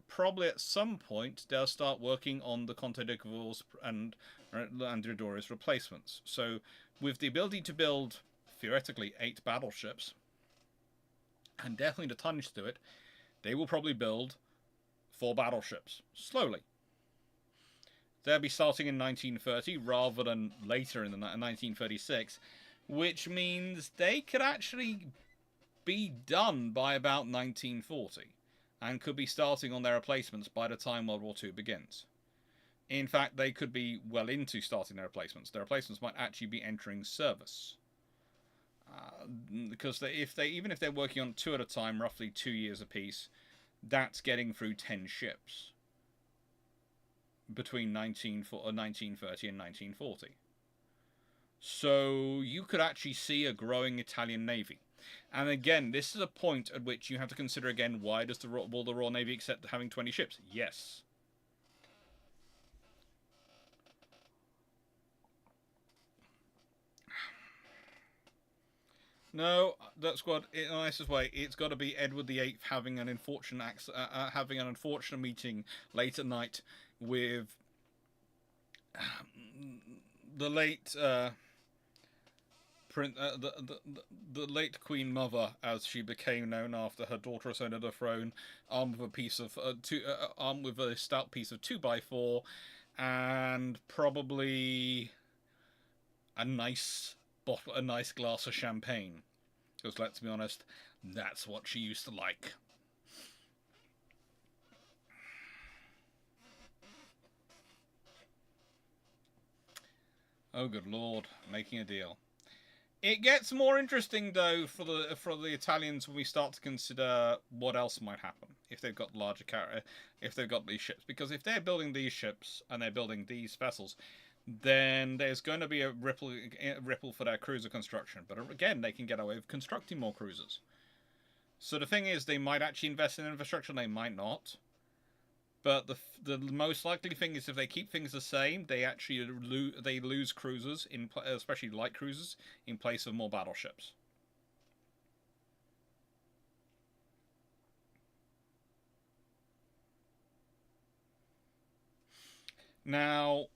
probably at some point, they'll start working on the Conte de Cavours and Andrea-Dories replacements. So with the ability to build, theoretically, 8 battleships, and definitely the tonnage to it, they will probably build 4 battleships, slowly. They'll be starting in 1930 rather than later in 1936, which means they could actually be done by about 1940 and could be starting on their replacements by the time World War II begins. In fact, they could be well into starting their replacements. Their replacements might actually be entering service. Because even if they're working on 2 at a time, roughly 2 years apiece, that's getting through 10 ships between 1930 and 1940. So you could actually see a growing Italian Navy. And again, this is a point at which you have to consider again, why does will the Royal Navy accept having 20 ships? Yes. No, that squad, in the nicest way, it's got to be Edward VIII having an unfortunate meeting late at night with the late the late Queen Mother, as she became known after her daughter ascended the throne, armed with a piece of armed with a stout piece of 2x4, and probably a nice glass of champagne. Because let's be honest, that's what she used to like. Oh, good lord, making a deal. It gets more interesting though for the Italians when we start to consider what else might happen if they've got if they've got these ships. Because if they're building these ships and they're building these vessels, then there's going to be a ripple for their cruiser construction. But again, they can get away with constructing more cruisers. So the thing is, they might actually invest in infrastructure, they might not. But the most likely thing is if they keep things the same, they actually lose cruisers, especially light cruisers, in place of more battleships. Now,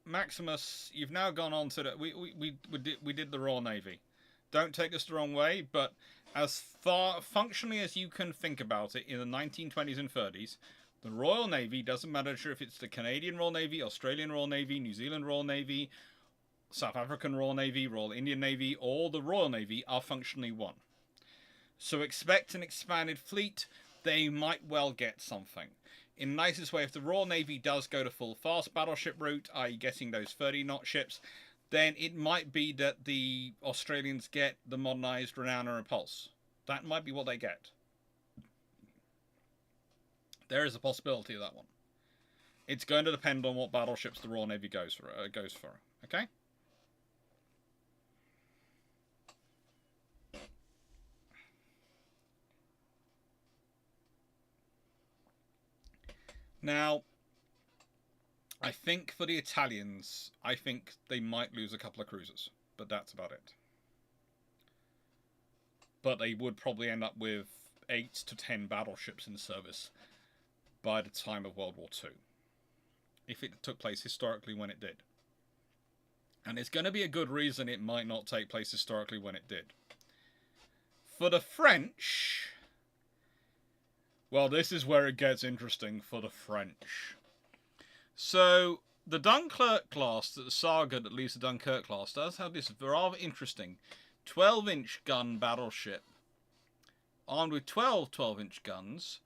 Maximus, you've now gone on to the we did the Royal Navy. Don't take this the wrong way, but as far functionally as you can think about it, in the 1920s and 30s, the Royal Navy, doesn't matter if it's the Canadian Royal Navy, Australian Royal Navy, New Zealand Royal Navy, South African Royal Navy, Royal Indian Navy, or the Royal Navy, are functionally one. So expect an expanded fleet. They might well get something. In the nicest way, if the Royal Navy does go to full fast battleship route, i.e. getting those 30-knot ships, then it might be that the Australians get the modernised Renown and Repulse. That might be what they get. There is a possibility of that one. It's going to depend on what battleships the Royal Navy goes for. Okay? Now, I think for the Italians, I think they might lose a couple of cruisers, but that's about it. But they would probably end up with 8 to 10 battleships in service by the time of World War II, if it took place historically when it did. And it's going to be a good reason it might not take place historically when it did. For the French, well, this is where it gets interesting for the French. So, the Dunkirk class, the saga that leads the Dunkirk class, does have this rather interesting 12-inch gun battleship armed with 12 12-inch guns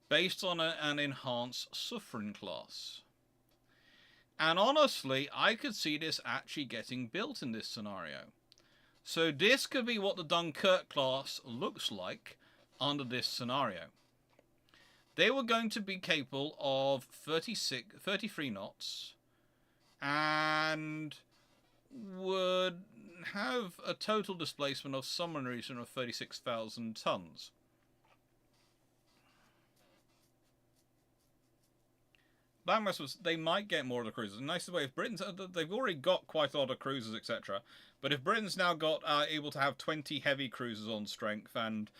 based on an enhanced Suffren class. And honestly, I could see this actually getting built in this scenario. So this could be what the Dunkirk class looks like under this scenario. They were going to be capable of 33 knots and would have a total displacement of somewhere in the region of 36,000 tons. They might get more of the cruisers. The nicest way, if Britain's, they've already got quite a lot of cruisers, etc. But if Britain's now got able to have 20 heavy cruisers on strength and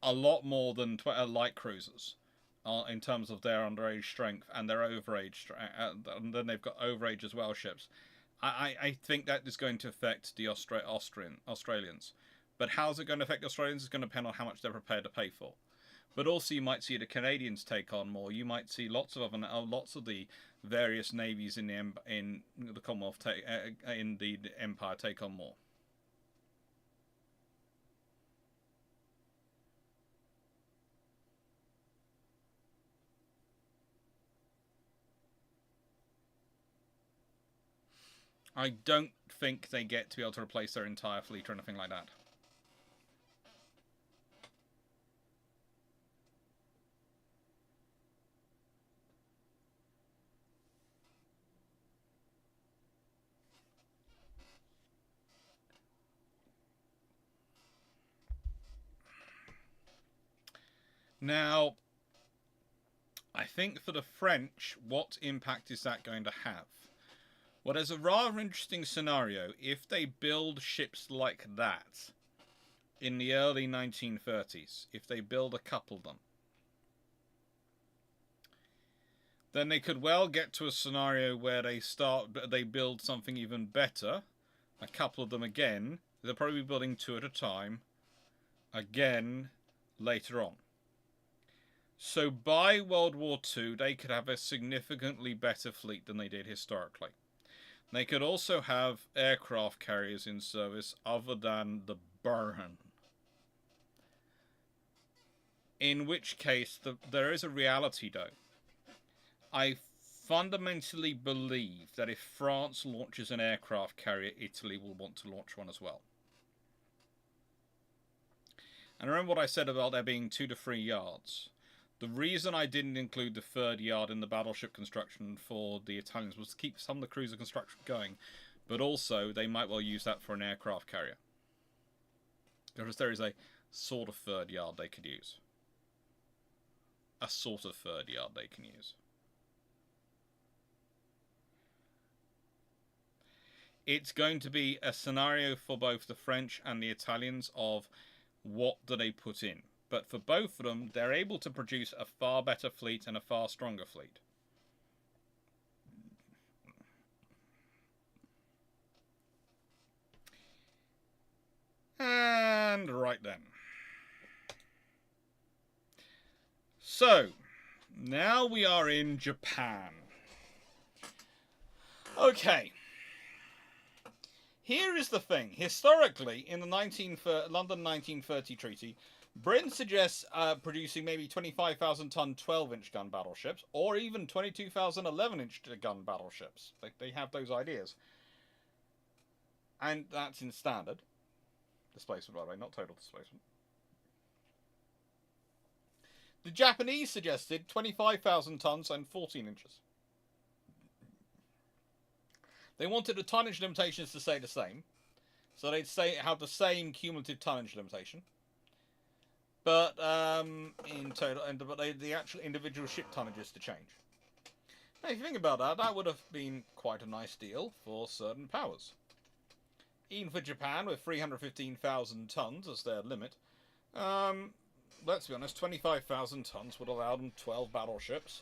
a lot more than light cruisers in terms of their underage strength and their overage, and then they've got overage as well ships. I think that is going to affect the Australians. But how's it going to affect the Australians? It's going to depend on how much they're prepared to pay for. But also, you might see the Canadians take on more. You might see lots of the various navies in the Commonwealth in the Empire take on more. I don't think they get to be able to replace their entire fleet or anything like that. Now, I think for the French, what impact is that going to have? Well, there's a rather interesting scenario. If they build ships like that in the early 1930s, if they build a couple of them, then they could well get to a scenario where they build something even better. A couple of them again. They'll probably be building 2 at a time. Again, later on. So by World War II, they could have a significantly better fleet than they did historically. They could also have aircraft carriers in service other than the Burn. In which case, there is a reality though. I fundamentally believe that if France launches an aircraft carrier, Italy will want to launch one as well. And remember what I said about there being 2 to 3 yards. The reason I didn't include the 3rd yard in the battleship construction for the Italians was to keep some of the cruiser construction going, but also they might well use that for an aircraft carrier. Because there is a sort of 3rd yard they could use. A sort of 3rd yard they can use. It's going to be a scenario for both the French and the Italians of what do they put in. But for both of them, they're able to produce a far better fleet and a far stronger fleet. And right then. So, now we are in Japan. Okay. Here is the thing. Historically, in the London 1930 treaty, Britain suggests producing maybe 25,000-ton 12-inch gun battleships, or even 22,000 11-inch gun battleships. They have those ideas. And that's in standard displacement, by the way, not total displacement. The Japanese suggested 25,000 tons and 14 inches. They wanted the tonnage limitations to stay the same, so they'd have the same cumulative tonnage limitation. But in total, but the actual individual ship tonnages to change. Now, if you think about that, that would have been quite a nice deal for certain powers. Even for Japan, with 315,000 tons as their limit, let's be honest, 25,000 tons would allow them 12 battleships,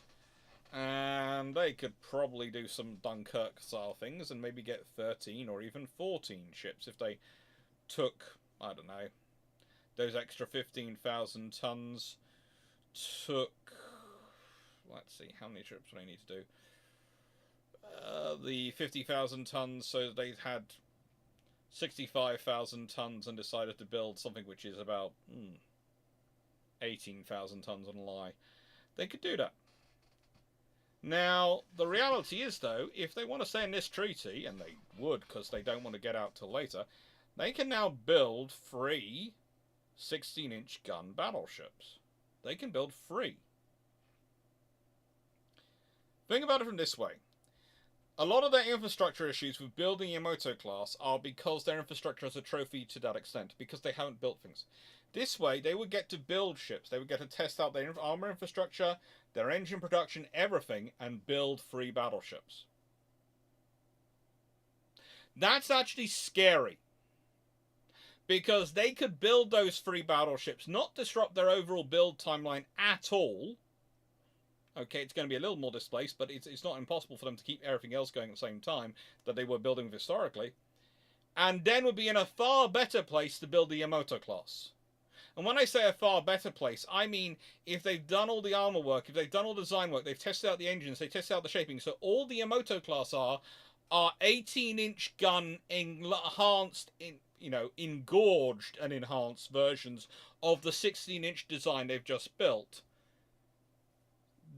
and they could probably do some Dunkirk-style things and maybe get 13 or even 14 ships if they took, I don't know, those extra 15,000 tons took, let's see, how many trips do they need to do? The 50,000 tons, so they had 65,000 tons and decided to build something which is about 18,000 tons on a lie. They could do that. Now, the reality is, though, if they want to stay in this treaty, and they would because they don't want to get out till later, they can now build free 16-inch gun battleships. They can build free. Think about it from this way. A lot of their infrastructure issues with building Yamato class are because their infrastructure is a trophy to that extent, because they haven't built things. This way, they would get to build ships. They would get to test out their armor infrastructure, their engine production, everything, and build free battleships. That's actually scary. Because they could build those free battleships, not disrupt their overall build timeline at all. Okay, it's going to be a little more displaced, but it's not impossible for them to keep everything else going at the same time that they were building historically. And then would be in a far better place to build the Yamato class. And when I say a far better place, I mean if they've done all the armor work, if they've done all the design work, they've tested out the engines, they've tested out the shaping. So all the Yamato class are 18-inch gun enhanced, engorged and enhanced versions of the 16-inch design they've just built.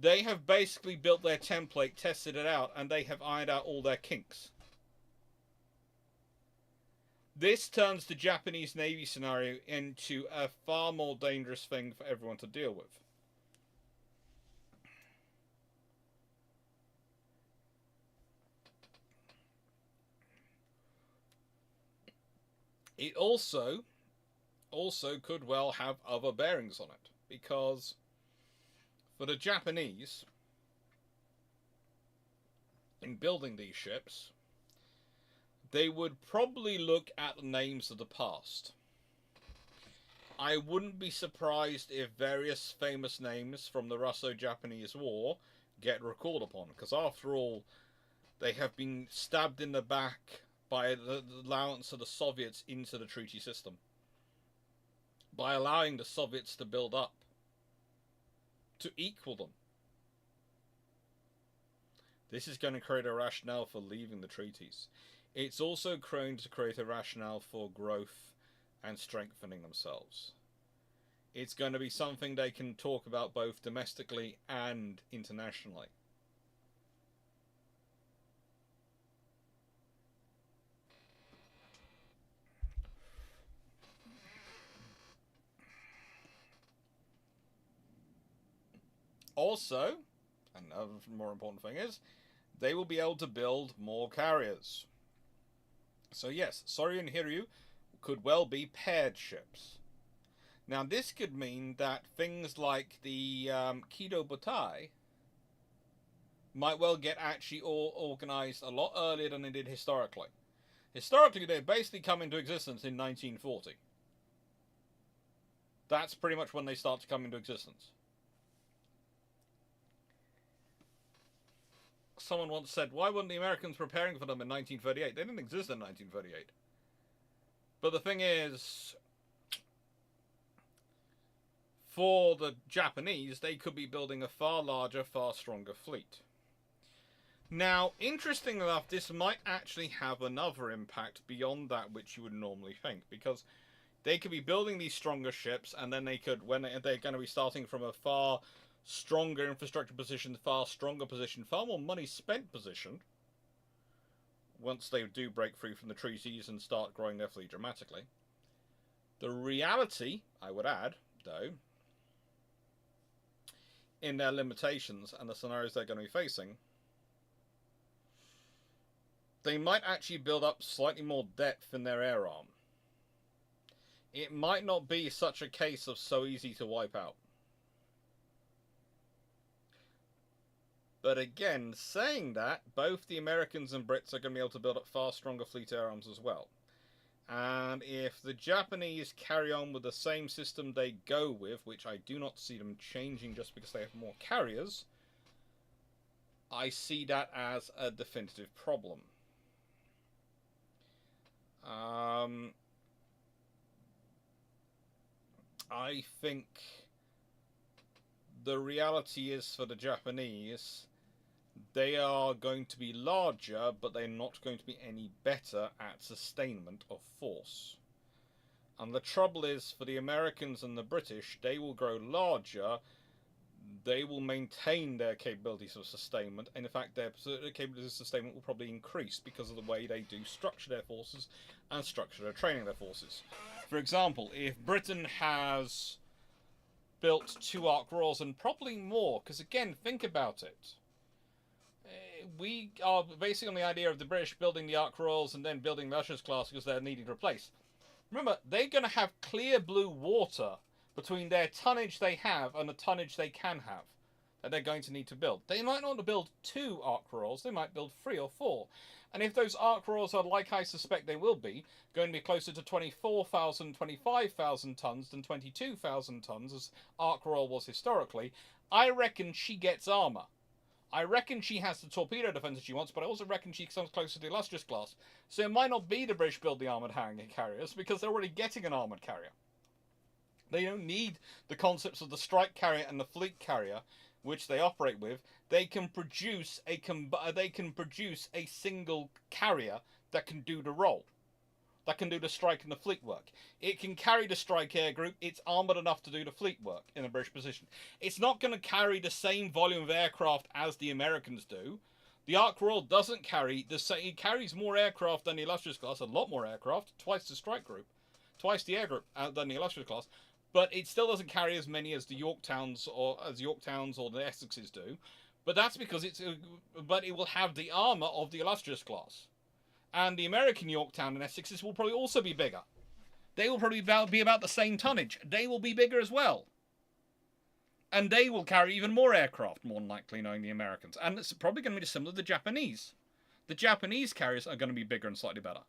They have basically built their template, tested it out, and they have ironed out all their kinks. This turns the Japanese Navy scenario into a far more dangerous thing for everyone to deal with. It also could well have other bearings on it, because for the Japanese, in building these ships, they would probably look at the names of the past. I wouldn't be surprised if various famous names from the Russo-Japanese War get recalled upon. Because after all, they have been stabbed in the back by the allowance of the Soviets into the treaty system. By allowing the Soviets to build up. To equal them. This is going to create a rationale for leaving the treaties. It's also going to create a rationale for growth and strengthening themselves. It's going to be something they can talk about both domestically and internationally. Also, another more important thing is, they will be able to build more carriers. So yes, Soryu and Hiryu could well be paired ships. Now this could mean that things like the Kido Butai might well get actually organised a lot earlier than they did historically. Historically, they basically come into existence in 1940. That's pretty much when they start to come into existence. Someone once said, why weren't the Americans preparing for them in 1938? They didn't exist in 1938. But the thing is, for the Japanese, they could be building a far larger, far stronger fleet. Now, interesting enough, this might actually have another impact beyond that which you would normally think, because they could be building these stronger ships, and then they could, when they're going to be starting from a far stronger infrastructure position, far stronger position, far more money spent position, once they do break free from the treaties and start growing their fleet dramatically. The reality, I would add, though, in their limitations and the scenarios they're going to be facing, they might actually build up slightly more depth in their air arm. It might not be such a case of so easy to wipe out. But again, saying that, both the Americans and Brits are going to be able to build up far stronger fleet air arms as well. And if the Japanese carry on with the same system they go with, which I do not see them changing just because they have more carriers, I see that as a definitive problem. I think the reality is for the Japanese, they are going to be larger, but they're not going to be any better at sustainment of force. And the trouble is, for the Americans and the British, they will grow larger, they will maintain their capabilities of sustainment, and in fact their capabilities of sustainment will probably increase because of the way they do structure their forces and structure their training their forces. For example, if Britain has built 2 Ark Royals and probably more, because again, think about it. We are basing on the idea of the British building the Ark Royals and then building the Usher's class because they're needing to replace. Remember, they're going to have clear blue water between their tonnage they have and the tonnage they can have that they're going to need to build. They might not want to build 2 Ark Royals, they might build 3 or 4. And if those Ark Royals are, like I suspect they will be, going to be closer to 24,000, 25,000 tons than 22,000 tons, as Ark Royal was historically, I reckon she gets armour. I reckon she has the torpedo defense she wants, but I also reckon she comes closer to the illustrious class. So it might not be the British build the armoured carriers, because they're already getting an armoured carrier. They don't need the concepts of the strike carrier and the fleet carrier, which they operate with. They can produce a single carrier that can do the role, that can do the strike and the fleet work. It can carry the strike air group. It's armoured enough to do the fleet work in a British position. It's not going to carry the same volume of aircraft as the Americans do. The Ark Royal doesn't carry the same. It carries more aircraft than the illustrious class, a lot more aircraft, twice the strike group, twice the air group than the illustrious class. But it still doesn't carry as many as the Yorktowns or the Essexes do. But that's because but it will have the armour of the illustrious class. And the American Yorktown and Essexes will probably also be bigger. They will probably be about the same tonnage. They will be bigger as well. And they will carry even more aircraft, more than likely, knowing the Americans. And it's probably going to be similar to the Japanese. The Japanese carriers are going to be bigger and slightly better.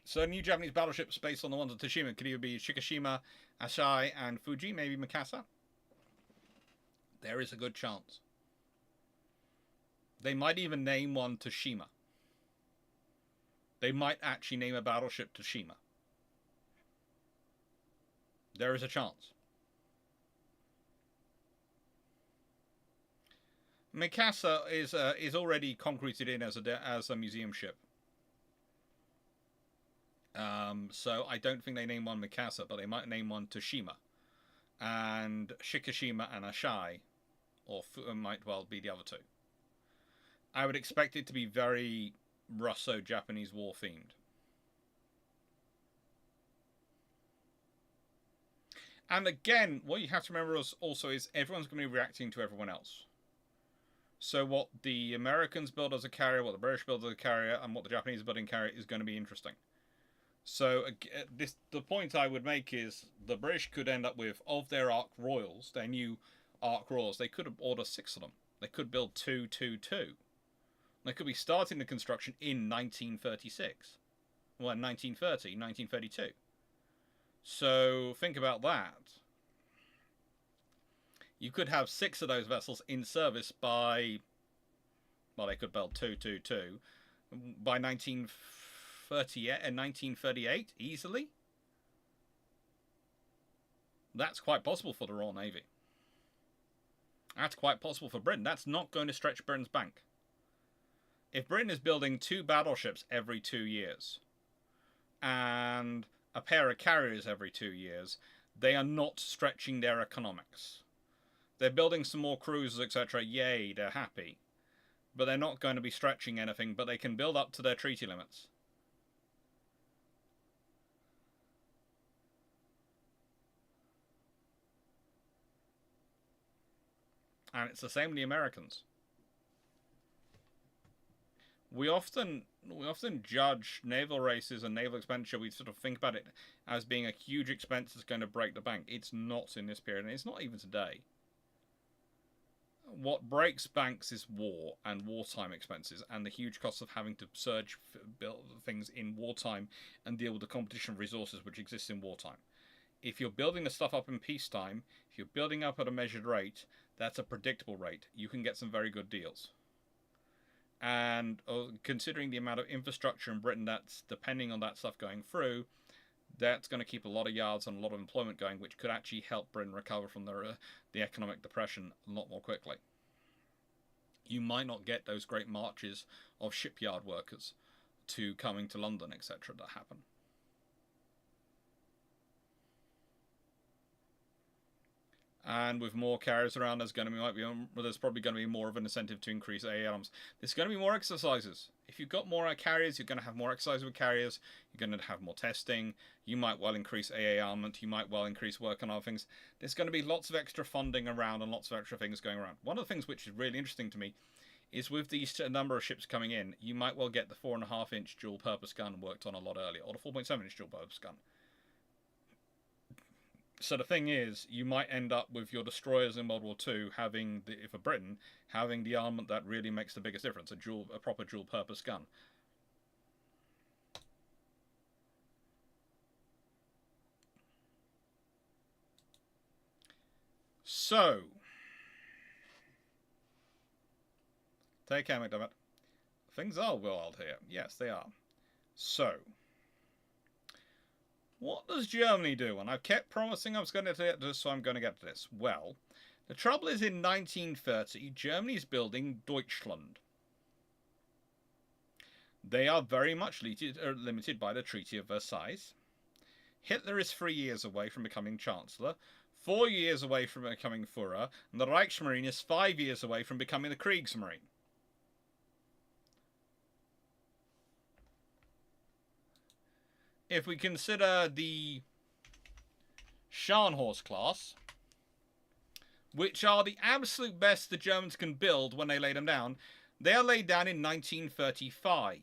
So new Japanese battleships based on the ones at Tsushima could either be Shikishima, Asai, and Fuji, maybe Mikasa. There is a good chance. They might even name one Tsushima. They might actually name a battleship Tsushima. There is a chance. Mikasa is already concreted in as a museum ship. So I don't think they name one Mikasa, but they might name one Tsushima. And Shikishima and Asai, or might well be the other two. I would expect it to be very Russo-Japanese war themed. And again, what you have to remember also is everyone's going to be reacting to everyone else. So what the Americans build as a carrier, what the British build as a carrier, and what the Japanese build in carrier is going to be interesting. So the point I would make is the British could end up with, of their Ark Royals, their new Ark Royals, they could order 6 of them. They could build 2. They could be starting the construction in 1936. Well, in 1930, 1932. So think about that. You could have 6 of those vessels in service by, well, they could build 2 by 1938 easily. That's quite possible for the Royal Navy. That's quite possible for Britain. That's not going to stretch Britain's bank. If Britain is building 2 battleships every 2 years and a pair of carriers every 2 years, they are not stretching their economics. They're building some more cruisers, etc. Yay, they're happy. But they're not going to be stretching anything, but they can build up to their treaty limits. And it's the same with the Americans. We often judge naval races and naval expenditure. We sort of think about it as being a huge expense that's going to break the bank. It's not in this period, and it's not even today. What breaks banks is war and wartime expenses and the huge costs of having to surge build things in wartime and deal with the competition of resources which exists in wartime. If you're building the stuff up in peacetime, if you're building up at a measured rate, that's a predictable rate. You can get some very good deals. And considering the amount of infrastructure in Britain that's depending on that stuff going through, that's going to keep a lot of yards and a lot of employment going, which could actually help Britain recover from the economic depression a lot more quickly. You might not get those great marches of shipyard workers to coming to London, etc. that happen. And with more carriers around, there's probably going to be more of an incentive to increase AA arms. There's going to be more exercises. If you've got more carriers, you're going to have more exercises with carriers. You're going to have more testing. You might well increase AA armament. You might well increase work on other things. There's going to be lots of extra funding around and lots of extra things going around. One of the things which is really interesting to me is with these number of ships coming in, you might well get the 4.5-inch dual-purpose gun worked on a lot earlier, or the 4.7-inch dual-purpose gun. So the thing is, you might end up with your destroyers in World War II having, for Britain, having the armament that really makes the biggest difference, a proper dual-purpose gun. So, take care, McDermott. Things are wild here. Yes, they are. So, what does Germany do? And I've kept promising I was going to get to this, so I'm going to get to this. Well, the trouble is in 1930, Germany's building Deutschland. They are very much limited by the Treaty of Versailles. Hitler is 3 years away from becoming Chancellor, 4 years away from becoming Führer, and the Reichsmarine is 5 years away from becoming the Kriegsmarine. If we consider the Scharnhorst class, which are the absolute best the Germans can build when they lay them down, they are laid down in 1935.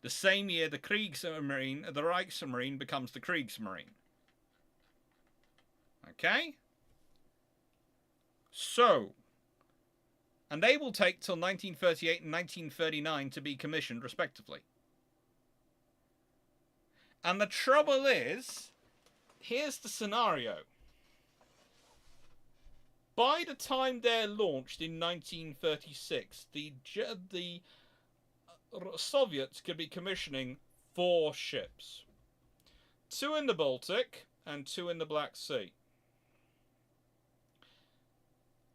The same year the Reichsmarine becomes the Kriegsmarine. Okay? So, and they will take till 1938 and 1939 to be commissioned, respectively. And the trouble is, here's the scenario. By the time they're launched in 1936, the Soviets could be commissioning 4 ships. 2 in the Baltic and 2 in the Black Sea.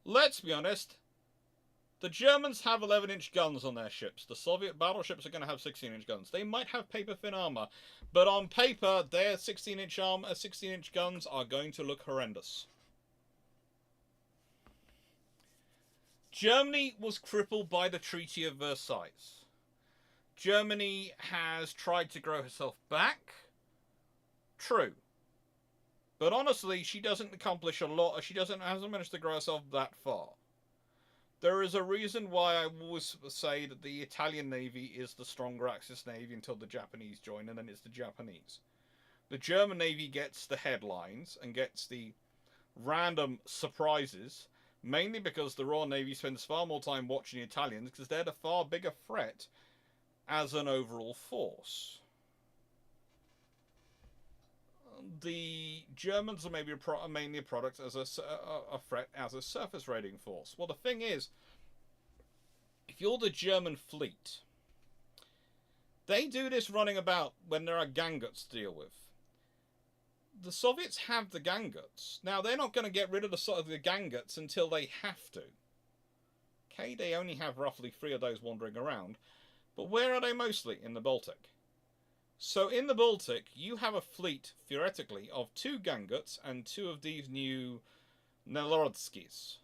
Let's be honest, the Germans have 11-inch guns on their ships. The Soviet battleships are going to have 16-inch guns. They might have paper-thin armour, but on paper, their 16-inch guns are going to look horrendous. Germany was crippled by the Treaty of Versailles. Germany has tried to grow herself back. True. But honestly, she doesn't accomplish a lot. She hasn't managed to grow herself that far. There is a reason why I always say that the Italian Navy is the stronger Axis Navy until the Japanese join, and then it's the Japanese. The German Navy gets the headlines and gets the random surprises, mainly because the Royal Navy spends far more time watching the Italians because they're the far bigger threat as an overall force. The Germans are maybe mainly a product as a threat as a surface raiding force. Well, the thing is, if you're the German fleet, they do this running about when there are gangutts to deal with. The Soviets have the gangutts. Now, they're not going to get rid of the gangutts until they have to. Okay, they only have roughly 3 of those wandering around. But where are they mostly? In the Baltic. So in the Baltic, you have a fleet, theoretically, of 2 gangutts and 2 of these new Nelorodskis.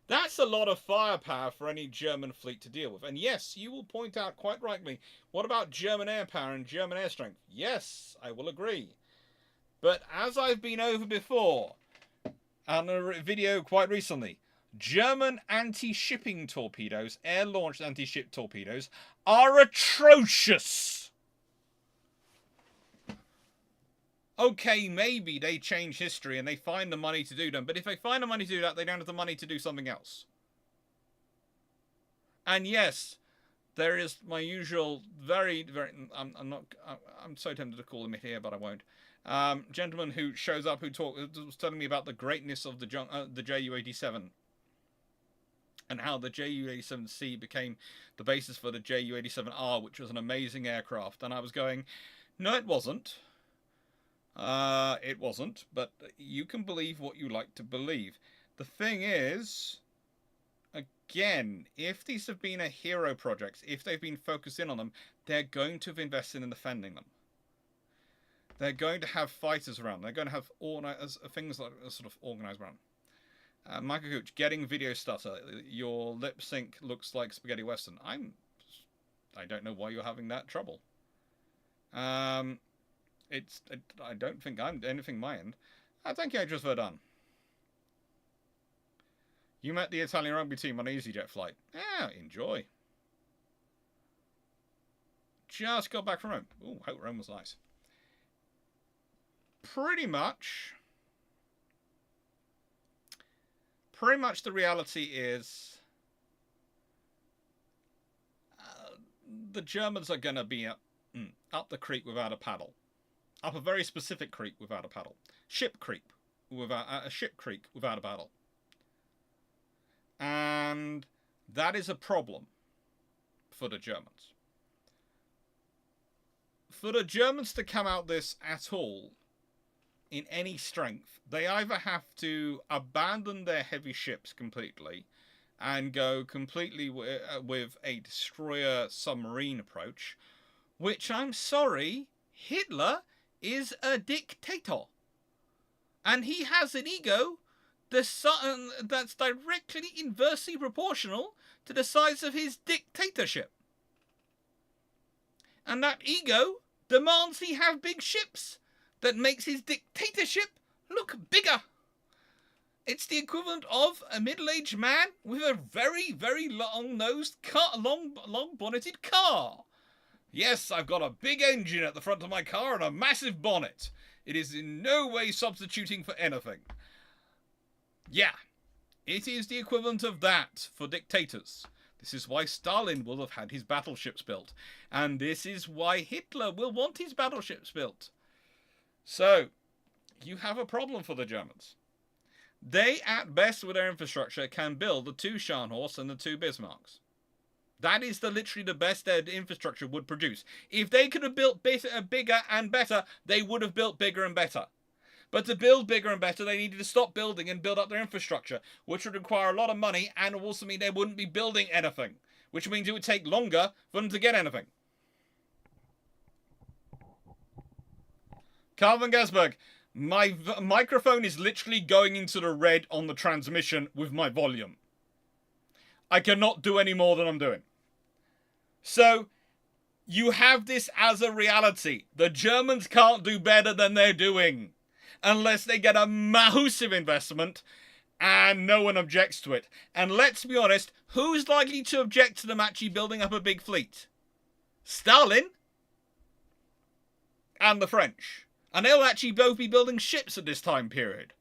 That's a lot of firepower for any German fleet to deal with. And yes, you will point out quite rightly, what about German air power and German air strength? Yes, I will agree. But as I've been over before, on a video quite recently, German anti-shipping torpedoes, air-launched anti-ship torpedoes, are atrocious. Okay, maybe they change history and they find the money to do them, but if they find the money to do that, they don't have the money to do something else. And yes, there is my usual I'm so tempted to call him here, but I won't. Gentleman who shows up who was telling me about the greatness of the Ju-87. And how the Ju-87C became the basis for the Ju-87R, which was an amazing aircraft. And I was going, no, it wasn't. It wasn't, but you can believe what you like to believe. The thing is, again, if these have been a hero projects, if they've been focused in on them, they're going to have invested in defending them. They're going to have fighters around. They're going to have things like sort of organized around. Michael Gooch, getting video stutter. Your lip sync looks like spaghetti western. I don't know why you're having that trouble. I don't think I'm anything my end. Thank you, Idris Verdun. You met the Italian rugby team on an EasyJet flight. Yeah, enjoy. Just got back from Rome. Ooh, hope Rome was nice. Pretty much the reality is the Germans are going to be up the creek without a paddle. Up a very specific creek without a paddle. Ship creek without a paddle. And that is a problem for the Germans. For the Germans to come out this at all in any strength, they either have to abandon their heavy ships completely and go completely with a destroyer submarine approach, which, I'm sorry, Hitler is a dictator. And he has an ego that's directly inversely proportional to the size of his dictatorship. And that ego demands he have big ships that makes his dictatorship look bigger. It's the equivalent of a middle-aged man with a very, very long-nosed car, long-bonneted car. Yes, I've got a big engine at the front of my car and a massive bonnet. It is in no way substituting for anything. Yeah, it is the equivalent of that for dictators. This is why Stalin will have had his battleships built. And this is why Hitler will want his battleships built. So, you have a problem for the Germans. They, at best with their infrastructure, can build the 2 Scharnhorst and the 2 Bismarcks. That is literally the best their infrastructure would produce. If they could have built bigger and better, they would have built bigger and better. But to build bigger and better, they needed to stop building and build up their infrastructure, which would require a lot of money and also mean they wouldn't be building anything, which means it would take longer for them to get anything. Calvin Gasberg, my microphone is literally going into the red on the transmission with my volume. I cannot do any more than I'm doing. So, you have this as a reality. The Germans can't do better than they're doing. Unless they get a massive investment and no one objects to it. And let's be honest, who's likely to object to them actually building up a big fleet? Stalin and the French. And they'll actually both be building ships at this time period.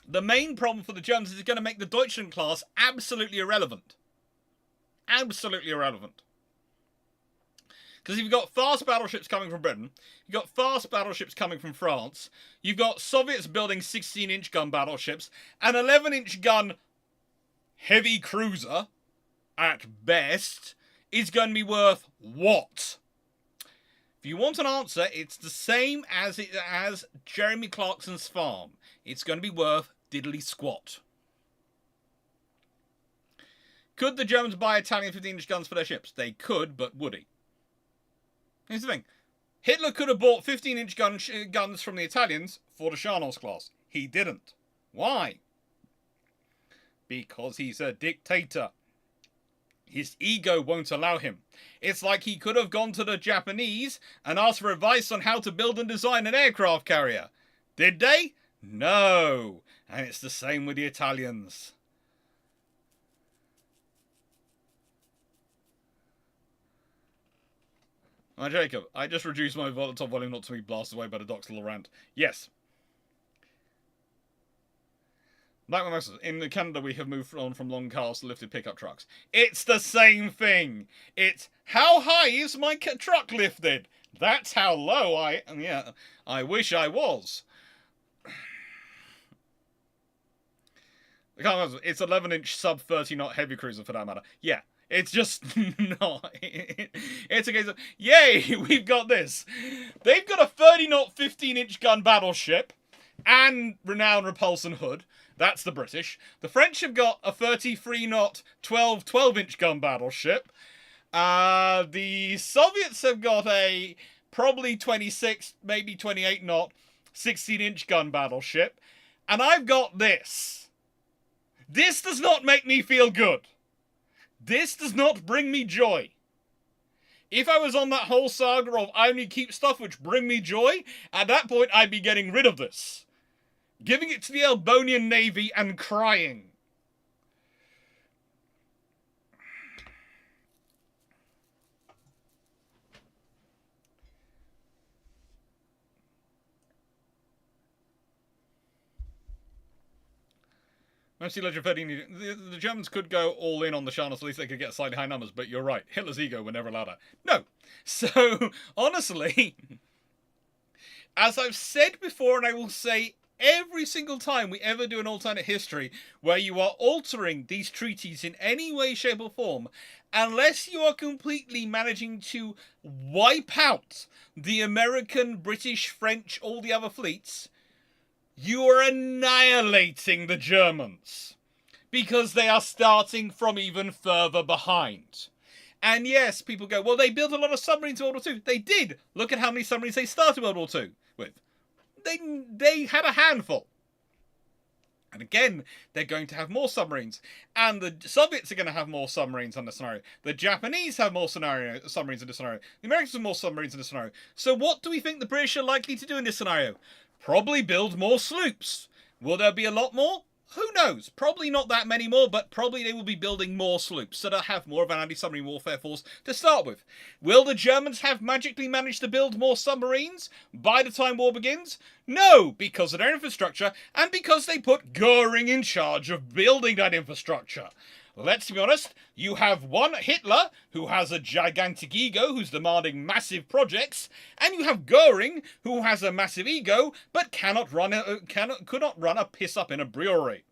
The main problem for the Germans is it's going to make the Deutschland class absolutely irrelevant. Absolutely irrelevant. Because you've got fast battleships coming from Britain, you've got fast battleships coming from France, you've got Soviets building 16-inch gun battleships, an 11-inch gun heavy cruiser, at best, is going to be worth what? If you want an answer, it's the same as Jeremy Clarkson's farm. It's going to be worth diddly squat. Could the Germans buy Italian 15-inch guns for their ships? They could, but would he? Here's the thing. Hitler could have bought 15-inch guns from the Italians for the Scharnhorst class. He didn't. Why? Because he's a dictator. His ego won't allow him. It's like he could have gone to the Japanese and asked for advice on how to build and design an aircraft carrier. Did they? No. And it's the same with the Italians. Hi, Jacob. I just reduced my top volume not to be blasted away by the Doc's little rant. Yes. In Canada, we have moved on from long cars to lifted pickup trucks. It's the same thing. It's how high is my truck lifted? That's how low I wish I was. It's 11-inch sub 30-knot heavy cruiser for that matter. Yeah. It's just not. It's a case of, yay, we've got this. They've got a 30-knot 15-inch gun battleship and renowned repulsion hood. That's the British. The French have got a 33-knot 12-inch gun battleship. The Soviets have got a probably 26, maybe 28-knot 16-inch gun battleship. And I've got this. This does not make me feel good. This does not bring me joy. If I was on that whole saga of I only keep stuff which bring me joy, at that point I'd be getting rid of this. Giving it to the Albanian Navy and crying. MC Legend 13, the Germans could go all in on the Scharnhorst, at least they could get slightly high numbers, but you're right, Hitler's ego would never allow that. No! So, honestly, as I've said before, and I will say every single time we ever do an alternate history, where you are altering these treaties in any way, shape or form, unless you are completely managing to wipe out the American, British, French, all the other fleets, you are annihilating the Germans. Because they are starting from even further behind. And yes, people go, well, they built a lot of submarines in World War II. They did. Look at how many submarines they started World War II with. They had a handful. And again, they're going to have more submarines. And the Soviets are going to have more submarines in this scenario. The Japanese have more submarines in this scenario. The Americans have more submarines in this scenario. So what do we think the British are likely to do in this scenario? Probably build more sloops. Will there be a lot more? Who knows? Probably not that many more, but probably they will be building more sloops, so they'll have more of an anti-submarine warfare force to start with. Will the Germans have magically managed to build more submarines by the time war begins? No, because of their infrastructure, and because they put Goering in charge of building that infrastructure. Let's be honest, you have one Hitler, who has a gigantic ego, who's demanding massive projects, and you have Goering, who has a massive ego, but could not run a piss up in a brewery.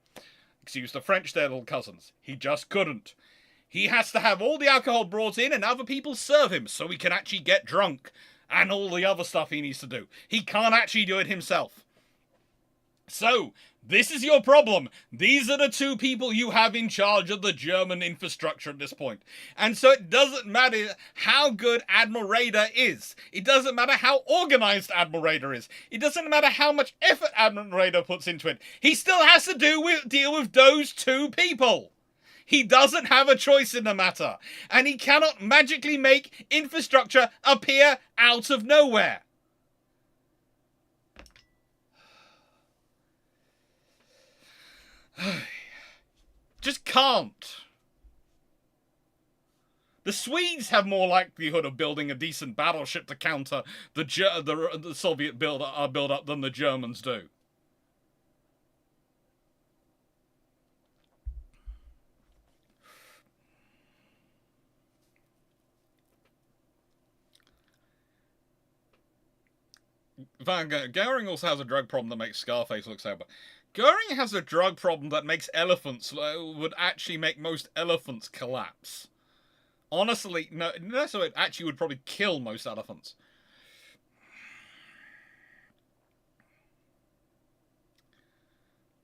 Excuse the French, their little cousins. He just couldn't. He has to have all the alcohol brought in and other people serve him so he can actually get drunk. And all the other stuff he needs to do. He can't actually do it himself. So, this is your problem. These are the two people you have in charge of the German infrastructure at this point. And so it doesn't matter how good Admiral Raeder is. It doesn't matter how organized Admiral Raeder is. It doesn't matter how much effort Admiral Raeder puts into it. He still has to deal with those two people. He doesn't have a choice in the matter. And he cannot magically make infrastructure appear out of nowhere. Just can't. The Swedes have more likelihood of building a decent battleship to counter the Soviet build-up than the Germans do. Goering also has a drug problem that makes Scarface look sober. Goering has a drug problem that makes would actually make most elephants collapse. Honestly, no, so it actually would probably kill most elephants.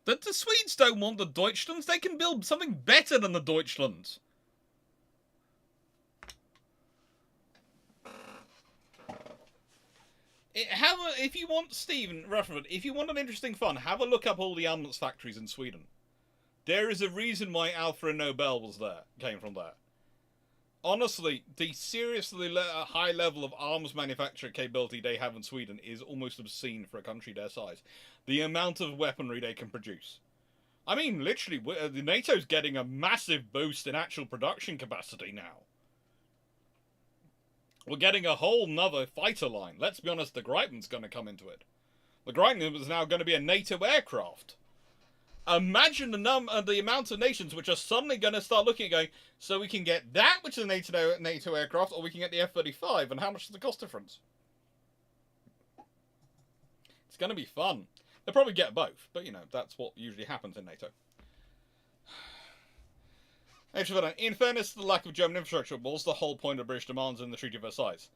The Swedes don't want the Deutschlands. They can build something better than the Deutschlands. If you want, Stephen Rutherford, if you want an interesting fun, have a look up all the armaments factories in Sweden. There is a reason why Alfred Nobel came from there. Honestly, the seriously high level of arms manufacturing capability they have in Sweden is almost obscene for a country their size. The amount of weaponry they can produce. I mean, literally, NATO's getting a massive boost in actual production capacity now. We're getting a whole nother fighter line. Let's be honest, the Gripen's going to come into it. The Gripen is now going to be a NATO aircraft. Imagine the amount of nations which are suddenly going to start looking at going, so we can get that, which is a NATO aircraft, or we can get the F-35, and how much is the cost difference? It's going to be fun. They'll probably get both, but you know, that's what usually happens in NATO. In fairness to the lack of German infrastructure was the whole point of British demands in the Treaty of Versailles.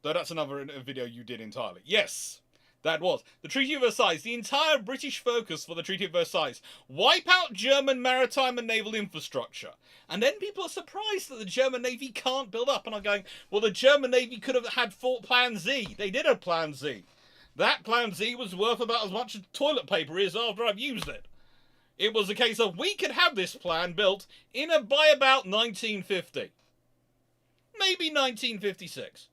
Though that's another video you did entirely. Yes, that was. The Treaty of Versailles, the entire British focus for the Treaty of Versailles. Wipe out German maritime and naval infrastructure. And then people are surprised that the German Navy can't build up and are going, well, the German Navy could have had Plan Z. They did have Plan Z. That Plan Z was worth about as much as toilet paper is after I've used it. It was a case of we could have this plan built by about 1950. Maybe 1956.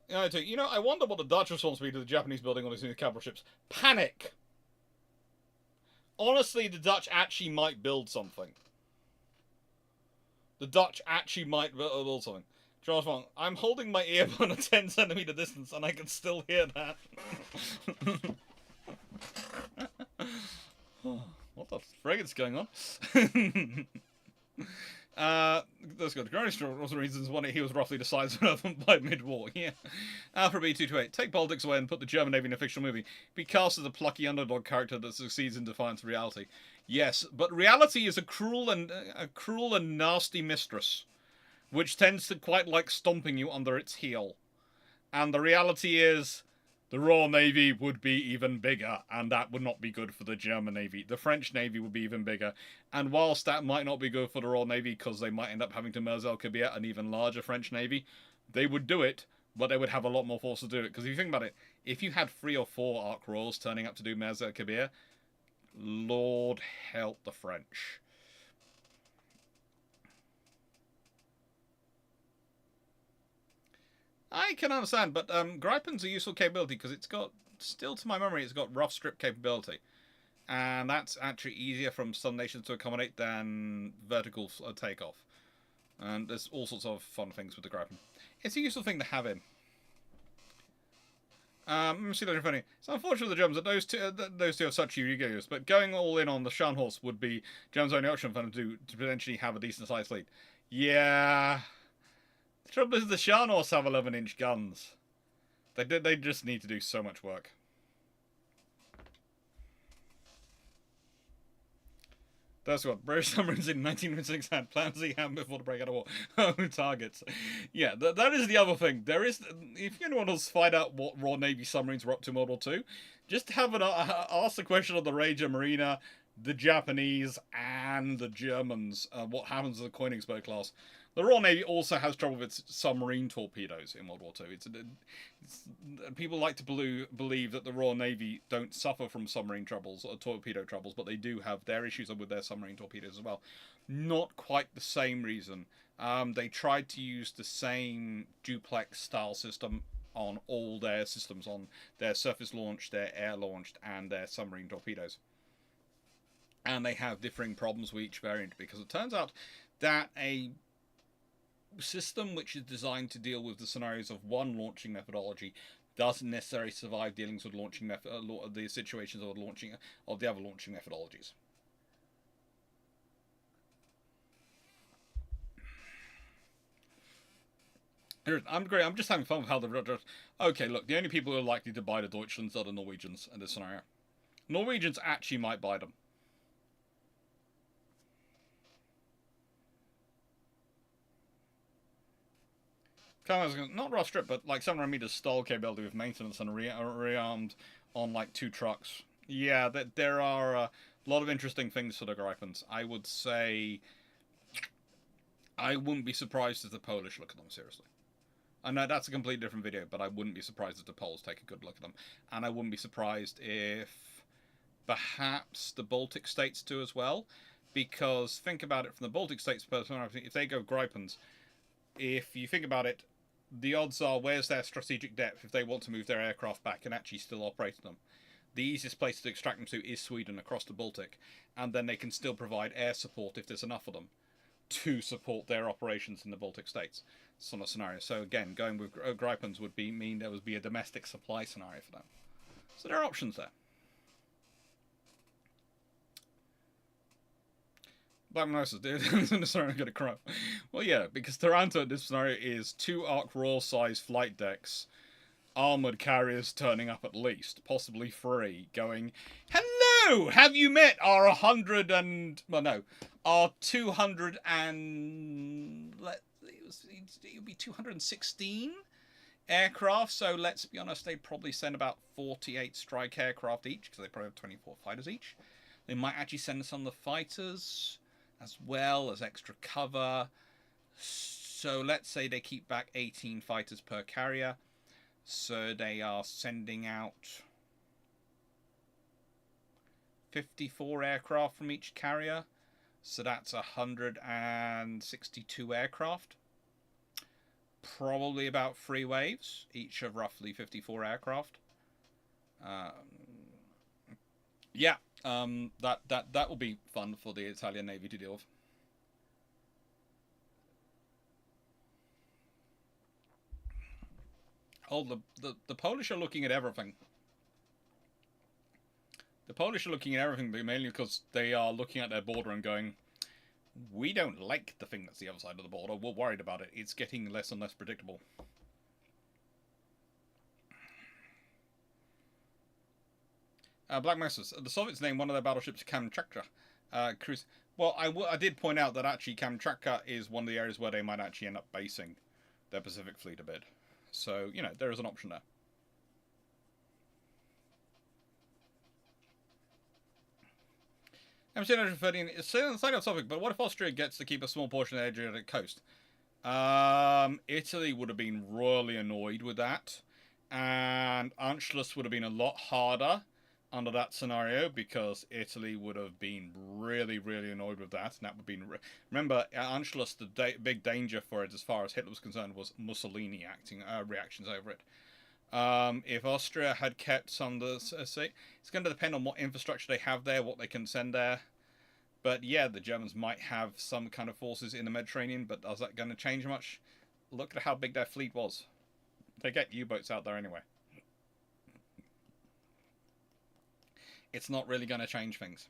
You know, I wonder what the Dutch response would be to the Japanese building all these new capital ships. Panic. Honestly, the Dutch actually might build something. The Dutch actually might build something. Charles Wong, I'm holding my earbud at a 10 centimeter distance and I can still hear that. What the frigate's going on? Let's go to Granny Straw. Also reasons one, he was roughly the size of them by mid-war. Yeah. Alpha B228. Take politics away and put the German Navy in a fictional movie. Be cast as a plucky underdog character that succeeds in defiance of reality. Yes, but reality is a cruel and nasty mistress, which tends to quite like stomping you under its heel. And the reality is, the Royal Navy would be even bigger, and that would not be good for the German Navy. The French Navy would be even bigger, and whilst that might not be good for the Royal Navy, because they might end up having to merge El-Kabir, an even larger French Navy, they would do it, but they would have a lot more force to do it. Because if you think about it, if you had 3 or 4 Ark Royals turning up to do Merz El-Kabir, Lord help the French. I can understand, but Gripen's a useful capability because it's got, still to my memory, it's got rough strip capability. And that's actually easier from some nations to accommodate than vertical takeoff. And there's all sorts of fun things with the Gripen. It's a useful thing to have in. Let me see that funny. It's unfortunate for the Germans that those two have such huge egos, but going all in on the Scharnhorst would be Germans' only option for them to potentially have a decent sized fleet. Yeah. The trouble is the Scharnhorsts have 11-inch guns. They just need to do so much work. That's what British submarines in 1906 had plans to hand before the breakout of war. Oh, targets. Yeah, that is the other thing. There is, if anyone wants to find out what Royal Navy submarines were up to in World War II, just have ask the question of the Ranger Marina, the Japanese, and the Germans. What happens to the Königsberg class? The Royal Navy also has trouble with submarine torpedoes in World War II. People like to believe that the Royal Navy don't suffer from submarine troubles or torpedo troubles, but they do have their issues with their submarine torpedoes as well. Not quite the same reason. They tried to use the same duplex style system on all their systems, on their surface launched, their air launched, and their submarine torpedoes. And they have differing problems with each variant, because it turns out that a system which is designed to deal with the scenarios of one launching methodology doesn't necessarily survive dealings with launching the situations of launching of the other launching methodologies. I'm great. I'm just having fun with how the okay. Look, the only people who are likely to buy the Deutschlands are the Norwegians in this scenario. Norwegians actually might buy them. Not rough strip, but like 700 meters stall capability with maintenance and rearmed on like 2 trucks. Yeah, there are a lot of interesting things for the Gripens. I would say I wouldn't be surprised if the Polish look at them seriously. I know that's a completely different video, but I wouldn't be surprised if the Poles take a good look at them. And I wouldn't be surprised if perhaps the Baltic states do as well. Because think about it from the Baltic states' perspective, if they go Gripens, if you think about it, the odds are, where's their strategic depth if they want to move their aircraft back and actually still operate them? The easiest place to extract them to is Sweden across the Baltic, and then they can still provide air support if there's enough of them to support their operations in the Baltic states. Sort of scenario. So again, going with Gripens would mean there would be a domestic supply scenario for them. So there are options there. Black Moses, dude, in this scenario, gonna cry. Well, yeah, because Taranto in this scenario is 2 Ark Royal size flight decks, armored carriers turning up at least, possibly 3, going, hello, have you met our 100 and, well, no, our 200 and, it would be 216 aircraft, so let's be honest, they'd probably send about 48 strike aircraft each, because they probably have 24 fighters each. They might actually send us on the fighters, as well as extra cover. So let's say they keep back 18 fighters per carrier. So they are sending out 54 aircraft from each carrier. So that's 162 aircraft. Probably about 3 waves, each of roughly 54 aircraft. Yeah. That will be fun for the Italian Navy to deal with. Oh, the Polish are looking at everything. The Polish are looking at everything, but mainly because they are looking at their border and going, we don't like the thing that's the other side of the border. We're worried about it. It's getting less and less predictable. Black Masters. The Soviets named one of their battleships Kamchatka. Cruise. Well, I did point out that actually Kamchatka is one of the areas where they might actually end up basing their Pacific Fleet a bit. So, you know, there is an option there. MC 113 is slightly off topic, but what if Austria gets to keep a small portion of the Adriatic coast? Italy would have been royally annoyed with that. And Anschluss would have been a lot harder under that scenario, because Italy would have been really, really annoyed with that, and that would have been. Remember, Anschluss, the big danger for it, as far as Hitler was concerned, was Mussolini reactions over it. If Austria had kept some of the, it's going to depend on what infrastructure they have there, what they can send there. But yeah, the Germans might have some kind of forces in the Mediterranean, but is that going to change much? Look at how big their fleet was. They get U-boats out there anyway. It's not really going to change things.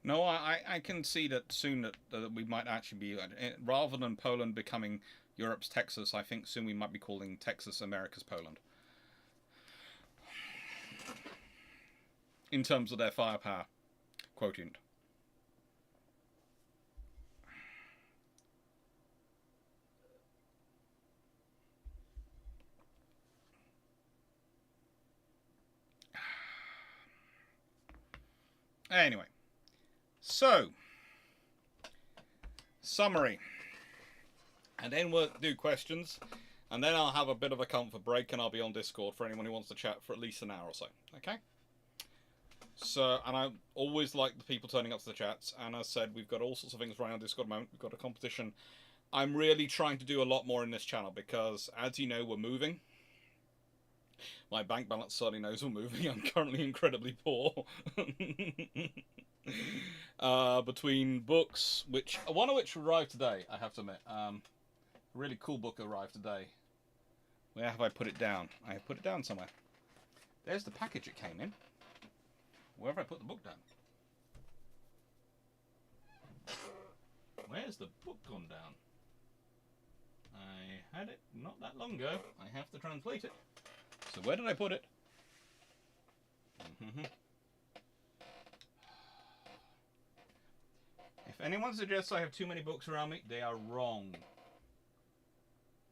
No, I can see that soon that we might actually be, rather than Poland becoming Europe's Texas, I think soon we might be calling Texas America's Poland. In terms of their firepower quotient. Anyway, so summary, and then we'll do questions, and then I'll have a bit of a comfort break, and I'll be on Discord for anyone who wants to chat for at least an hour or so. Okay. So, and I always like the people turning up to the chats, and as I said, we've got all sorts of things running on Discord at the moment. We've got a competition. I'm really trying to do a lot more in this channel because, as you know, we're moving. My bank balance certainly knows we're moving. I'm currently incredibly poor. Between books, one of which arrived today, I have to admit. A really cool book arrived today. Where have I put it down? I have put it down somewhere. There's the package it came in. Where have I put the book down? Where's the book gone down? I had it not that long ago. I have to translate it. So where did I put it? If anyone suggests I have too many books around me, they are wrong.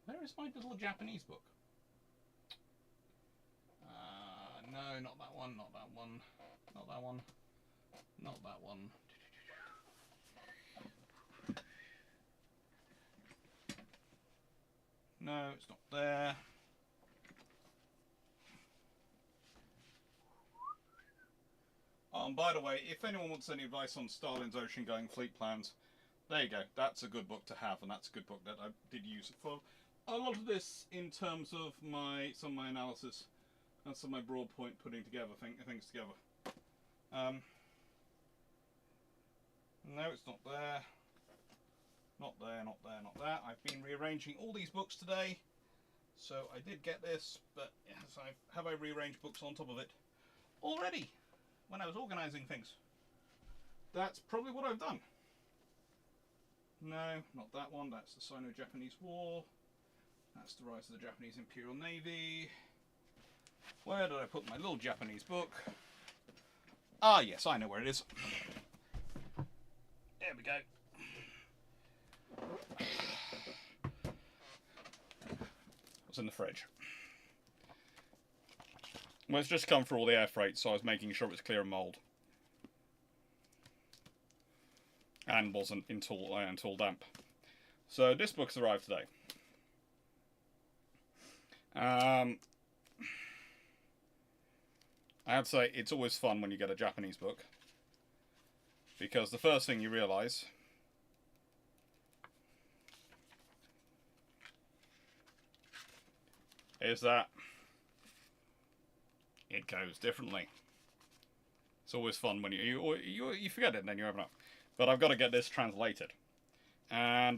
Where is my little Japanese book? No, not that one, not that one. Not that one. Not that one. No, it's not there. Oh, and by the way, if anyone wants any advice on Stalin's ocean-going fleet plans, there you go. That's a good book to have, and that's a good book that I did use it for a lot of this in terms of some of my analysis and some of my broad point putting together things together. No, it's not there. Not there, not there, not there. I've been rearranging all these books today. So I did get this, but yes, have I rearranged books on top of it already when I was organising things? That's probably what I've done. No, not that one. That's the Sino-Japanese War. That's the rise of the Japanese Imperial Navy. Where did I put my little Japanese book? Ah, yes, I know where it is. There we go. It's in the fridge. Well, it's just come for all the air freight, so I was making sure it was clear of mould. And wasn't until damp. So this book's arrived today. I have to say, it's always fun when you get a Japanese book. Because the first thing you realise is that it goes differently. It's always fun when you forget it and then you open up. But I've got to get this translated. And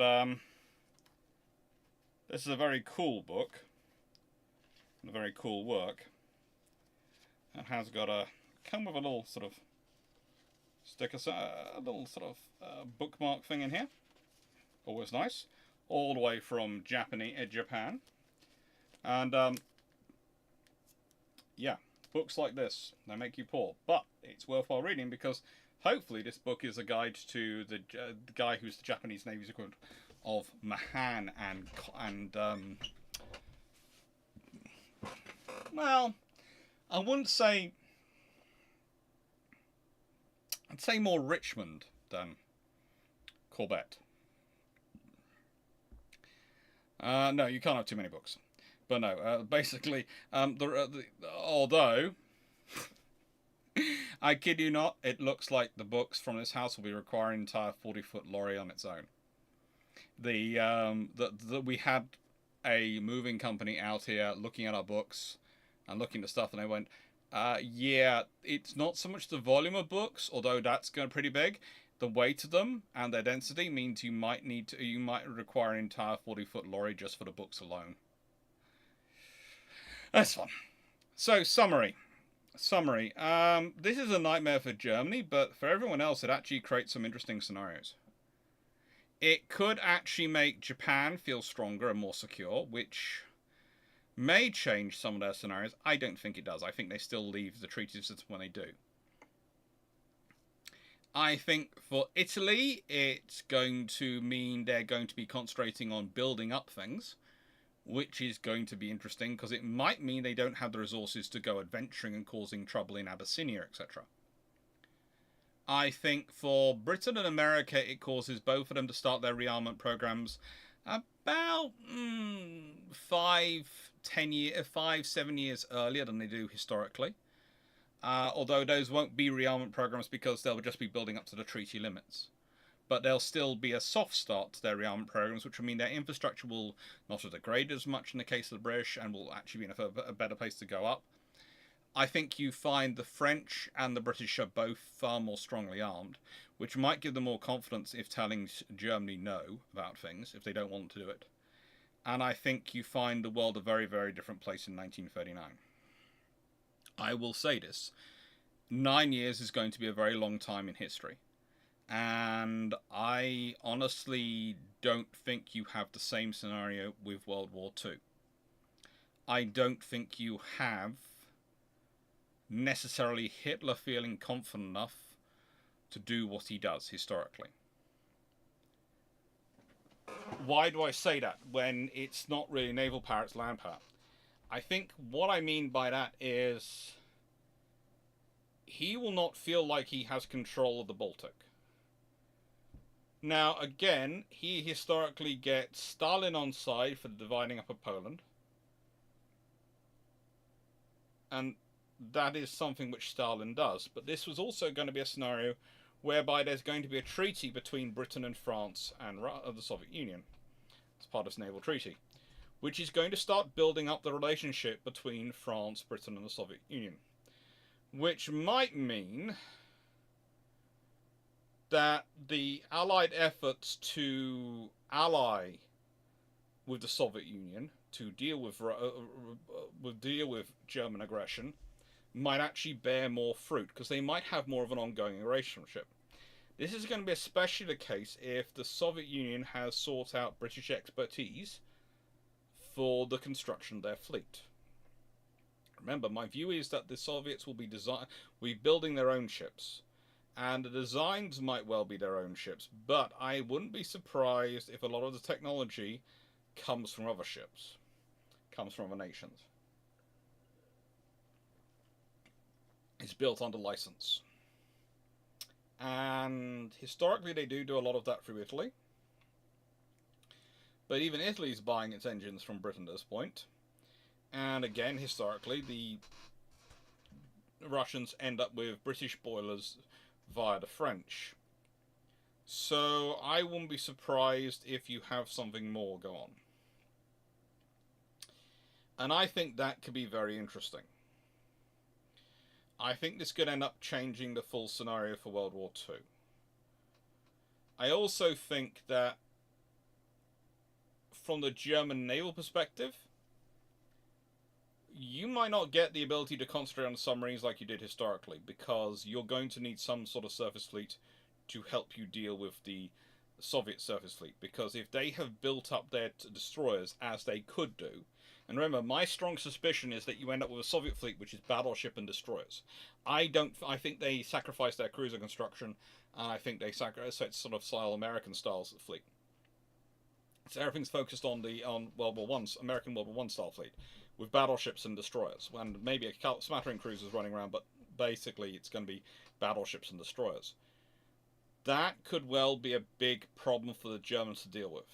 this is a very cool book. A very cool work. It has got come with a little sort of sticker, a little sort of bookmark thing in here. Always nice. All the way from Japan. And yeah, books like this, they make you poor. But it's worthwhile reading because hopefully this book is a guide to the guy who's the Japanese Navy's equivalent of Mahan and well, I wouldn't say I'd say more Richmond than Corbett. No, you can't have too many books. But no, basically, although, I kid you not, it looks like the books from this house will be requiring an entire 40-foot lorry on its own. We had a moving company out here looking at our books and looking at stuff, and they went, yeah, it's not so much the volume of books, although that's going pretty big. The weight of them and their density means you might require an entire 40-foot lorry just for the books alone. That's fun. So, summary. This is a nightmare for Germany, but for everyone else, it actually creates some interesting scenarios. It could actually make Japan feel stronger and more secure, which may change some of their scenarios. I don't think it does. I think they still leave the treaty system when they do. I think for Italy, it's going to mean they're going to be concentrating on building up things, which is going to be interesting because it might mean they don't have the resources to go adventuring and causing trouble in Abyssinia, etc. I think for Britain and America, it causes both of them to start their rearmament programs about 7 years earlier than they do historically. Although those won't be rearmament programs because they'll just be building up to the treaty limits. But there'll still be a soft start to their rearmament programs, which will mean their infrastructure will not degrade as much in the case of the British and will actually be in a better place to go up. I think you find the French and the British are both far more strongly armed, which might give them more confidence if telling Germany no about things, if they don't want to do it. And I think you find the world a very, very different place in 1939. I will say this. 9 years is going to be a very long time in history. And I honestly don't think you have the same scenario with World War II. I don't think you have necessarily Hitler feeling confident enough to do what he does historically. Why do I say that when it's not really naval power, it's land power? I think what I mean by that is he will not feel like he has control of the Baltic. Now, again, he historically gets Stalin on side for the dividing up of Poland. And that is something which Stalin does. But this was also going to be a scenario whereby there's going to be a treaty between Britain and France and the Soviet Union as part of this Naval Treaty, which is going to start building up the relationship between France, Britain and the Soviet Union. Which might mean that the Allied efforts to ally with the Soviet Union to deal with German aggression might actually bear more fruit because they might have more of an ongoing relationship. This is going to be especially the case if the Soviet Union has sought out British expertise for the construction of their fleet. Remember, my view is that the Soviets will be building their own ships, and the designs might well be their own ships, but I wouldn't be surprised if a lot of the technology comes from other ships, comes from other nations. It's built under license. And historically they do a lot of that through Italy. But even Italy's buying its engines from Britain at this point. And again, historically, the Russians end up with British boilers via the French. So I wouldn't be surprised if you have something more go on. And I think that could be very interesting. I think this could end up changing the full scenario for World War II. I also think that from the German naval perspective, you might not get the ability to concentrate on submarines like you did historically, because you're going to need some sort of surface fleet to help you deal with the Soviet surface fleet. Because if they have built up their destroyers, as they could do, and remember, my strong suspicion is that you end up with a Soviet fleet which is battleship and destroyers. I think they sacrifice their cruiser construction, and I think they sacrifice sort of style American styles of fleet. So everything's focused on World War One, American World War One style fleet, with battleships and destroyers, and maybe a smattering cruisers running around, but basically it's going to be battleships and destroyers. that could well be a big problem for the Germans to deal with.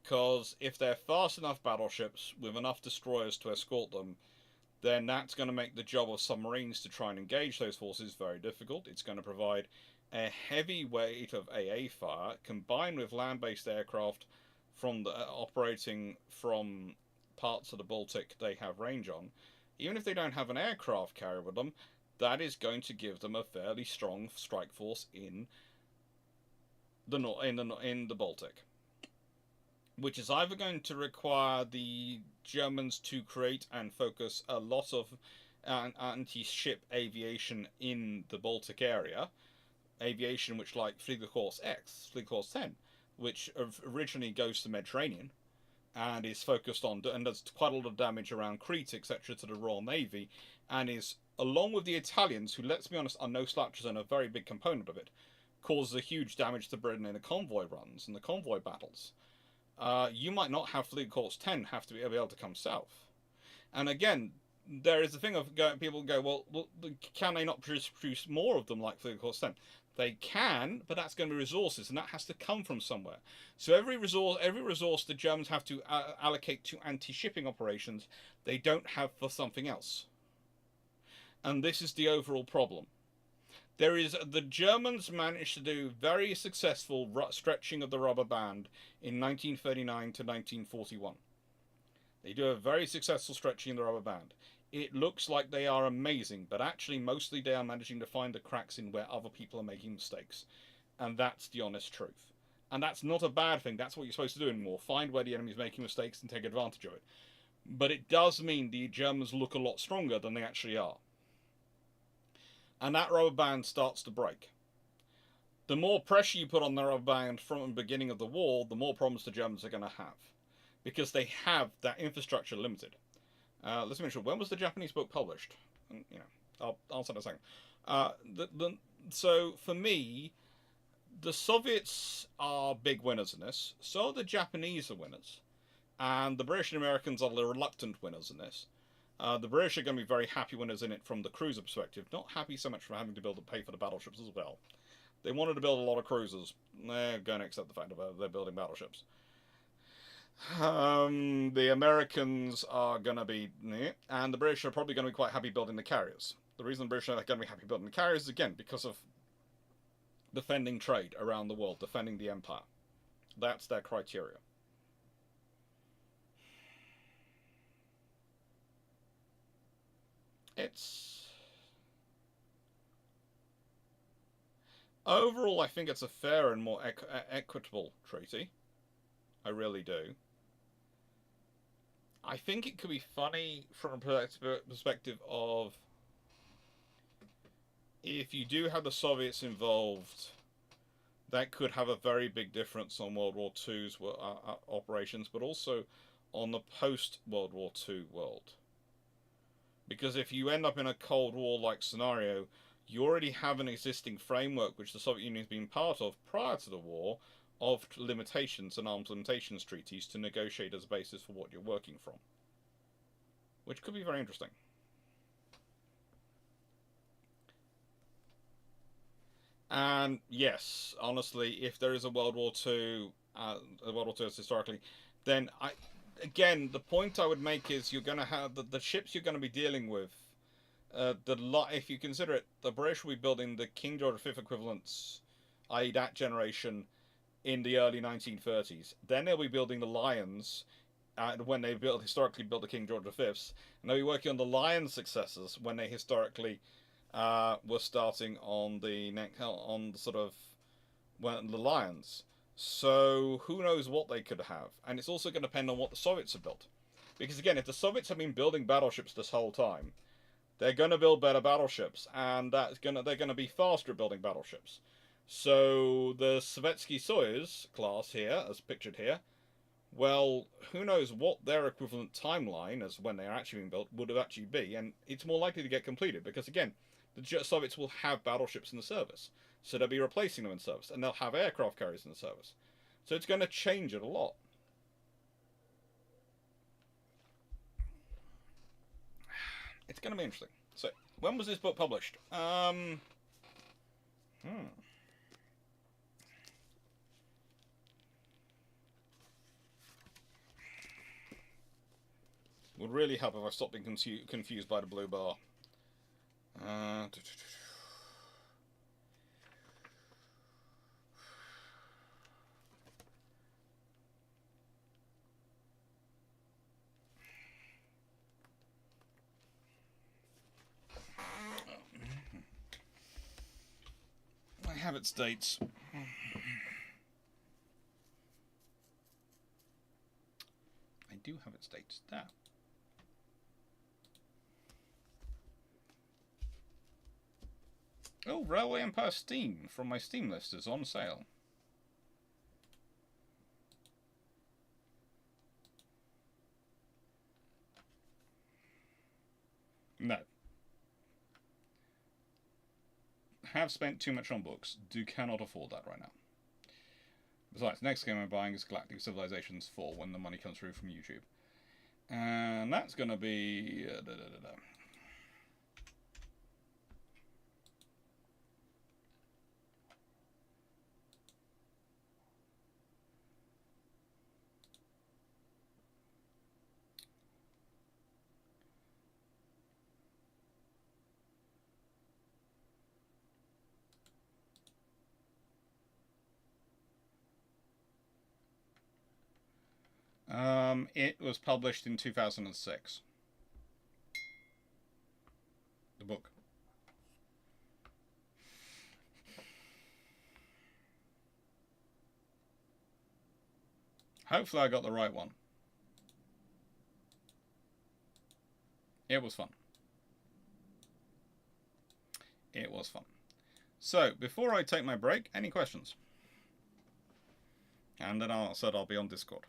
Because if they're fast enough battleships with enough destroyers to escort them, then that's going to make the job of submarines to try and engage those forces very difficult. It's going to provide a heavy weight of AA fire combined with land-based aircraft from the operating from parts of the Baltic they have range on. Even if they don't have an aircraft carrier with them, that is going to give them a fairly strong strike force in the Baltic, which is either going to require the Germans to create and focus a lot of anti-ship aviation in the Baltic area, aviation which like Fliegerkorps X, Fliegerkorps 10, which originally goes to the Mediterranean and is focused on and does quite a lot of damage around Crete, etc., to the Royal Navy, and is, along with the Italians, who, let's be honest, are no slouches and a very big component of it, causes a huge damage to Britain in the convoy runs and the convoy battles. You might not have Fliegerkorps 10 have to be able to come south. And again, there is the thing of people go, well, can they not produce more of them like Fliegerkorps 10? They can, but that's going to be resources, and that has to come from somewhere. So every resource the Germans have to allocate to anti-shipping operations, they don't have for something else. And this is the overall problem. The Germans managed to do very successful stretching of the rubber band in 1939 to 1941. They do a very successful stretching of the rubber band. It looks like they are amazing, but actually mostly they are managing to find the cracks in where other people are making mistakes. And that's the honest truth. And that's not a bad thing. That's what you're supposed to do in war. Find where the enemy's making mistakes and take advantage of it. But it does mean the Germans look a lot stronger than they actually are. And that rubber band starts to break. The more pressure you put on the rubber band from the beginning of the war, the more problems the Germans are going to have. Because they have that infrastructure limited. Let's make sure, when was the Japanese book published? I'll answer in a second. So, for me, the Soviets are big winners in this. So the Japanese are winners. And the British and Americans are the reluctant winners in this. The British are going to be very happy winners in it from the cruiser perspective. Not happy so much for having to pay for the battleships as well. They wanted to build a lot of cruisers. They're going to accept the fact that they're building battleships. The Americans are going to be, and the British are probably going to be quite happy building the carriers. The reason the British are going to be happy building the carriers is, again, because of defending trade around the world, defending the empire. That's their criteria. Overall, I think it's a fair and more equitable treaty. I really do. I think it could be funny from a perspective of, if you do have the Soviets involved, that could have a very big difference on World War II's operations, but also on the post-World War II world. Because if you end up in a Cold War-like scenario, you already have an existing framework which the Soviet Union has been part of prior to the war, of limitations and arms limitations treaties to negotiate as a basis for what you're working from. Which could be very interesting. And yes, honestly, if there is a World War II historically, then again, the point I would make is you're going to have the ships you're going to be dealing with. If you consider it, the British will be building the King George V equivalents, i.e. that generation, in the early 1930s. Then they'll be building the Lions, when they historically built the King George V's, and they'll be working on the Lions successors when they historically were starting on the Lions. So who knows what they could have, and it's also going to depend on what the Soviets have built, because again, if the Soviets have been building battleships this whole time, they're going to build better battleships, and they're going to be faster at building battleships. So the Sovietsky Soyuz class here, as pictured here, well, who knows what their equivalent timeline, as when they're actually being built, would have actually be, and it's more likely to get completed, because again, the Soviets will have battleships in the service, so they'll be replacing them in service, and they'll have aircraft carriers in the service. So it's going to change it a lot. It's going to be interesting. So, when was this book published? Would really help if I stopped being confused by the blue bar. I have its dates. I do have its dates. There. Oh, Railway Empire Steam from my Steam list is on sale. No. Have spent too much on books. Cannot afford that right now. Besides, next game I'm buying is Galactic Civilizations 4 when the money comes through from YouTube. And that's going to be... it was published in 2006. The book. Hopefully I got the right one. It was fun. It was fun. So, before I take my break, any questions? And then I'll be on Discord.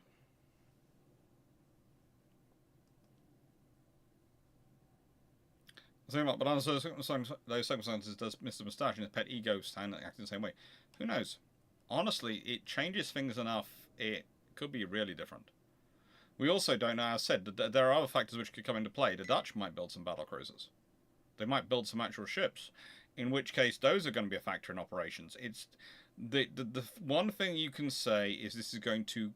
But under those circumstances, does Mr. Moustache and his pet ego stand acting the same way? Who knows? Honestly, it changes things enough. It could be really different. We also don't know, as I said, that there are other factors which could come into play. The Dutch might build some battle cruisers. They might build some actual ships, in which case those are going to be a factor in operations. It's the one thing you can say is this is going to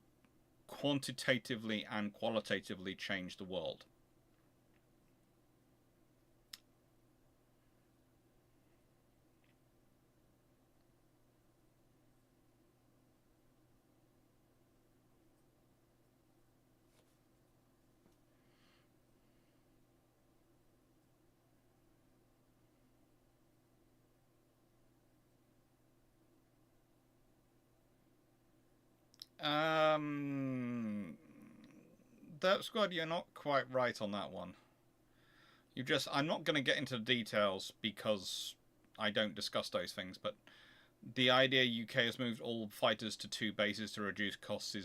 quantitatively and qualitatively change the world. Derp Squad, you're not quite right on that one. I'm not going to get into the details because I don't discuss those things, but the idea UK has moved all fighters to 2 bases to reduce costs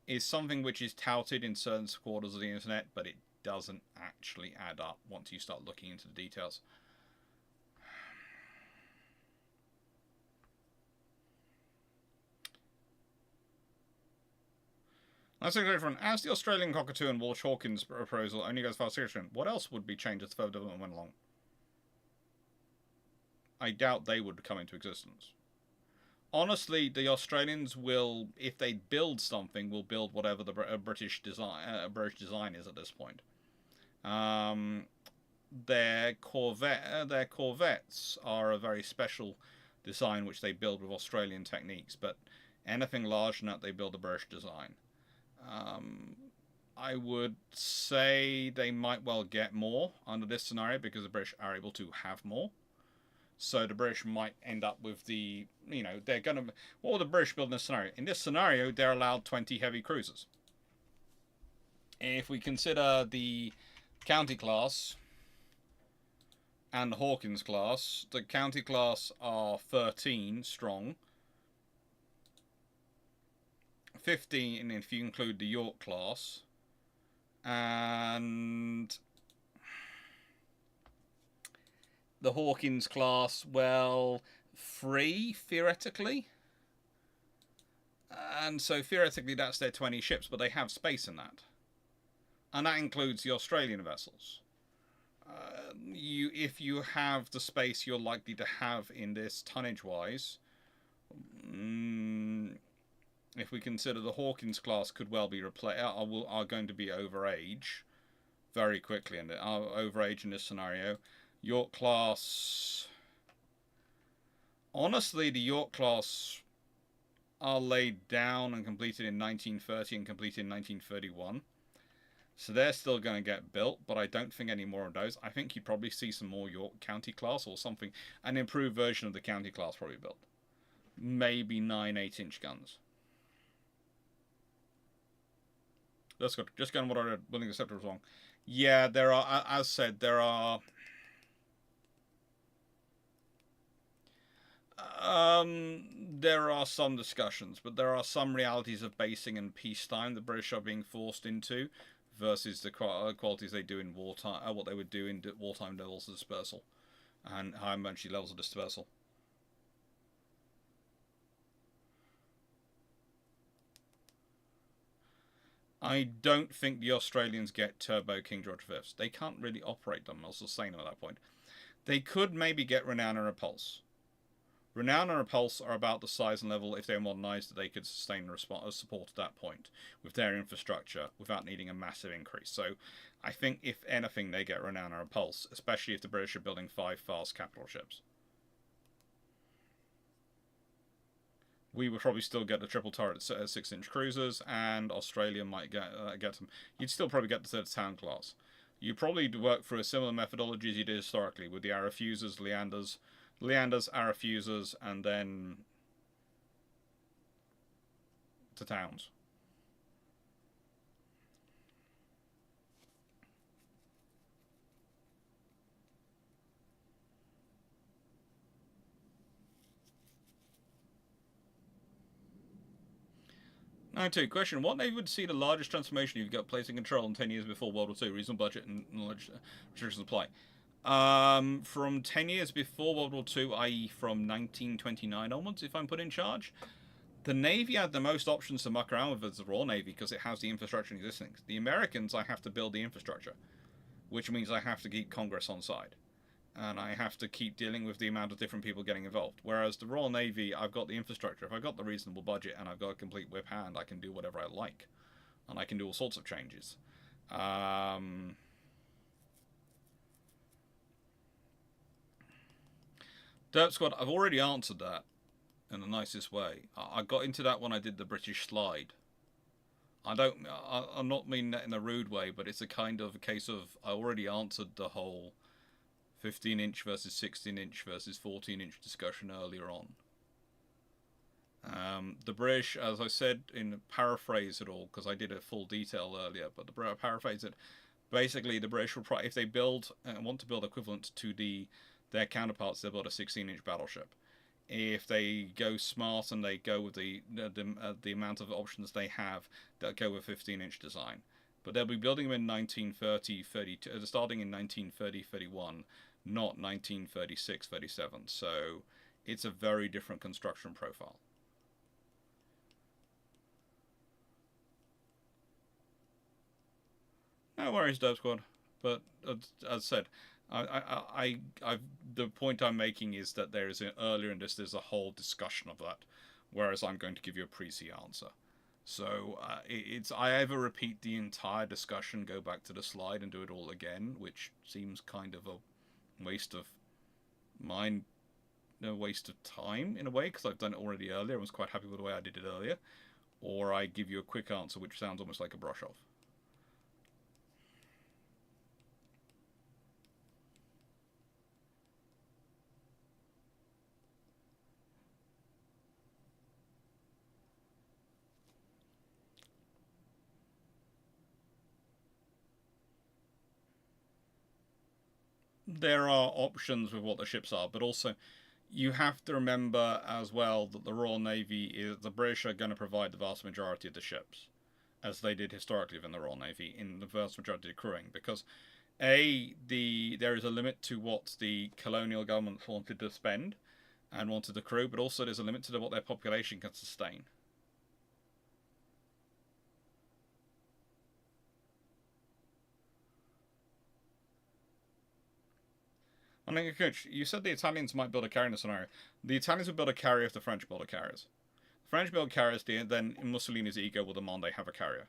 is something which is touted in certain quarters of the internet, but it doesn't actually add up once you start looking into the details. That's different. As the Australian Cockatoo and Walsh Hawkins proposal only goes far serious, what else would be changed as further development went along? I doubt they would come into existence. Honestly, the Australians will, if they build something, will build whatever the British design is at this point. Their corvettes are a very special design which they build with Australian techniques, but anything large than that they build a British design. I would say they might well get more under this scenario because the British are able to have more. So the British might end up with they're going to... What will the British build in this scenario? In this scenario, they're allowed 20 heavy cruisers. If we consider the County class and the Hawkins class, the County class are 13 strong. 15 if you include the York class, and the Hawkins class, well, 3 theoretically, and so theoretically that's their 20 ships, but they have space in that, and that includes the Australian vessels. If you have the space you're likely to have in this tonnage-wise, if we consider the Hawkins class could well be are going to be over age very quickly, and are over age in this scenario. York class, honestly, the York class are laid down and completed in 1930 and completed in 1931. So they're still going to get built, but I don't think any more of those. I think you'd probably see some more York County class or something, an improved version of the County class probably built. Maybe 9 8-inch guns. That's good. Just going what I read. Building the Scepter was wrong. Yeah, there are, as said, there are... there are some discussions, but there are some realities of basing and peacetime the British are being forced into versus the qualities they do in wartime, what they would do in wartime levels of dispersal, and how much levels of dispersal. I don't think the Australians get turbo King George V's. They can't really operate them or sustain them at that point. They could maybe get Renown and Repulse. Renown and Repulse are about the size and level, if they were modernised, that they could sustain support at that point with their infrastructure without needing a massive increase. So I think, if anything, they get Renown and Repulse, especially if the British are building 5 fast capital ships. We would probably still get the triple turret 6-inch cruisers, and Australia might get them. You'd still probably get the third town class. You probably work through a similar methodology as you did historically with the arrow fusers, Leanders, arrow fusers, and then to towns. Now, two question: what navy would see the largest transformation you've got placing control in 10 years before World War II? Reasonable budget and knowledge restrictions apply. From 10 years before World War II, i.e. from 1929 onwards, if I'm put in charge, the Navy had the most options to muck around with as the Royal Navy because it has the infrastructure existing. The Americans, I have to build the infrastructure, which means I have to keep Congress on side. And I have to keep dealing with the amount of different people getting involved. Whereas the Royal Navy, I've got the infrastructure. If I've got the reasonable budget and I've got a complete whip hand, I can do whatever I like. And I can do all sorts of changes. Derp Squad, I've already answered that in the nicest way. I got into that when I did the British slide. I'm not meaning that in a rude way, but it's a kind of a case of I already answered the whole 15-inch versus 16-inch versus 14-inch discussion earlier on. The British, as I said, in paraphrase it all, because I did a full detail earlier, but the paraphrase it, basically the British will if they build want to build equivalent to their counterparts, they'll build a 16-inch battleship. If they go smart and they go with the amount of options they have, they'll go with 15-inch design. But they'll be building them in 1930, 32, starting in 1930, 31, not 1936, 37. So it's a very different construction profile. No worries, Dove Squad. But as I said, the point I'm making is that there is earlier in this, there's a whole discussion of that, whereas I'm going to give you a pre-C answer. So I ever repeat the entire discussion, go back to the slide and do it all again, which seems kind of a waste of waste of time in a way, because I've done it already earlier. I was quite happy with the way I did it earlier. Or I give you a quick answer, which sounds almost like a brush off. There are options with what the ships are, but also you have to remember as well that the Royal Navy is the British are going to provide the vast majority of the ships, as they did historically within the Royal Navy in the vast majority of the crewing, because there is a limit to what the colonial governments wanted to spend and wanted to crew, but also there's a limit to what their population can sustain. I mean, Coach, you said the Italians might build a carrier in the scenario. The Italians would build a carrier if the French build a carriers. The French build carriers, then Mussolini's ego will demand they have a carrier.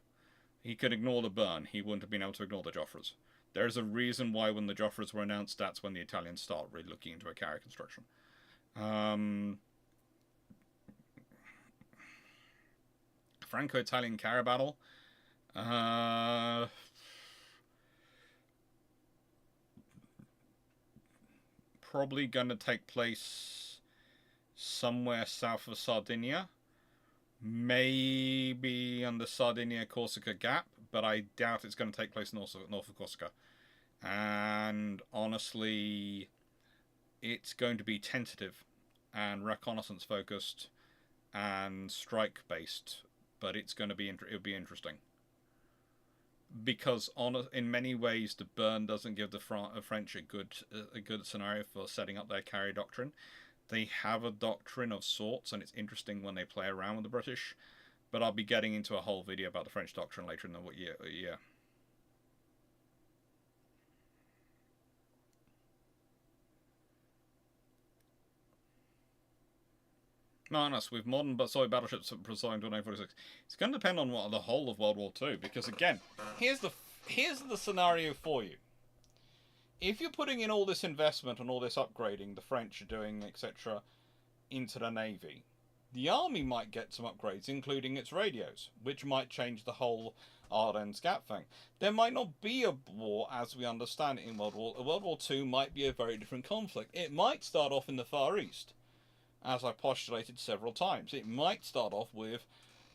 He could ignore the burn. He wouldn't have been able to ignore the Joffres. There's a reason why when the Joffres were announced, that's when the Italians start really looking into a carrier construction. Franco-Italian carrier battle. Probably going to take place somewhere south of Sardinia. Maybe on the Sardinia-Corsica gap, but I doubt it's going to take place north of Corsica. And honestly, it's going to be tentative and reconnaissance focused and strike based, but it's going to be it'll be interesting because in many ways the burn doesn't give the French a good scenario for setting up their carrier doctrine. They have a doctrine of sorts, and it's interesting when they play around with the British, but I'll be getting into a whole video about the French doctrine later in the year. Minus with modern Soviet battleships pursuing to 1946. It's going to depend on what the whole of World War II, because again, here's the scenario for you. If you're putting in all this investment and all this upgrading the French are doing, etc., into the Navy, the Army might get some upgrades, including its radios, which might change the whole Ardennes Gap thing. There might not be a war as we understand it in World War II might be a very different conflict. It might start off in the Far East, as I postulated several times. It might start off with...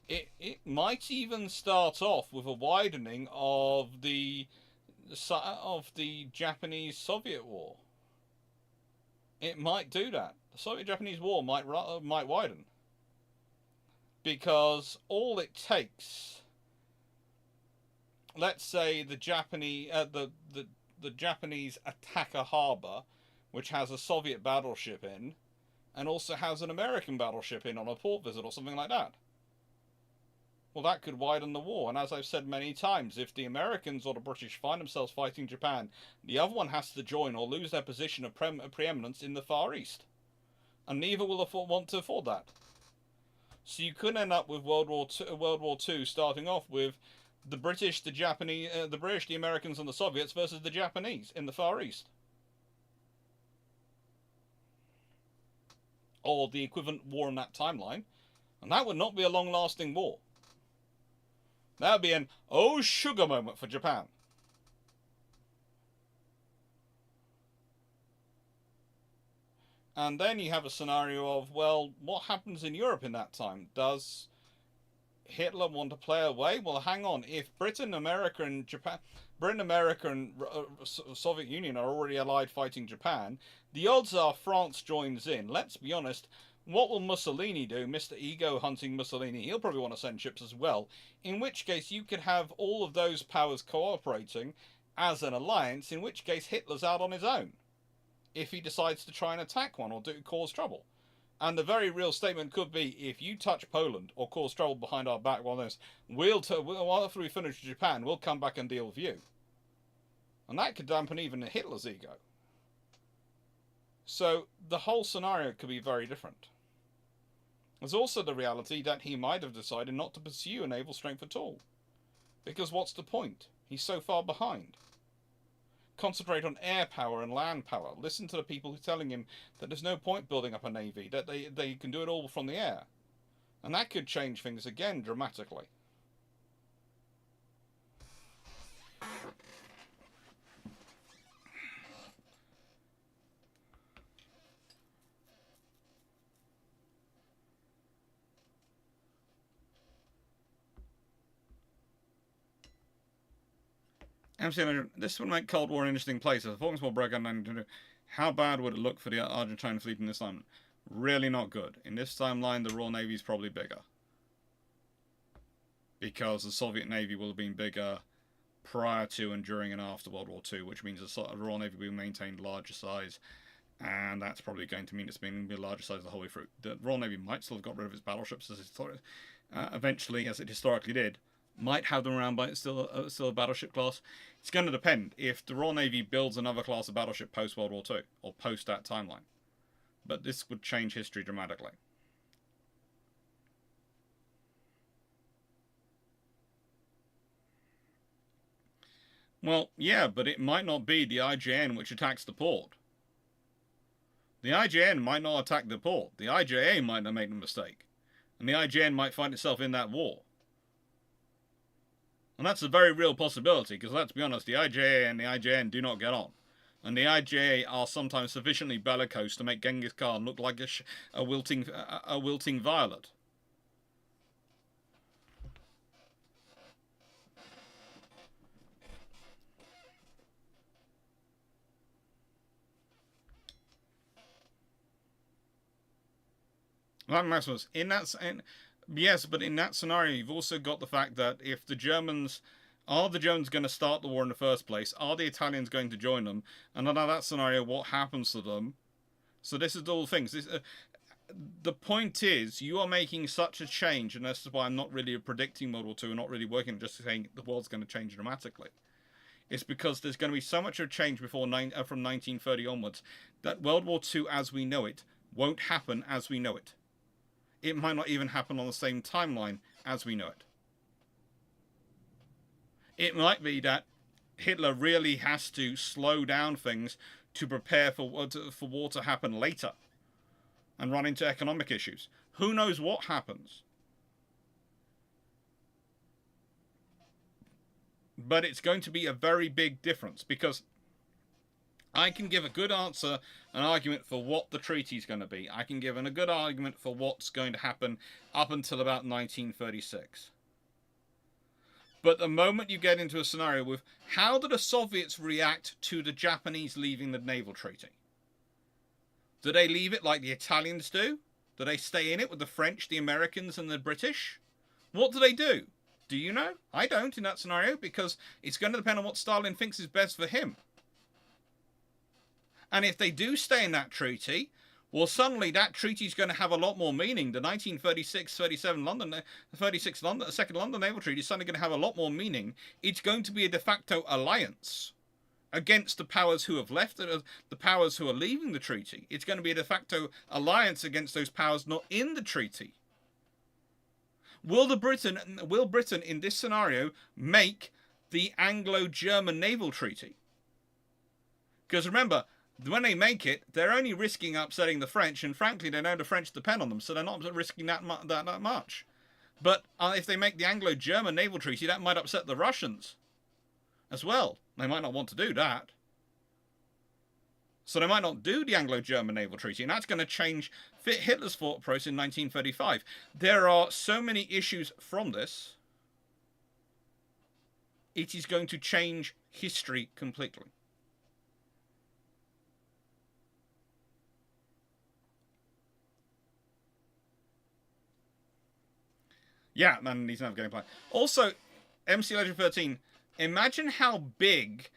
It might even start off with a widening of the Japanese-Soviet war. It might do that. The Soviet-Japanese war might widen. Because all it takes... Let's say the Japanese attack a harbour, which has a Soviet battleship in, and also has an American battleship in on a port visit or something like that. Well, that could widen the war, and as I've said many times, if the Americans or the British find themselves fighting Japan, the other one has to join or lose their position of preeminence in the Far East. And neither will want to afford that. So you could end up with World War II starting off with the British, the Japanese, the Americans and the Soviets versus the Japanese in the Far East. Or the equivalent war in that timeline, and that would not be a long-lasting war. That would be an oh sugar moment for Japan. And then you have a scenario of, well, what happens in Europe in that time? Does Hitler want to play away? Well, hang on. If Britain, America, and Soviet Union are already allied fighting Japan, the odds are France joins in. Let's be honest, what will Mussolini do? Mr. Ego hunting Mussolini. He'll probably want to send ships as well. In which case, you could have all of those powers cooperating as an alliance, in which case Hitler's out on his own. If he decides to try and attack one or cause trouble. And the very real statement could be, if you touch Poland or cause trouble behind our back while this, after we finish Japan, we'll come back and deal with you. And that could dampen even Hitler's ego. So the whole scenario could be very different. There's also the reality that he might have decided not to pursue a naval strength at all. Because what's the point? He's so far behind. Concentrate on air power and land power. Listen to the people telling him that there's no point building up a navy, that they can do it all from the air. And that could change things again dramatically. This would make Cold War an interesting place. If the Falklands War broke out in 1922, how bad would it look for the Argentine fleet in this timeline? Really not good. In this timeline, the Royal Navy is probably bigger. Because the Soviet Navy will have been bigger prior to and during and after World War II, which means the Royal Navy will be maintained larger size. And that's probably going to mean it's been a larger size the whole way through. The Royal Navy might still have got rid of its battleships as eventually, as it historically did. Might have them around, but it's still a battleship class. It's going to depend if the Royal Navy builds another class of battleship post World War II or post that timeline. But this would change history dramatically. Well, yeah, but it might not be the IJN which attacks the port. The IJN might not attack the port. The IJA might not make a mistake. And the IJN might find itself in that war. And that's a very real possibility, because let's be honest, the IJA and the IJN do not get on. And the IJA are sometimes sufficiently bellicose to make Genghis Khan look like a wilting violet. Like Maximus, yes, but in that scenario, you've also got the fact that if the Germans are the Germans going to start the war in the first place? Are the Italians going to join them? And under that scenario, what happens to them? So this is all things. The point is, you are making such a change, and that's why I'm not really predicting World War II, and not really working, just saying the world's going to change dramatically. It's because there's going to be so much of a change from 1930 onwards that World War II as we know it won't happen as we know it. It might not even happen on the same timeline as we know it. It might be that Hitler really has to slow down things to prepare for war to happen later and run into economic issues. Who knows what happens? But it's going to be a very big difference, because I can give a good answer, an argument for what the treaty is going to be. I can give a good argument for what's going to happen up until about 1936. But the moment you get into a scenario with how do the Soviets react to the Japanese leaving the Naval Treaty? Do they leave it like the Italians do? Do they stay in it with the French, the Americans, and the British? What do they do? Do you know? I don't in that scenario, because it's going to depend on what Stalin thinks is best for him. And if they do stay in that treaty, well, suddenly that treaty is going to have a lot more meaning. The 1936-37 London, 36 London, Second London Naval Treaty is suddenly going to have a lot more meaning. It's going to be a de facto alliance against the powers who have left, the powers who are leaving the treaty. It's going to be a de facto alliance against those powers not in the treaty. Will Britain in this scenario make the Anglo-German Naval Treaty? Because remember, when they make it, they're only risking upsetting the French, and frankly, they know the French depend on them, so they're not risking that much. But if they make the Anglo-German Naval Treaty, that might upset the Russians as well. They might not want to do that. So they might not do the Anglo-German Naval Treaty, and that's going to change Hitler's thought process in 1935. There are so many issues from this. It is going to change history completely. Yeah, man, he's never getting planned. Also, MC Legend 13, imagine how big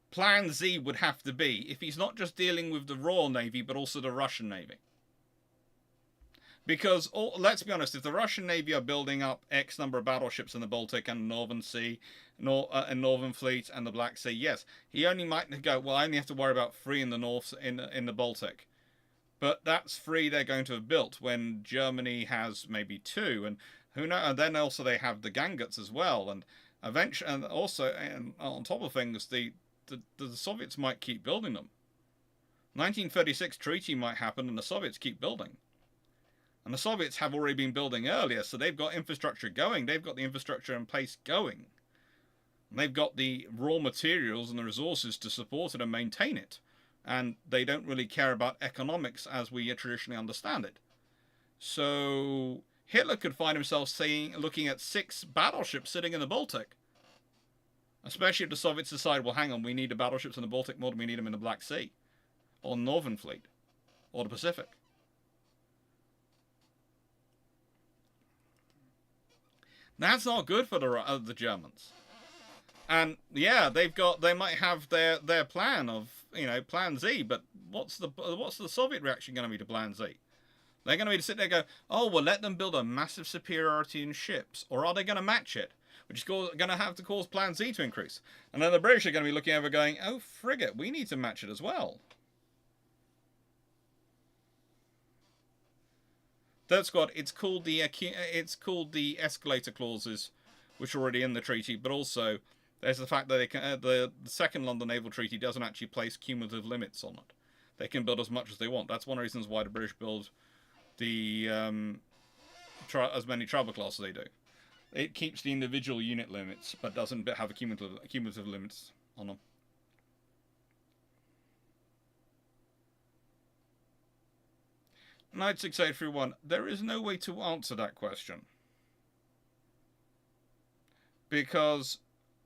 Plan Z would have to be if he's not just dealing with the Royal Navy, but also the Russian Navy. Because, let's be honest, if the Russian Navy are building up X number of battleships in the Baltic and Northern Sea, and Northern Fleet and the Black Sea, yes, he only might go, well, I only have to worry about 3 in the North, in the Baltic. But that's 3 they're going to have built when Germany has maybe 2, and who knows? And then also they have the Ganguts as well, and eventually, and also, and on top of things, the Soviets might keep building them. 1936 treaty might happen, and the Soviets keep building. And the Soviets have already been building earlier, so they've got infrastructure going. They've got the infrastructure in place going. And they've got the raw materials and the resources to support it and maintain it. And they don't really care about economics as we traditionally understand it. So Hitler could find himself looking at 6 battleships sitting in the Baltic. Especially if the Soviets decide, well, hang on, we need the battleships in the Baltic more than we need them in the Black Sea. Or Northern Fleet. Or the Pacific. That's not good for the Germans. And yeah, they might have their plan of, Plan Z, but what's the Soviet reaction going to be to Plan Z? They're going to be to sit there and go, oh, well, let them build a massive superiority in ships. Or are they going to match it? which is going to have to cause Plan Z to increase. And then the British are going to be looking over going, oh, frigate, we need to match it as well. Third Squad, it's called the escalator clauses, which are already in the treaty, but also there's the fact that they can, the Second London Naval Treaty doesn't actually place cumulative limits on it. They can build as much as they want. That's one of the reasons why the British build the as many travel classes as they do. It keeps the individual unit limits, but doesn't have a cumulative limits on them. Knight 6831, there is no way to answer that question. Because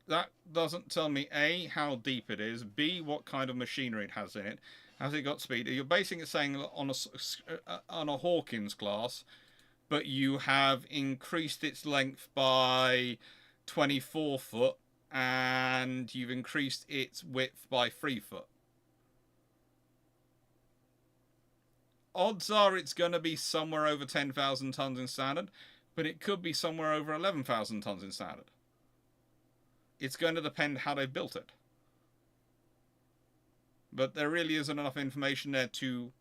that doesn't tell me A, how deep it is, B, what kind of machinery it has in it, has it got speed. You're basing it saying on a Hawkins class, but you have increased its length by 24 foot, and you've increased its width by 3 foot. Odds are it's going to be somewhere over 10,000 tons in standard, but it could be somewhere over 11,000 tons in standard. It's going to depend how they built it. But there really isn't enough information there to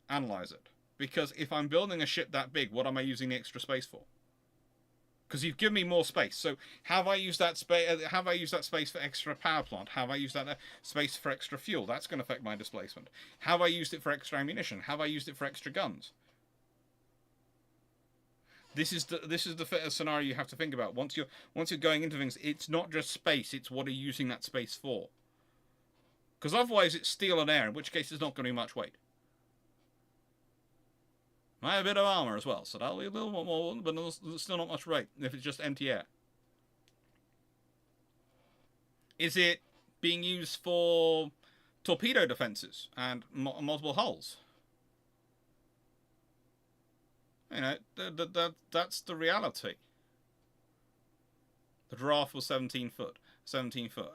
analyze it. Because if I'm building a ship that big, what am I using the extra space for? Because you've given me more space. So have I used that space? Have I used that space for extra power plant? Have I used that space for extra fuel? That's going to affect my displacement. Have I used it for extra ammunition? Have I used it for extra guns? This is the scenario you have to think about. Once you're going into things, it's not just space. It's what are you using that space for? Because otherwise, it's steel and air. In which case, it's not going to be much weight. I have a bit of armor as well, so that'll be a little more, but still not much weight if it's just empty air. Is it being used for torpedo defenses and multiple hulls? You know, that's the reality. The draft was 17 foot. 17 foot.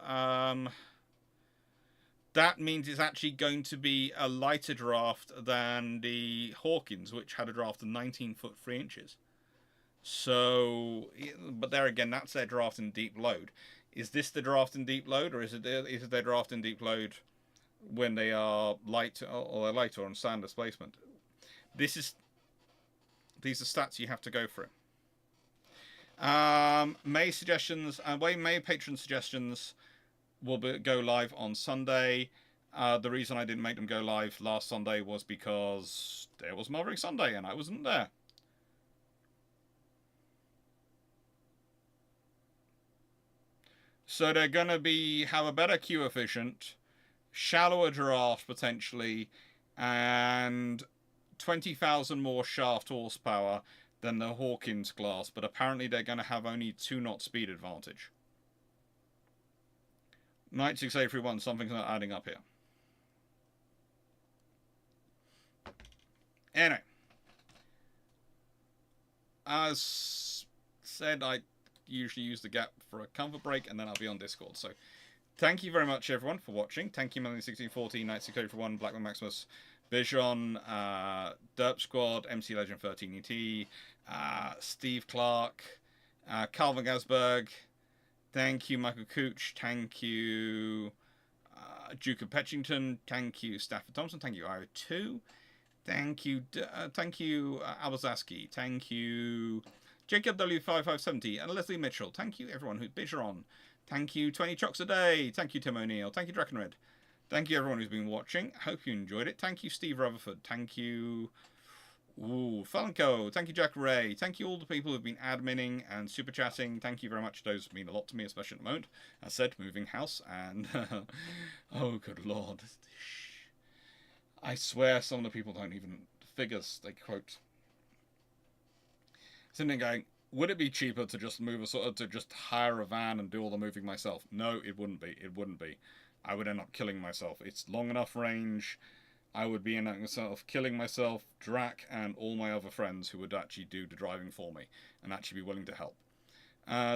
That means it's actually going to be a lighter draft than the Hawkins, which had a draft of 19 foot 3 inches. So, but there again, that's their draft in deep load. Is this the draft in deep load, or is it their draft in deep load when they are light or they're lighter on standard displacement? These are stats you have to go through. May suggestions and May patron suggestions will go live on Sunday. The reason I didn't make them go live last Sunday was because there was Mothering Sunday and I wasn't there. So they're going to have a better Q efficient, shallower draft potentially, and 20,000 more shaft horsepower than the Hawkins class, but apparently they're going to have only 2 knot speed advantage. Knight 6831, something's not adding up here. Anyway. As said, I usually use the gap for a comfort break, and then I'll be on Discord. So, thank you very much, everyone, for watching. Thank you, Melanie1614, Knight 6831, Blackman Maximus, Bijon, Derp Squad, MC Legend 13ET, Steve Clarke, Calvin Gasberg. Thank you, Michael Cooch. Thank you, Duke of Petchington. Thank you, Stafford Thompson. Thank you, IO2. Thank you, Albazaski. Thank you, Jacob W5570 and Leslie Mitchell. Thank you, everyone who's Bigeron. Thank you, 20 Chocks a Day. Thank you, Tim O'Neill. Thank you, Drakenred. Thank you, everyone who's been watching. Hope you enjoyed it. Thank you, Steve Rutherford. Thank you, Falco. Thank you, Jack Ray. Thank you all the people who've been adminning and super chatting. Thank you very much. Those mean a lot to me, especially at the moment. As said, moving house and oh good lord, I swear some of the people don't even figures they quote. Sitting there going, would it be cheaper to just to just hire a van and do all the moving myself? No, it wouldn't be. It wouldn't be. I would end up killing myself. It's long enough range. I would be ending up myself killing myself, Drac, and all my other friends who would actually do the driving for me and actually be willing to help.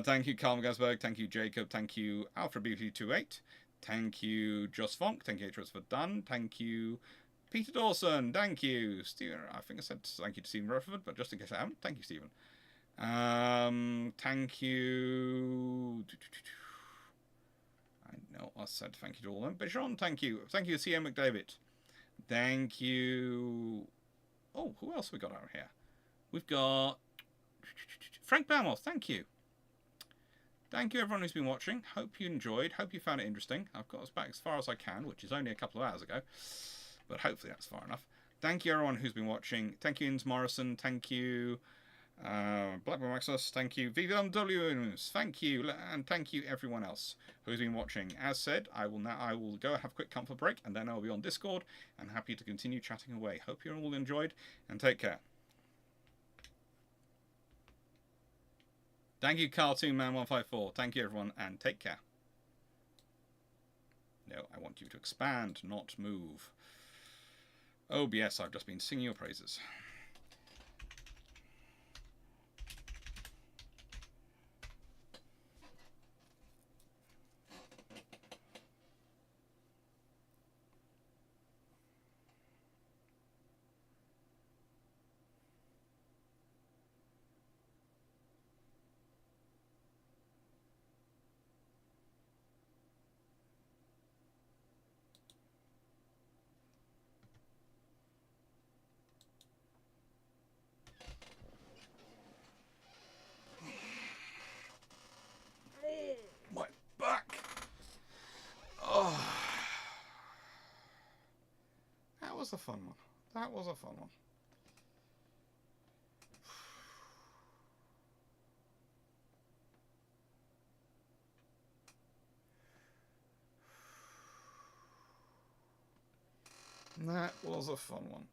Thank you, Carl Gasberg. Thank you, Jacob. Thank you, Alfred BT28. Thank you, Joss Fonk. Thank you, Atros for Dunn. Thank you, Peter Dawson. Thank you, Stephen. I think I said thank you to Stephen Rutherford, but just in case I haven't, thank you, Stephen. Thank you. I know I said thank you to all of them. Bichon, thank you. Thank you, C.M. McDavid. Thank you. Oh, who else have we got out here? We've got Frank Baumoth. Thank you. Thank you, everyone who's been watching. Hope you enjoyed. Hope you found it interesting. I've got us back as far as I can, which is only a couple of hours ago. But hopefully that's far enough. Thank you, everyone who's been watching. Thank you, Inns Morrison. Thank you, Blackburn Maxus. Thank you, VVMW. Thank you, and thank you, everyone else who's been watching. As said, I will go have a quick comfort break, and then I'll be on Discord and happy to continue chatting away. Hope you all enjoyed, and take care. Thank you, Cartoon Man 154. Thank you, everyone, and take care. No, I want you to expand, not move. Oh, yes, I've just been singing your praises. My back. Oh. That was a fun one. That was a fun one. That was a fun one.